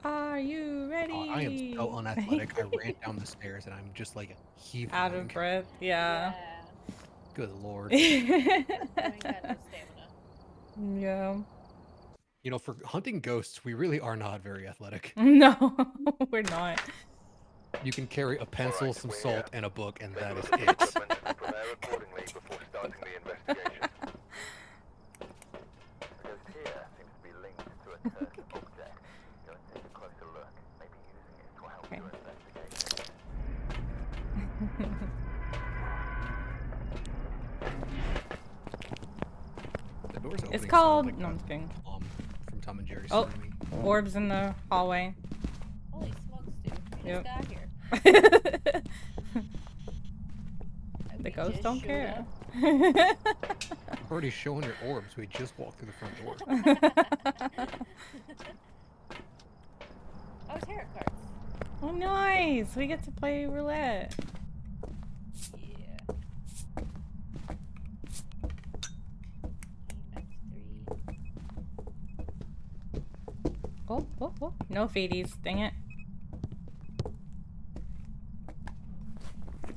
Are you ready? Oh, I am so unathletic. I ran down the stairs and I'm just like heaving. Out of breath. Yeah. Good lord. Doing that no stamina. Yeah. You know, for hunting ghosts, we really are not very athletic. No, we're not. You can carry a pencil, Alright, some we're salt, here. and a book, and that Let's is look at the it. equipment and prepare accordingly before starting the investigation. The ghost here seems to be linked to a cursed object. Go and take a closer look. Maybe using it will help Okay. your investigation. The door's opening. It's sound called. like No, I'm that just kidding. from Tom and Jerry. Oh. Surely. Orbs in the hallway. Holy smokes, dude. We Yep. just got here. The We ghosts just don't showed care. up. You're already showing your orbs. We just walked through the front door. Oh, tarot cards. Oh, nice. We get to play roulette. Yeah. Oh, oh, oh. No feeties. Dang it.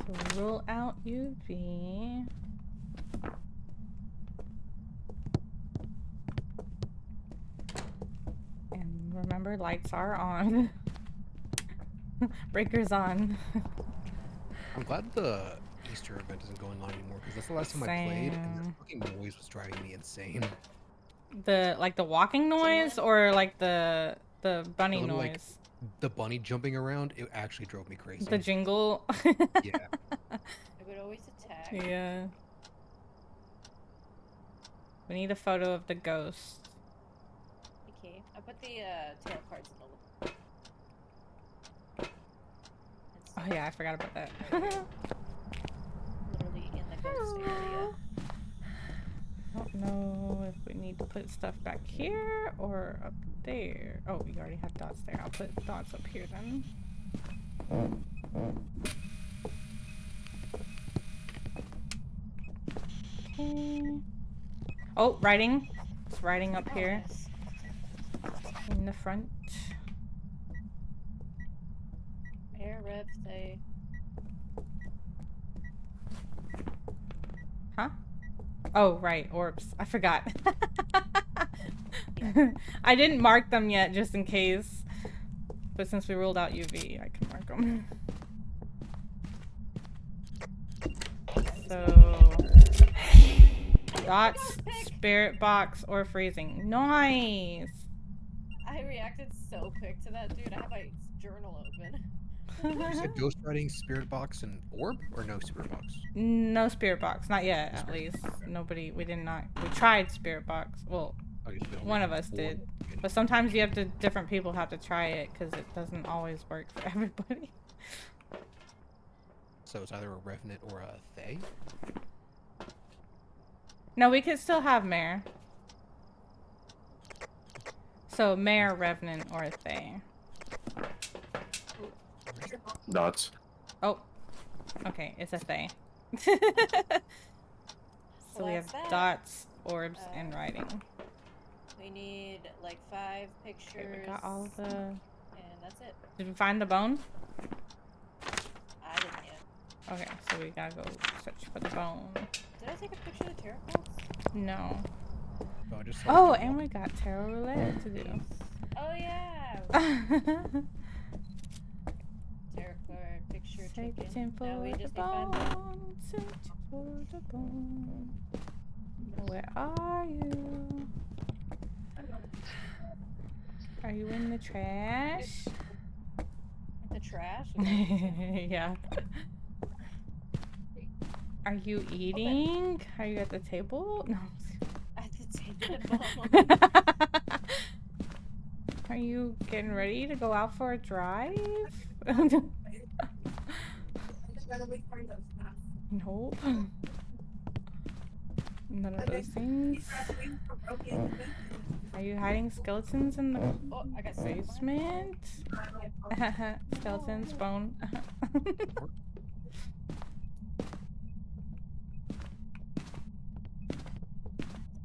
So rule out UV. And remember, lights are on. Breakers on. I'm glad the Easter event isn't going on anymore because that's the last time I played, and the Same. fucking noise was driving me insane. The walking noise or like the bunny The little, noise? like, the bunny jumping around, it actually drove me crazy. The jingle. Yeah. It would always attack. Yeah. We need a photo of the ghost. Okay. I put the tarot cards in the Oh yeah, I forgot about that. literally in the ghost area. I don't know if we need to put stuff back here or up there. Oh, we already have dots there. I'll put dots up here then. Okay. Oh, writing. It's writing up here Yes. in the front. Air rev say. Huh? Oh, right, orbs. I forgot. I didn't mark them yet, just in case. But since we ruled out UV, I can mark them. So, dots, spirit box, or freezing. Nice. I reacted so quick to that, dude. I have my journal open. You said ghost writing, spirit box, and orb, or no spirit box? No spirit box, not yet. No At spirit least box, okay. nobody. We did not. We tried spirit box. Well, Oh, you spit on one me. of us Orb did. and But sometimes you have to, different people have to try it because it doesn't always work for everybody. So it's either a Revenant or a Thay? No, we could still have Mare. So Mare, Revenant, or Thay. Dots. Oh. Okay, it's a Thay. So we have that's that. dots, orbs, and writing. We need like 5 pictures. Okay, we got all the... And that's it. Did we find the bone? I didn't yet. Okay, so we gotta go search for the bone. Did I take a picture of the tarot cards? No. Oh, I just saw Oh, it. and we got tarot roulette to do. Oh yeah. Tarot card picture Searching taken. for Now we the just need to find the bone. Searching for the bone. Where are you? Are you in the trash? the trash. Yeah. Are you eating? Are you at the table? No. At the table. Are you getting ready to go out for a drive? Nope. None of those things. Are you hiding skeletons in the Oh, I got some. basement? Skeletons, bone.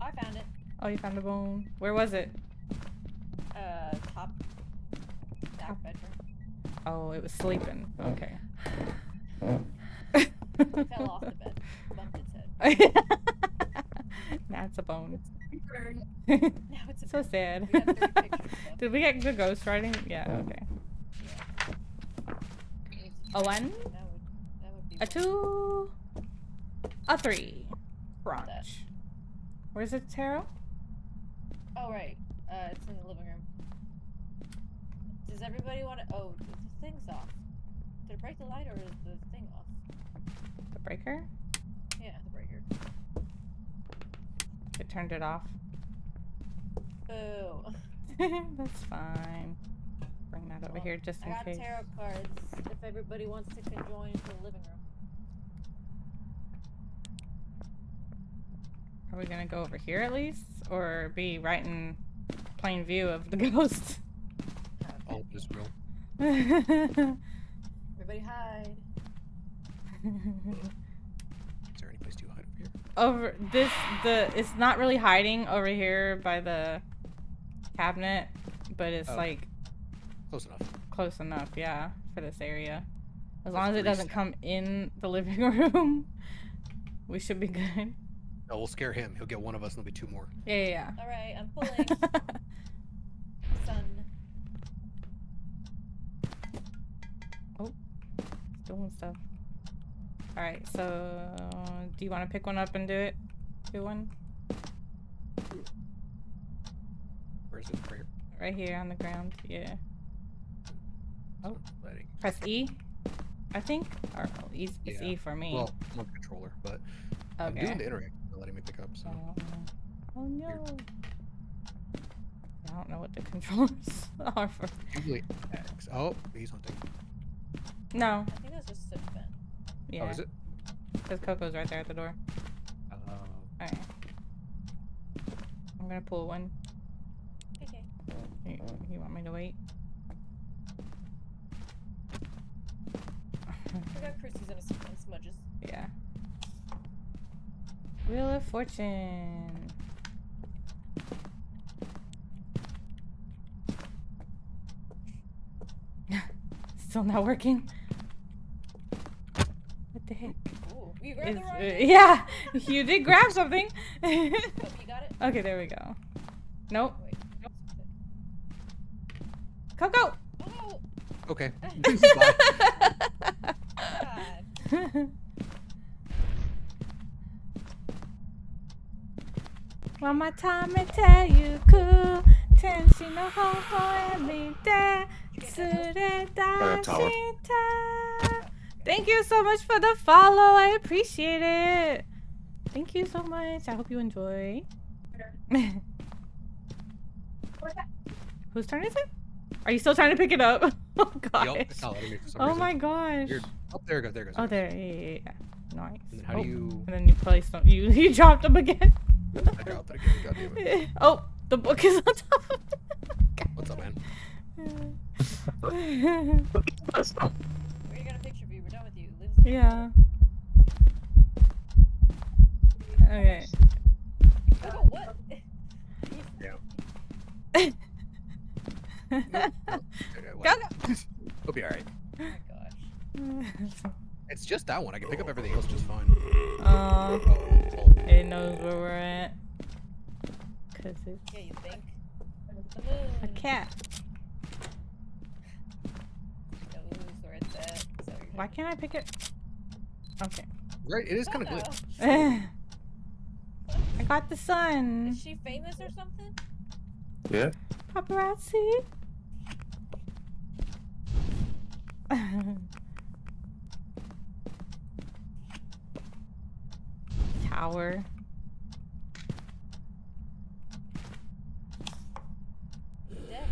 I found it. Oh, you found the bone. Where was it? Top back bedroom. Oh, it was sleeping. Okay. It fell off the bed. Bumped its head. Now it's a bone. Now it's a So sad. We got 30 pictures, though. Did we get good ghost writing? Yeah, okay. A 1, That would be a 2, a 3. Crunch. Where's the tarot? Oh, right. It's in the living room. Does everybody want to... Oh, the thing's off. Did it break the light or is the thing off? The breaker? Yeah, the breaker. It turned it off. Boo. That's fine. Bring that over Well, here just in I got case. tarot cards if everybody wants to conjoin to the living room. Are we gonna go over here at least? Or be right in plain view of the ghost? All is real. Everybody hide. Is there any place to hide over here? Over this, it's not really hiding over here by the cabinet, but it's Oh. like Close enough. close enough, yeah, for this area. As There's long as it 3 doesn't steps. come in the living room, we should be good. No, we'll scare him. He'll get one of us and there'll be 2 more. Yeah, Alright, I'm pulling. Sun. doing stuff. All right, so do you want to pick one up and do it? Do one Where is it? Right here. right here on the ground. Yeah. Oh. Letting. Press E, I think, or it's Yeah. E for me. Well, I'm on the controller, but I'm okay. doing the interact. They're letting me pick up. So Oh no. I don't know what the controllers are for. usually X. Oh, he's hunting. No. I think that's just Sip Ben. Yeah. Oh, is it? Because Coco's right there at the door. Alright. I'm gonna pull one. Okay. You want me to wait? We got Chrissy's and smudges. Yeah. Wheel of Fortune. Still not working? What the heck? Ooh, you grabbed the wrong one? Yeah, you did grab something. Oh, you got it? Okay, there we go. Nope. Wait. Coco! Oh, Okay. God. One more time and tell you cool. Tenshi no ho ho every day. tower. Thank you so much for the follow. I appreciate it. Thank you so much. I hope you enjoy. Whose turn is it? Are you still trying to pick it up? Oh gosh. Yup, it's not letting me for some Oh reason. my gosh. Weird. Oh, there it goes. There it goes. Oh, there it there. Yeah. Nice. And then how oh. do you- And then you placed them. You dropped them again. goes. I dropped it again. God damn it. Oh, the book is on top of it. What's up, man? We already got a picture of you. We're done with you. Leave us Yeah. Okay. Oh, what? Yeah. Go, We'll be alright. Oh my gosh. It's just that one. I can pick up everything else just fine. Oh, Oh, it knows where we're at. Cause it's Yeah, you think? The moon. a cat. Knows where it's at. Is that what you're Why can't I pick it? Okay. right, it is kind of saying? glitch. I got the sun. Is she famous or something? Yeah. Paparazzi. Tower. Dead.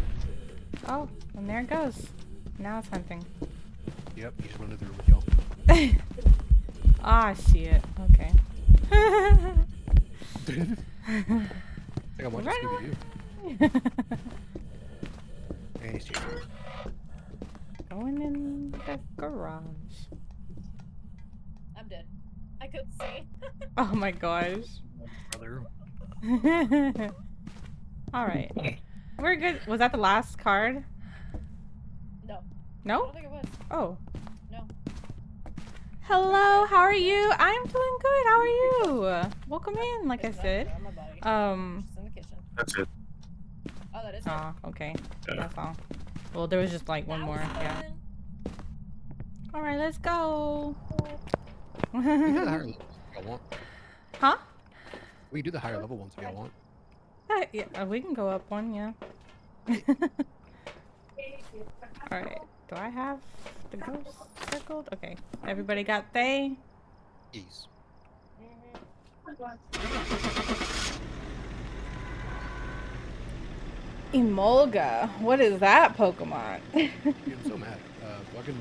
Oh, and there it goes. Now it's hunting. Yep, you just went into the room with y'all. Ah, shit. Okay. I think I'm watching Right Scooby-Doo. Hey, Steve. Going in the garage. I'm dead. I couldn't see. Oh my gosh. Brother. Alright. We're good. Was that the last card? No. I No? don't think it was. Oh. No. Hello, how are you? I'm doing good. How are you? Welcome in, like I It's not said. on my body. It's in the kitchen. That's it. Oh, that is it. Oh, okay. Yeah. That's all. Well, there was just like one That more. was Yeah. fun. Alright, let's go. We can do the higher level if y'all want. Huh? We can do the higher level ones if y'all want. Yeah, we can go up one, yeah. Alright, do I have the ghost circled? Okay, everybody got they? Ease. Emolga, what is that Pokemon? Dude, I'm so mad. Fucking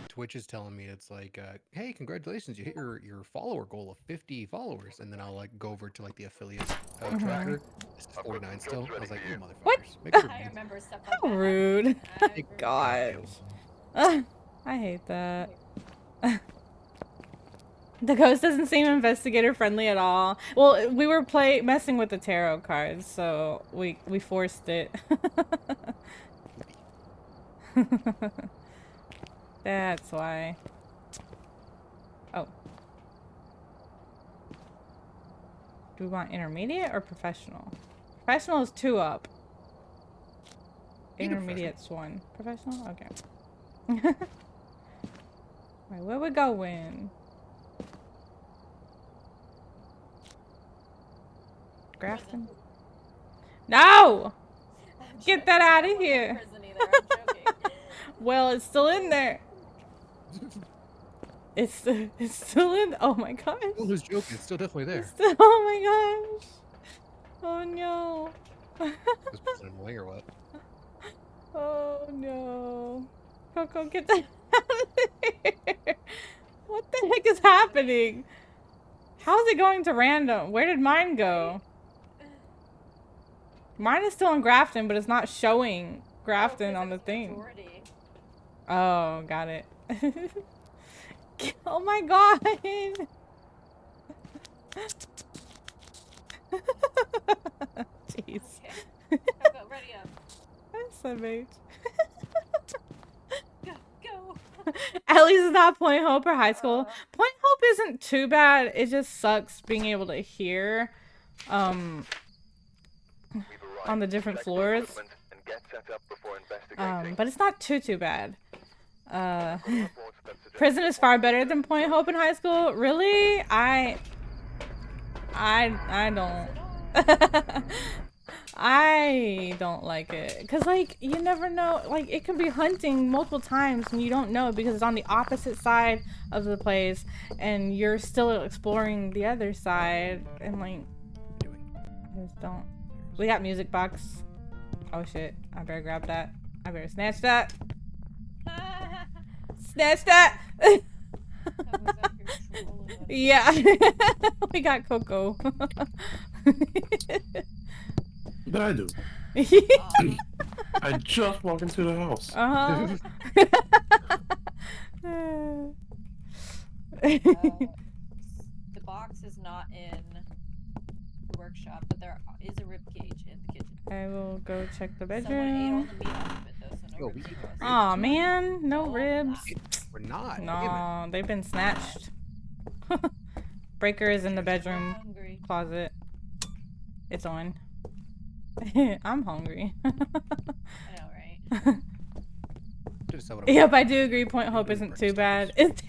Twitch is telling me it's like, hey, congratulations, you hit your follower goal of 50 followers, and then I'll like go over to like the affiliate tracker. It's 49 still. I was like, you motherfuckers. What? Make sure I you- remember stuff like How that. rude. I Big remember. Gosh. I hate that. The ghost doesn't seem investigator friendly at all. Well, we were messing with the tarot cards, so we forced it. That's why. Oh. Do we want intermediate or professional? Professional is 2 up. Either Intermediate's 1. Professional? Okay. Right, where we going? Grafton? No! I'm Get joking. that I outta don't wanna go to here. prison either, I'm joking. Well, it's still in there. It's still in. Oh my gosh. Well, who's joking? It's still definitely there. It's still, oh my gosh. Oh no. Was prison annoying or what? Oh no. Coco, get that out of there. What the heck is happening? How's it going to random? Where did mine go? Mine is still in Grafton, but it's not showing Grafton on the thing. Majority. Oh, got it. Oh my god. Jeez. Okay. Coco, ready up. That's so much. Go, go. At least it's not Point Hope or high school. Point Hope isn't too bad. It just sucks being able to hear We've arrived. on the different Check the floors. equipment and get set up before investigating. But it's not too bad. Reports that suggest Prison is far better than Point Hope in high school. Really? I don't. I don't like it. Cause like you never know, like it can be hunting multiple times and you don't know because it's on the opposite side of the place and you're still exploring the other side and like Doing. I just don't. We got music box. Oh shit! I better grab that. I better snatch that. Snatch that. Coco's out here trolling us. Yeah, we got Coco. What did I do? I just walked into the house. Uh-huh. The box is not in the workshop, but there is a rib cage in the kitchen. I will go check the Someone ate all bedroom. the meat off of it though, so no Yo, ribs we- for us. Aw, man, no No, ribs. We're not. Damn it. No, they've been snatched. Breaker is in the I'm bedroom hungry. closet. It's on. I'm hungry. I know, right? Just said what I Yep, wanted. I do agree. Point Hope isn't too bad. It's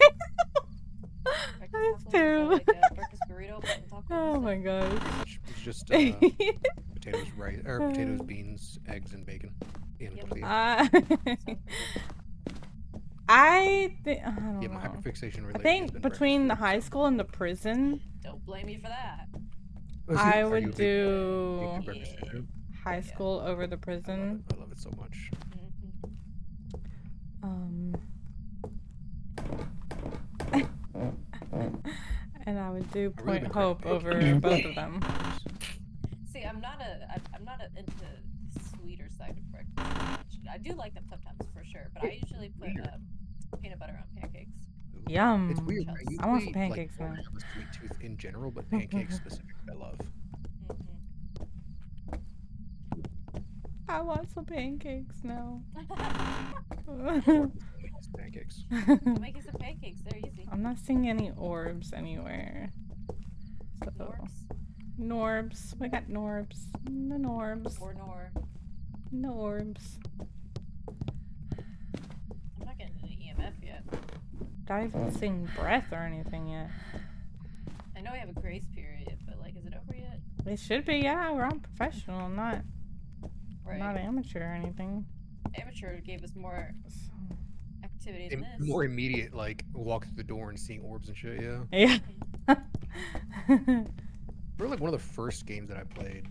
Breakfast It's tacos, terrible. like a breakfast burrito, but in taco Oh instead. my gosh. It's just potatoes, rice, or potatoes, beans, eggs, and bacon. And Yep. tortilla. Sounds pretty good. I don't Yeah, my know. hyperfixation I related has think been between the breakfast high food, school and the prison, Don't blame me for that. so- I Are you a would big do fan of breakfast food too? high school over the I love prison. it. I love it so much. Mhm. And I would do I really Point been Hope craving over bacon. both of them. See, I'm not into the sweeter side of breakfast. I do like them sometimes for sure, but I usually put peanut butter on pancakes. Yum. It's weird. Chelsea. I, I want some usually, pancakes don't now. have a sweet tooth in general, but pancakes specific, I love. I want some pancakes now. Pancakes. I'll make you some pancakes. They're easy. I'm not seeing any orbs anywhere. So, Norbs Norbs. We got Norbs. No Norbs. or nor. No orbs. I'm not getting any EMF yet. Not even seeing breath or anything yet. I know we have a grace period, but like, is it over yet? It should be, yeah. We're on professional, not Right. not amateur or anything. Amateur gave us more activity than this. More immediate, like walk through the door and seeing orbs and shit. Yeah. Yeah. We're like one of the first games that I played.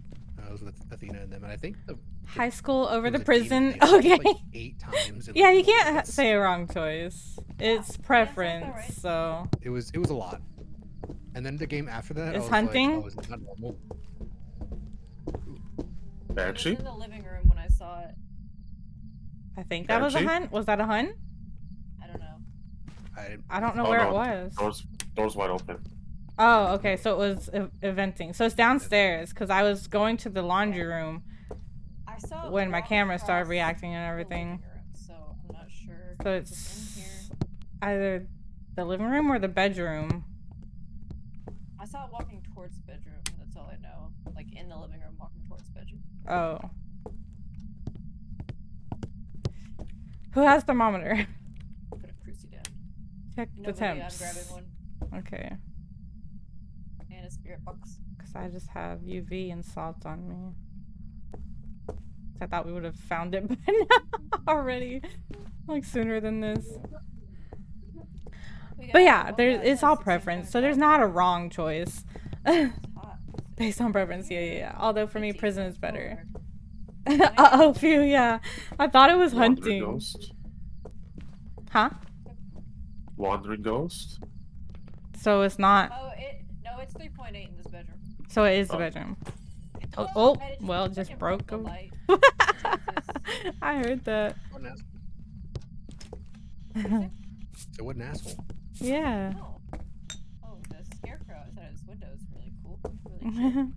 I was with Athena and them, and I think the High school over there the was a demon prison. they lost, Okay. like 8 times. in, Yeah, like, you 4 can't minutes. say a wrong choice. It's preference, right. so. It was a lot. And then the game after that, I Is was hunting? like, oh, it's not normal. It was Actually, in the living room when I saw it. I think that was a Actually? hunt. Was that a hunt? I don't know. I don't know Oh, where no. it was. doors wide open. Oh, okay. So it was eventing. So it's downstairs because I was going to the laundry room I saw it when my walk camera started across reacting and the everything. living room, so I'm not sure. So if it's in here. it's either the living room or the bedroom. I saw it walking towards the bedroom. That's all I know. Like in the living room, walking towards the bedroom. Oh. Who has thermometer? Put a cruci down. Check the Nobody, temps. I'm grabbing one Okay. and a spirit box. Because I just have UV and salt on me. I thought we would have found it by now already. Like sooner than this. But yeah, it's all preference. So there's not a wrong choice. Based on preference, yeah. Although for me, prison is better. Oh, phew, yeah. I thought it was Wandering hunting. ghost. Huh? Wandering ghost. So it's not. No, it's 3.8 in this bedroom. So it is the Oh. bedroom. Oh, I well, it just freaking broke. the light. I heard that. What an asshole. So what an asshole. Yeah. Oh, the scarecrow outside of his window is really cool. Really chill.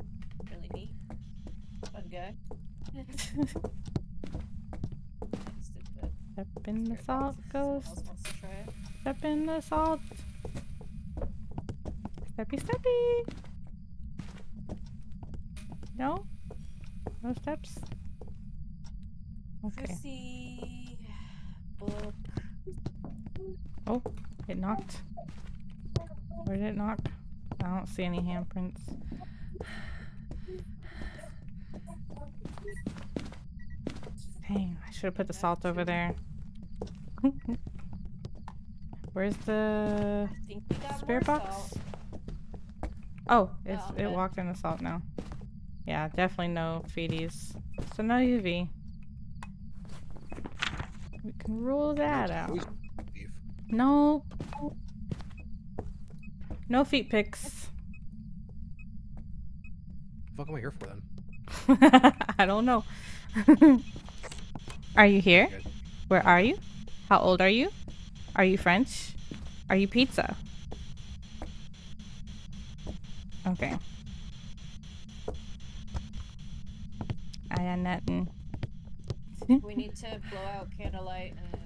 Really neat. Fun guy. Step in the salt, ghost. Else wants to try it. Step in the salt. Steppy, steppy. No? No steps? Okay. Chrissy book. Oh, it knocked. Where did it knock? I don't see any handprints. Dang, I should have put the salt over there. Where's the I think we got spirit more box? salt. Oh, Oh, it okay. walked in the salt now. Yeah, definitely no feeties. So no UV. We can rule that No out. poison leaf. Nope. No feet pics. What the fuck am I here for then? I don't know. Are you here? Good. Where are you? How old are you? Are you French? Are you pizza? Okay. I got nothing. We need to blow out candlelight and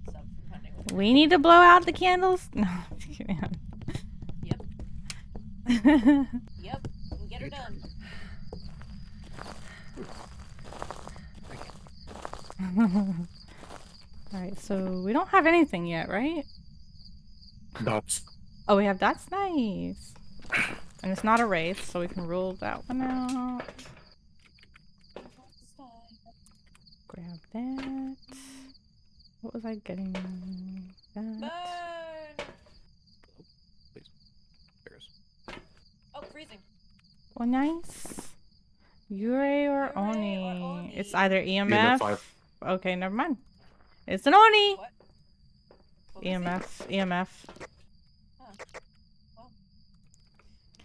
stuff from hunting with We need to blow out the candles? No, just kidding. Yep. Yep. And get her done. Alright, so we don't have anything yet, right? Dots. Oh, we have that's nice. And it's not a wraith, so we can rule that one out. Grab that. What was I getting? That. Burn! Please. Bears. Oh, freezing. Well, nice. Yurei or Yurei or Oni? Oni? It's either EMF EMF. 5. Okay, never mind. It's an Oni. What? What was it? EMF Huh. Well.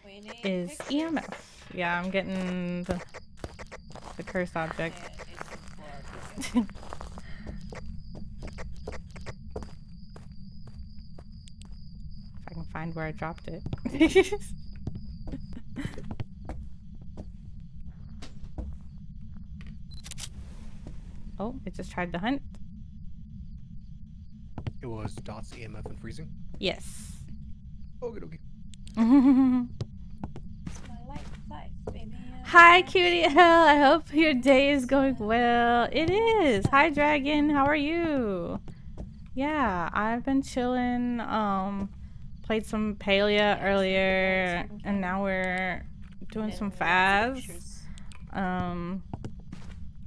We need is pictures. EMF. Yeah, I'm getting the cursed object. Yeah, it's in Florida. If I can find where I dropped it. Oh, it just tried to hunt. It was dots, EMF, and freezing. Yes. Okay, okay. It's my life, baby. Hi, Cutie Hill. I hope your day is going well. It is. Hi, Dragon. How are you? Yeah, I've been chilling. Played some Palia earlier, and now we're doing some Phas.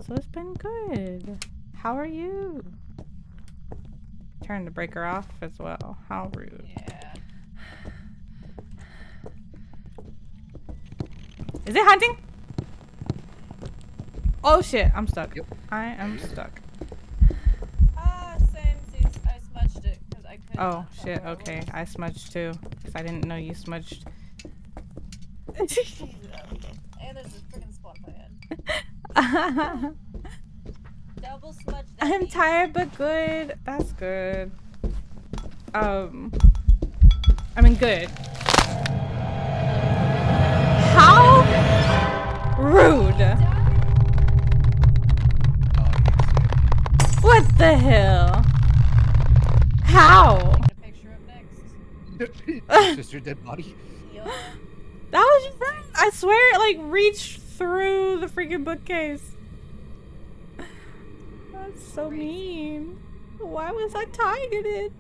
So it's been good. How are you? Turn the breaker off as well. How rude. Yeah. Is it hunting? Oh shit, I'm stuck. Yep. I am stuck. Ah, same. I smudged it because I couldn't. Oh shit, okay. I smudged too. Because I didn't know you smudged. And there's this freaking spot by head. Double smudge. That I'm means- tired but good. That's good. I mean good. How rude. What the hell? How? Taking a picture of next. It's just your dead body. Yo. That was just that. I swear it like reached through the freaking bookcase. That's so Crazy. mean. Why was I targeted?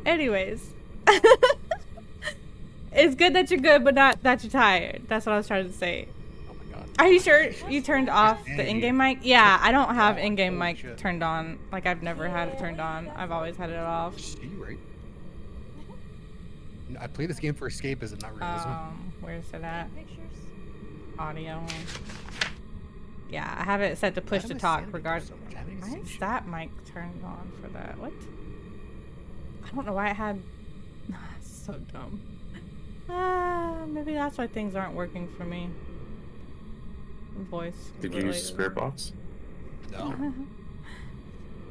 Anyways. It's good that you're good, but not that you're tired. That's what I was trying to say. Oh my god. Are you sure you turned off the Hey. in-game mic? Yeah, I don't have Oh, in-game holy mic shit. turned on. Like I've never had it turned on. I've always had it off. See, right? No, I play this game for escapism, not realism. Where's it at? Pictures. Audio. Yeah, I have it set to push Why to do my talk sanity go regardless. so much? I haven't even Why seen is shit. that mic turned on for that? What? I don't know why it had. So dumb. Maybe that's why things aren't working for me. Voice. Did you use related. spirit box? No.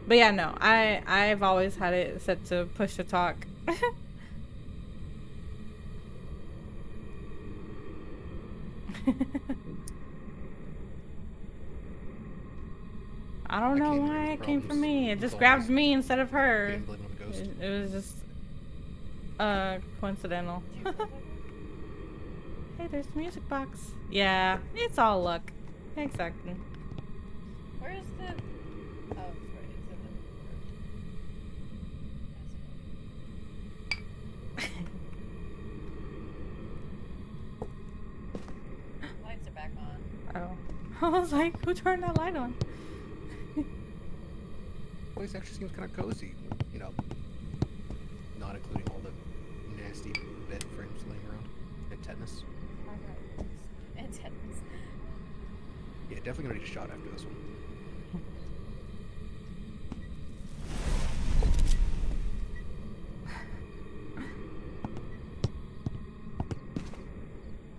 But yeah, no. I've always had it set to push to talk. I don't I know can't why hear it these came from problems me. It with just all grabbed this me instead of her. Being blaming on the ghost. It was just coincidental. Do you feel better? Hey, there's the music box. Yeah, it's all luck. Exactly. Where is the? Oh, it's right. It's in the. Lights are back on. Oh. I was like, who turned that light on? Place actually seems kind of cozy, you know, not including all the nasty bed frames laying around and tetanus. And tetanus. Yeah, definitely gonna need a shot after this one.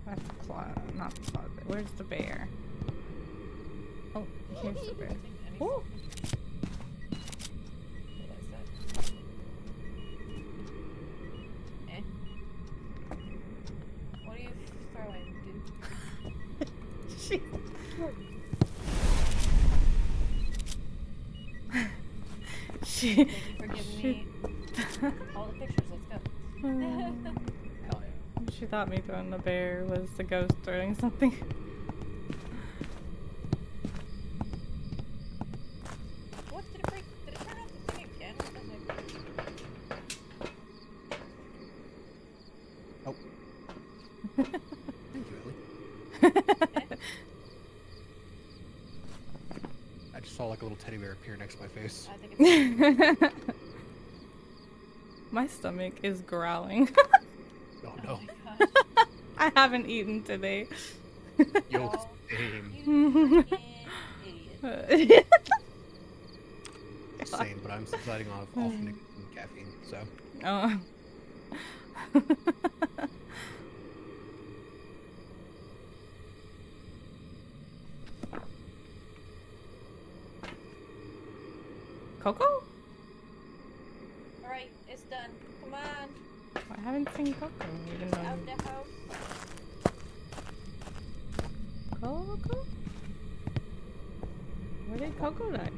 That's a closet, not the closet. Where's the bear? Oh, here's the bear. Ooh. What are you throwing, dude? She. Thank you for giving me all the pictures. Let's go. Hell yeah. She thought me throwing the bear was the ghost throwing something. What did it break? Did it turn off the thing again? What the heck? Oh. Thank you, Ellie. I just saw like a little teddy bear appear next to my face. I think it's. My stomach is growling. Oh Oh no. my gosh. I haven't eaten today. Yo, Oh, same. you freaking idiot. Same, but I'm sliding off nicotine and caffeine, so. Oh. Coco? Alright, it's done. Come on. I haven't seen Coco even though. Out the house. Coco? Where did Coco die?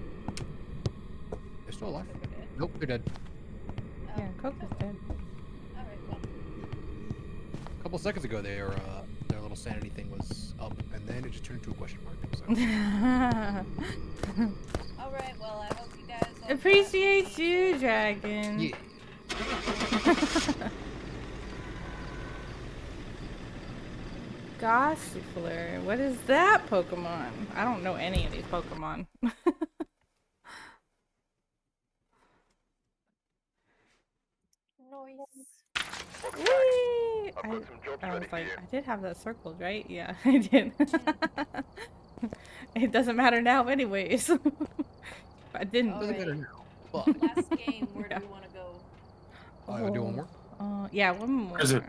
They're still alive. Coco dead. Nope, they're dead. Oh, Yeah, Coco's dead. Alright, well. A couple seconds ago, their little sanity thing was up, and then it just turned into a question mark. So. Alright, well, I hope you guys all Appreciate you, Dragon. Yeah. Gossifleur. What is that Pokemon? I don't know any of these Pokemon. Noise. Welcome back. Whee! I've got some jobs I ready was for like, you. I did have that circled, right? Yeah, I did. It doesn't matter now anyways. I didn't. Oh, Doesn't matter Alright. now. But Last game, where Yeah. do we want to go? do one more. Yeah, one more. Is it?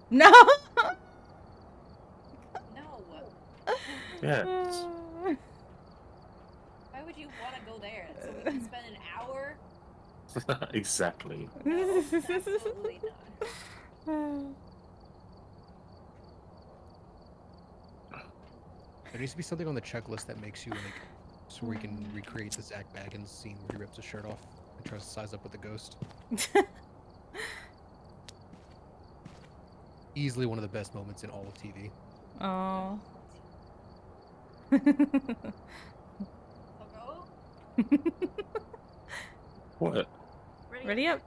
No! No. Yeah. Why would you want to go there? So we can spend an hour? Exactly. No, absolutely not. There needs to be something on the checklist that makes you like, so we can recreate the Zach Baggins scene where he rips his shirt off and tries to size up with the ghost. Easily one of the best moments in all of TV. Oh. Coco? What? Ready up.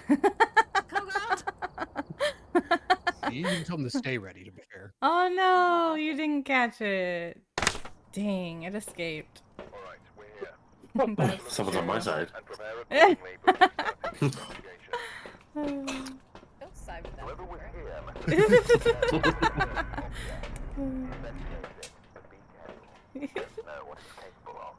Coco? You can tell him to stay ready, to be fair. Oh no, you didn't catch it. Dang, it escaped. Alright, we're here. That's Someone's on my true. side. And prepare accordingly before we start the investigation. Don't side with that. Whoever was fucker. here must have been investigate it, but be careful. You don't know what it's capable of.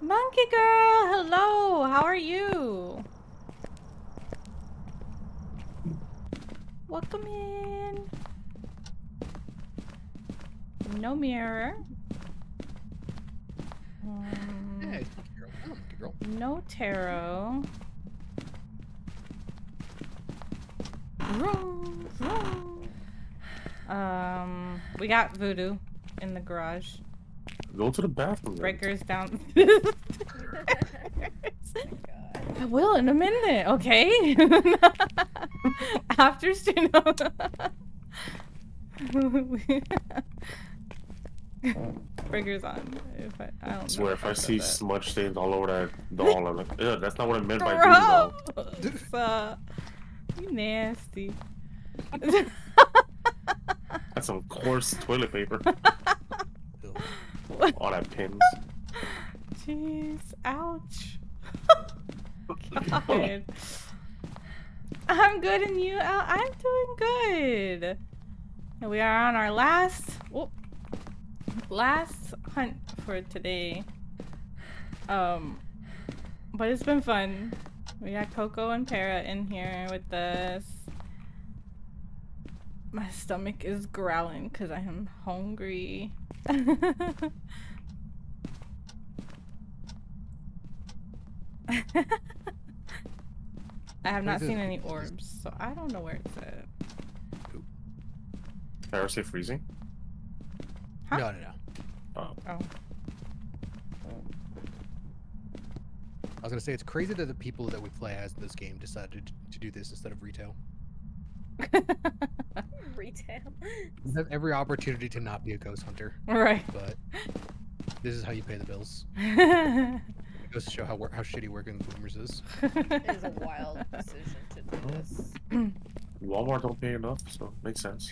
Monkey girl, hello. How are you? Welcome in. No mirror. Yeah, it's Monkey Girl. Oh, Monkey Girl. No tarot. Vroom, vroom. We got voodoo in the garage. Go to the bathroom. then. Breakers down. God. I will in a minute, okay? After you know. Breakers on. If I don't I swear, know if I said see that. smudge stains all over that doll, I'm like, yeah, that's not what I meant by voodoo, though. Gross! You nasty. That's some coarse toilet paper. Ew. All that pins. Jeez, ouch. God. I'm good, and you? I'm doing good. And we are on our last hunt for today. But it's been fun. We got Coco and Para in here with us. My stomach is growling because I am hungry. I have not seen any orbs, so I don't know where it's at. Power say freezing? Huh? No. Oh. Oh. I was gonna say it's crazy that the people that we play as in this game decided to do this instead of retail. Retail. You have every opportunity to not be a ghost hunter, Right. but this is how you pay the bills. It goes to show how shitty working with boomers is. It is a wild decision to do this. Walmart don't pay enough, so it makes sense.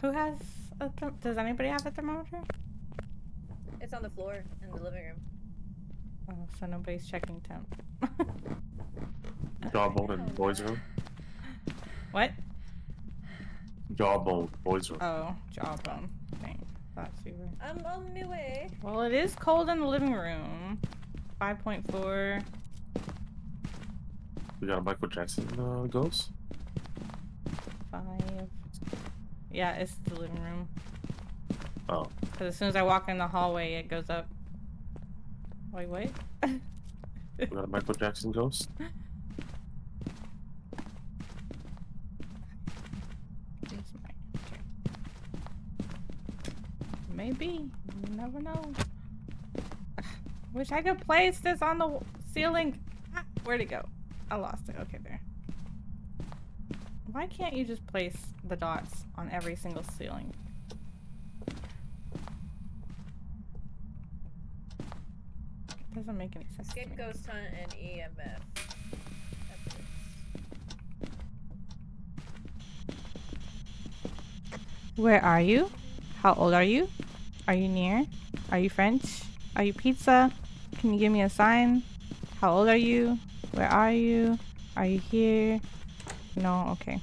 Who has a does anybody have a thermometer? It's on the floor in the living room. Oh, so nobody's checking temp. Jawbone in boys' room. What? Jawbone, boys' room. Oh, jawbone. Dang. Thought you were. I'm on my way. Well, it is cold in the living room. 5.4. We got a Michael Jackson ghost. 5. Yeah, it's the living room. Oh. Because as soon as I walk in the hallway, it goes up. Wait, what? We got a Michael Jackson ghost. Okay. Maybe. You never know. Wish I could place this on the ceiling. Ah, where'd it go? I lost it. Okay, there. Why can't you just place the dots on every single ceiling? It doesn't make any sense. Escape to me. ghost hunt and EMF. Where are you? How old are you? Are you near? Are you French? Are you pizza? Can you give me a sign? How old are you? Where are you? Are you here? No, okay.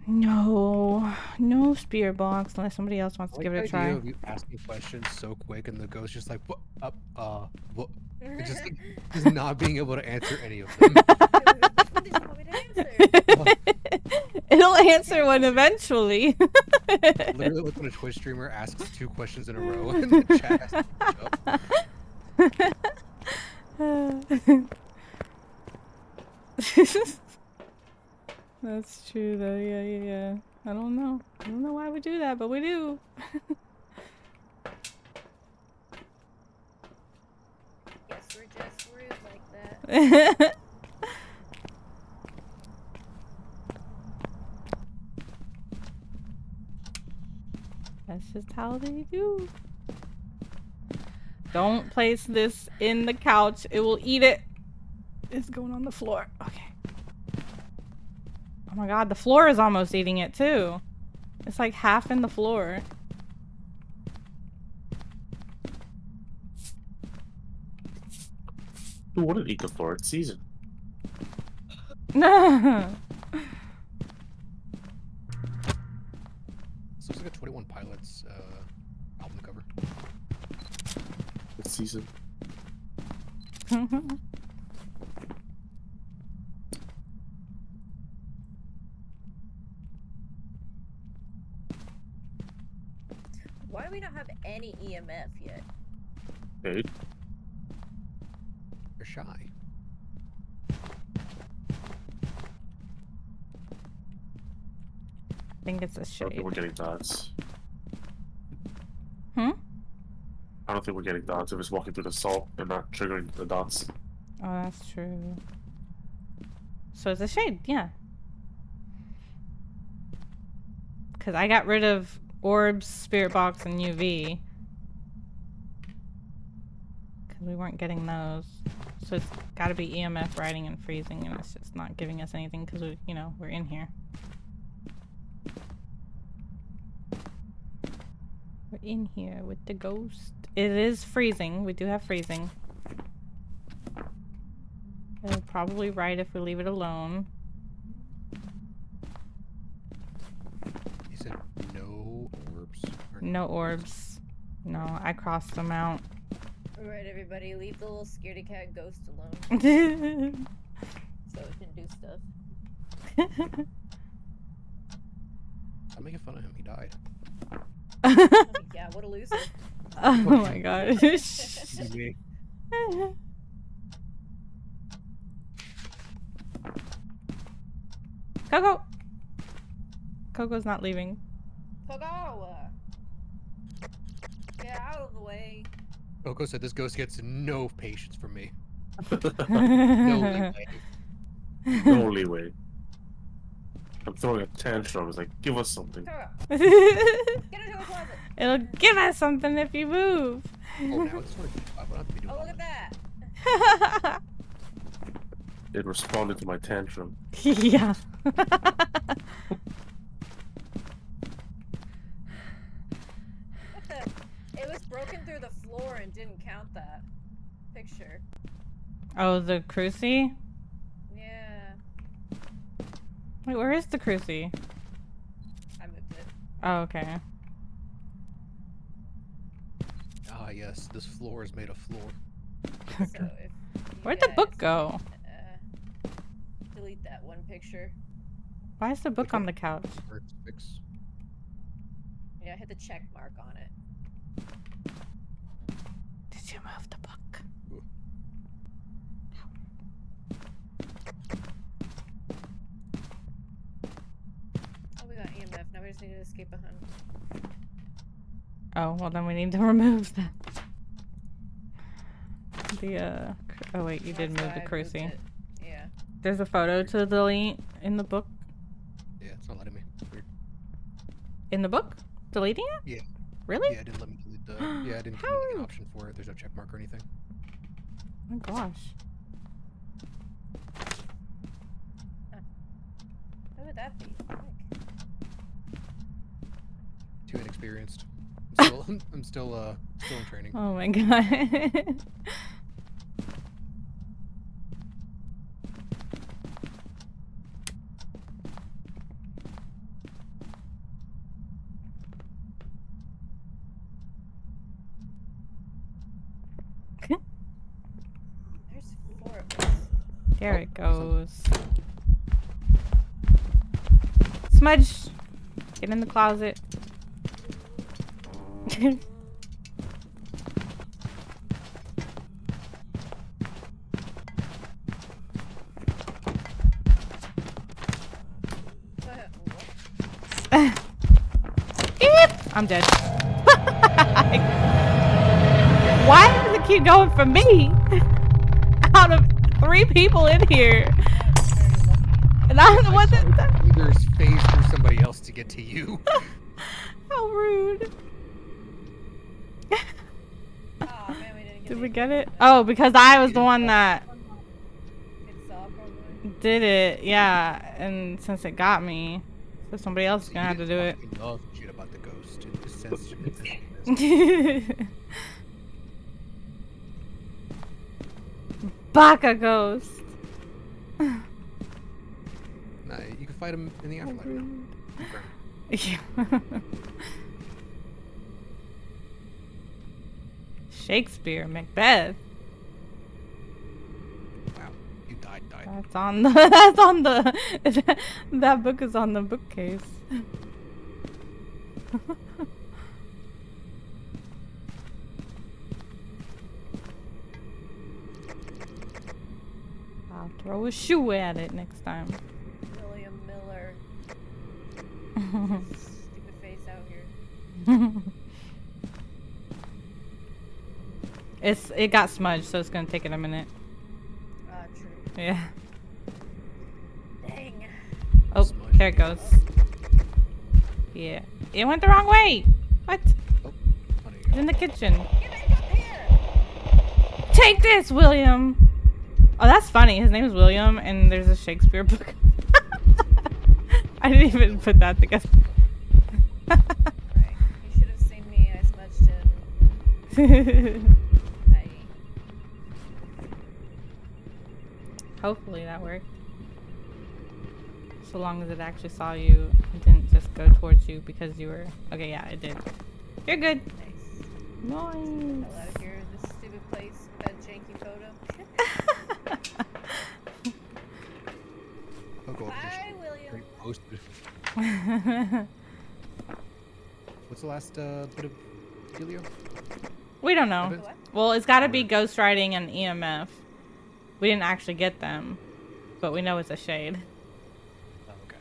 No spirit box unless somebody else wants to give it a try. Of you asking questions so quick and the ghost just like what what, just like, just not being able to answer any of them. What did you want me to answer? It'll answer one eventually. Literally, like when a Twitch streamer asks 2 questions in a row and the chat has to catch up. That's true though, yeah. I don't know why we do that, but we do. Yes, we're just rude like that. That's just how they do. Don't place this in the couch. It will eat it. It's going on the floor. Okay. Oh my god, the floor is almost eating it too. It's like half in the floor. Who wouldn't eat the floor? It's season. No. So it's like a 21 Pilots album cover. It's season. Why do we not have any EMF yet? Hey, They're shy. I think it's a I don't shade. think we're getting dots. Hmm? I don't think we're getting dots if it's walking through the salt and not triggering the dots. Oh, that's true. So it's a shade, yeah. Because I got rid of orbs, spirit box, and UV. Because we weren't getting those. So it's got to be EMF, riding, and freezing, and it's just not giving us anything because we, we're in here. We're in here with the ghost. It is freezing. We do have freezing. It'll probably write if we leave it alone. You said no orbs? Or No orbs. No, I crossed them out. Alright, everybody, leave the little scaredy cat ghost alone so it can do stuff. I'm making fun of him. He died. Yeah, what a loser. Oh my gosh. Me. Coco! Coco's not leaving. Coco! Get out of the way. Coco said this ghost gets no patience from me. No no leeway. No leeway. I'm throwing a tantrum. It's like, give us something. Coco, get into a closet. It'll give us something if you move. Oh, now it's 25. I don't have to be doing Oh, all look at that. that. It responded to my tantrum. Yeah. What the? It was broken through the floor and didn't count that picture. Oh, the cruci? Yeah, Wait, where is the cruci? I moved it. Oh, okay. Ah, yes. This floor is made of floor. So if you Where'd the book guys, go? delete that one picture. Why is the book Which on one? the couch? First fix. Yeah, hit the check mark on it. Did you move the book? Ooh. Oh, we got EMF. Now we just need to escape a hunt. Oh, well then we need to remove that. The, oh wait, you did That's move why the I moved cruci. it. Yeah. There's a photo to delete in the book. Yeah, it's not letting me. Weird. In the book? Deleting it? Yeah. Really? Yeah, it didn't let me delete the. Yeah, it didn't give me like, an option for it. There's no check mark or anything. Oh my gosh. What would that be? Like, Too inexperienced. I'm still in training. Oh my god. there's 4 of us. There Oh, it goes. Smudge! Get in the closet. What? Beep! I'm dead. Why does it keep going for me? Out of 3 people in here. And I'm the one that... There's phase through somebody else to get to you. How rude. Aw, man, we didn't get Did the we get it? equipment. Oh, because I was the one that It saw probably. did it. Yeah, and since it got me, so somebody else is gonna have to do it. I love shit about the ghost. It just sense. Baka ghost. Nah, you can fight him in the afterlife. You know? Confirmed. Yeah. Shakespeare, Macbeth. Wow, you died. That's on the. That's on the. That book is on the bookcase. I'll throw a shoe at it next time. William Miller. Stupid face out here. It got smudged, so it's gonna take it a minute. True. Yeah. Dang. Oh, Smudged. there it goes. Yeah. It went the wrong way. What? Oh, funny. It's in the kitchen. Get back up here! Take this, William. Oh, that's funny. His name is William, and there's a Shakespeare book. I didn't even put that together. Right. You should have seen me. I smudged him. I... Hopefully that worked. So long as it actually saw you and didn't just go towards you because you were... Okay, yeah, it did. You're good. Nice. Nice. Hell out of here, this stupid place with that janky photo. Coco Bye, William. posted. What's the last bit of Helio? We don't know. What? Well, it's got to be ghost riding and EMF. We didn't actually get them, but we know it's a shade. Oh, okay.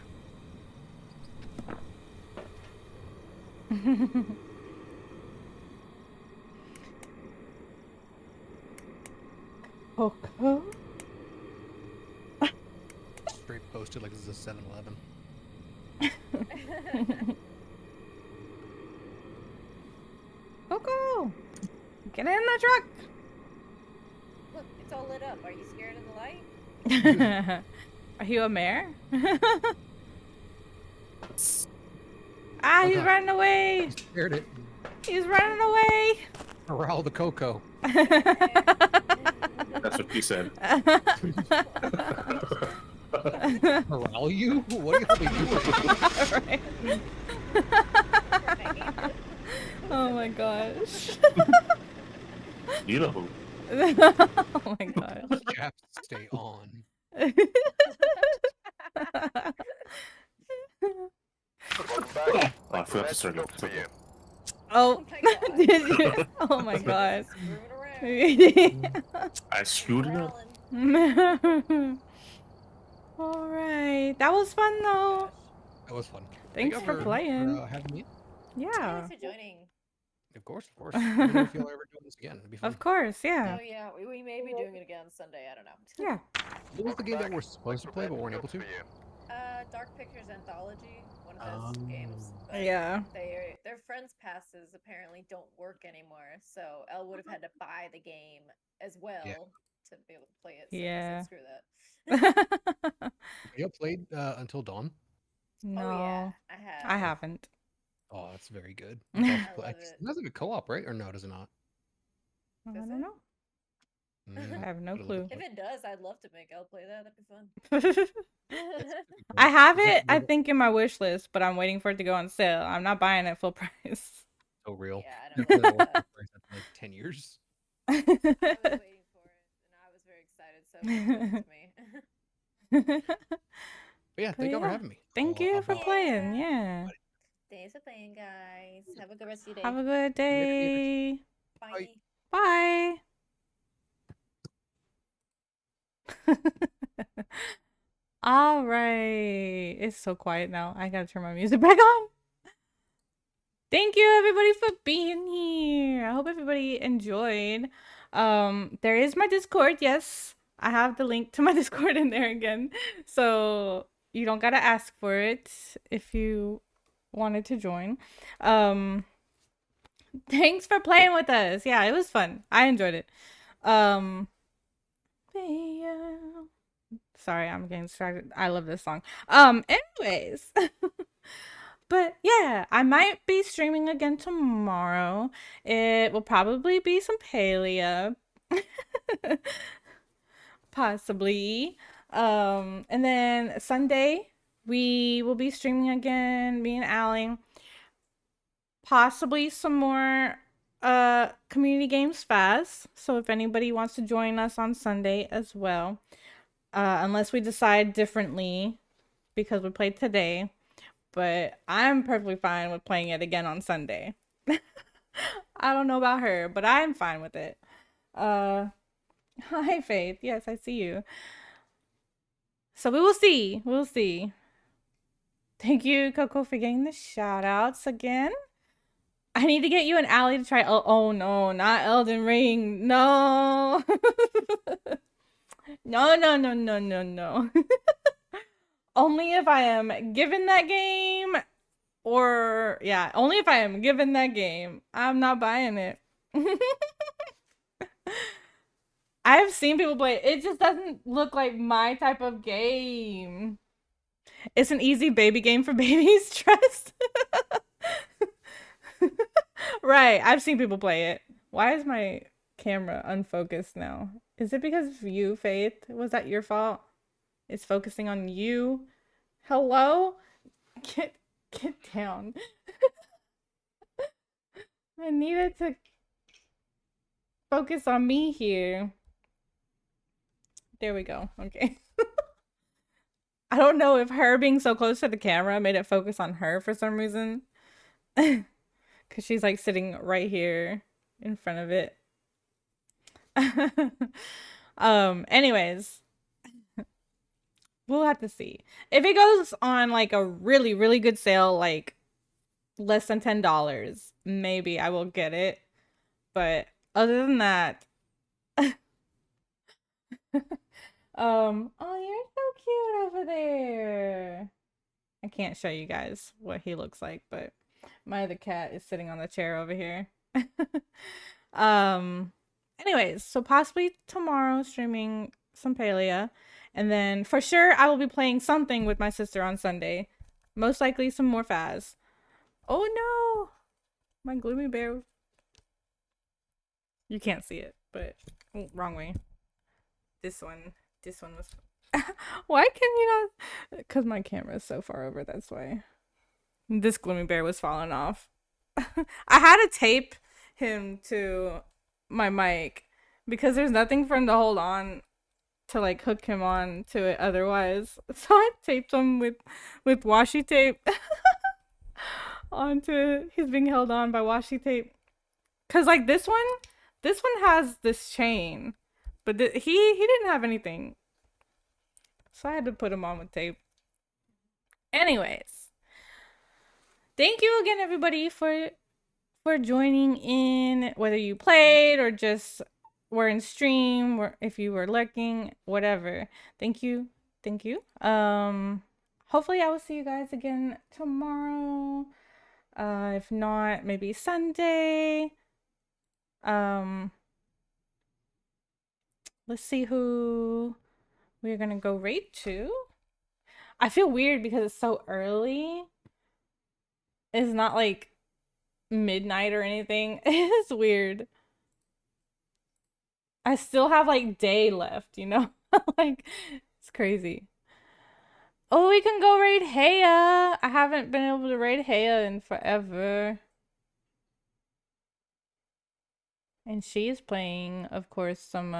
Coco? Straight posted like this is a 7-Eleven. Coco! Get in the truck! Look, it's all lit up. Are you scared of the light? Are you a mare? He's God. running away! Scared it. He's running away! Corral the Coco. That's what she said. Corral you? What are you doing? Right. Oh my gosh. You know who? Oh my gosh. Caps stay on. Oh, I forgot to start it. for you. Oh, Oh my God. did you? Oh my gosh. Screwing around. I screwed it up. Growling. All right, that was fun though. That was fun. Thanks Thank for you playing. having me. Yeah, Thanks for joining. Of course, of course. Let me know if you'll ever do this again. It'd be fun. of course. Yeah, Oh yeah, we may be doing it again Sunday. I don't know. yeah. What was the game that we're supposed to play but weren't able to? Dark Pictures Anthology, one of those games. But Yeah. their friends passes apparently don't work anymore, so Elle would have had to buy the game as well to be able to play it. So Yeah. I said, screw that. Have you played Until Dawn? No, Oh yeah, I have. I haven't. Oh, that's very good. I It's love also, it. it has like a co-op, right? Or no, does it not? I Does don't it? know. I Mm, have no gotta look clue. it If up. it does, I'd love to make Elle play that. That'd be fun. I have Is that it, I really think, in my wish list, but I'm waiting for it to go on sale. I'm not buying it full price. so real? Yeah, I It's don't been know. out for like 10 years. I was waiting for it, and I was very excited, so it was to me. But yeah, thank you for having me. Thank I'll you for hop out. playing. Yeah. Thanks for playing, guys. Have a good rest of your day. Have a good day. Bye. Bye. All right. It's so quiet now. I gotta turn my music back on. Thank you everybody for being here. I hope everybody enjoyed. There is my Discord. Yes, I have the link to my Discord in there again. So you don't gotta ask for it if you wanted to join. Thanks for playing with us. Yeah, it was fun. I enjoyed it. Sorry, I'm getting distracted. I love this song. Anyways. But yeah, I might be streaming again tomorrow. It will probably be some Palea. Possibly. And then Sunday, we will be streaming again, me and Allie. Possibly some more community games Phas. So if anybody wants to join us on Sunday as well. Unless we decide differently because we played today. But I'm perfectly fine with playing it again on Sunday. I don't know about her, but I'm fine with it. Hi Faith. Yes, I see you. So we will see. We'll see. Thank you, Coco, for getting the shout outs again. I need to get you and Allie to try. Oh no, not Elden Ring. No. No. Only if I am given that game, or yeah, only if I am given that game. I'm not buying it. I have seen people play it. It just doesn't look like my type of game. It's an easy baby game for babies, trust. Right, I've seen people play it. Why is my camera unfocused now. Is it because of you, Faith? Was that your fault? It's focusing on you. Hello? Get down. I needed to focus on me here. There we go. Okay. I don't know if her being so close to the camera made it focus on her for some reason. Because she's like sitting right here in front of it. Anyways, we'll have to see. If it goes on like a really, really good sale, like less than $10, maybe I will get it. But other than that, oh, you're so cute over there. I can't show you guys what he looks like, but my other cat is sitting on the chair over here. Anyways, so possibly tomorrow streaming some Palia, and then for sure I will be playing something with my sister on Sunday. Most likely some more Phas. Oh no! My gloomy bear. You can't see it, but wrong way. This one was. Why can you not? Because my camera is so far over. That's why. This gloomy bear was falling off. I had to tape him to my mic because there's nothing for him to hold on to like hook him on to it otherwise. So I taped him with washi tape onto. He's being held on by washi tape. Cause like this one has this chain, but he didn't have anything. So I had to put him on with tape. Anyways, thank you again, everybody, for joining in, whether you played or just were in stream, or if you were lurking, whatever. Thank you. Hopefully I will see you guys again tomorrow. If not, maybe Sunday. Let's see who we're gonna go raid to. I feel weird because it's so early. It's not like midnight or anything. It's weird. I still have like day left, you know? Like it's crazy. Oh, we can go raid Heya. I haven't been able to raid Heya in forever. And she is playing, of course, some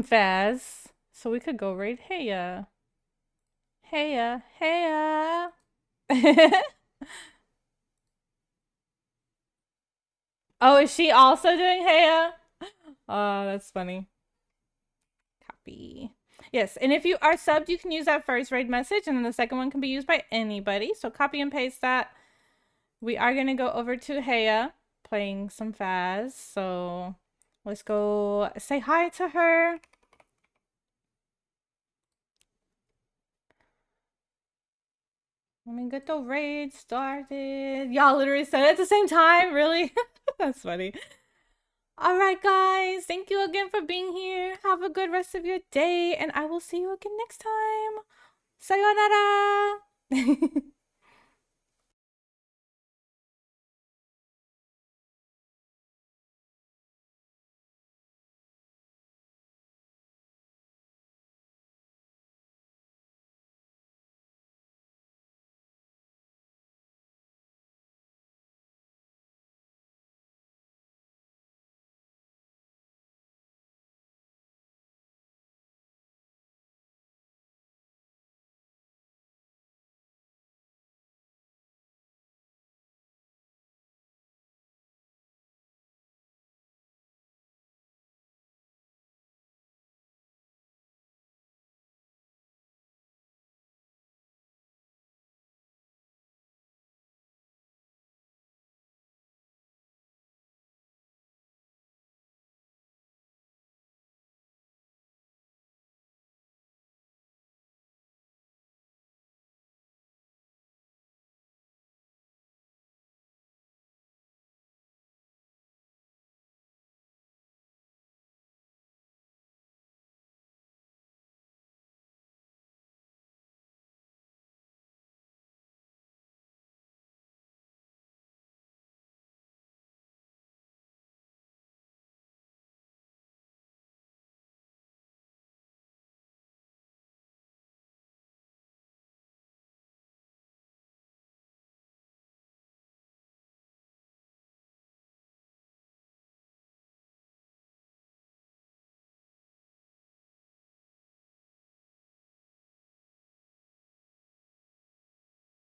Phas. So we could go raid Heya. Heya. Oh, is she also doing Heya? Oh, that's funny. Copy. Yes, and if you are subbed, you can use that first raid message, and then the second one can be used by anybody. So copy and paste that. We are going to go over to Heya, playing some Phas. So let's go say hi to her. Let me get the raid started. Y'all literally said it at the same time, really? That's funny. All right, guys. Thank you again for being here. Have a good rest of your day, and I will see you again next time. Sayonara.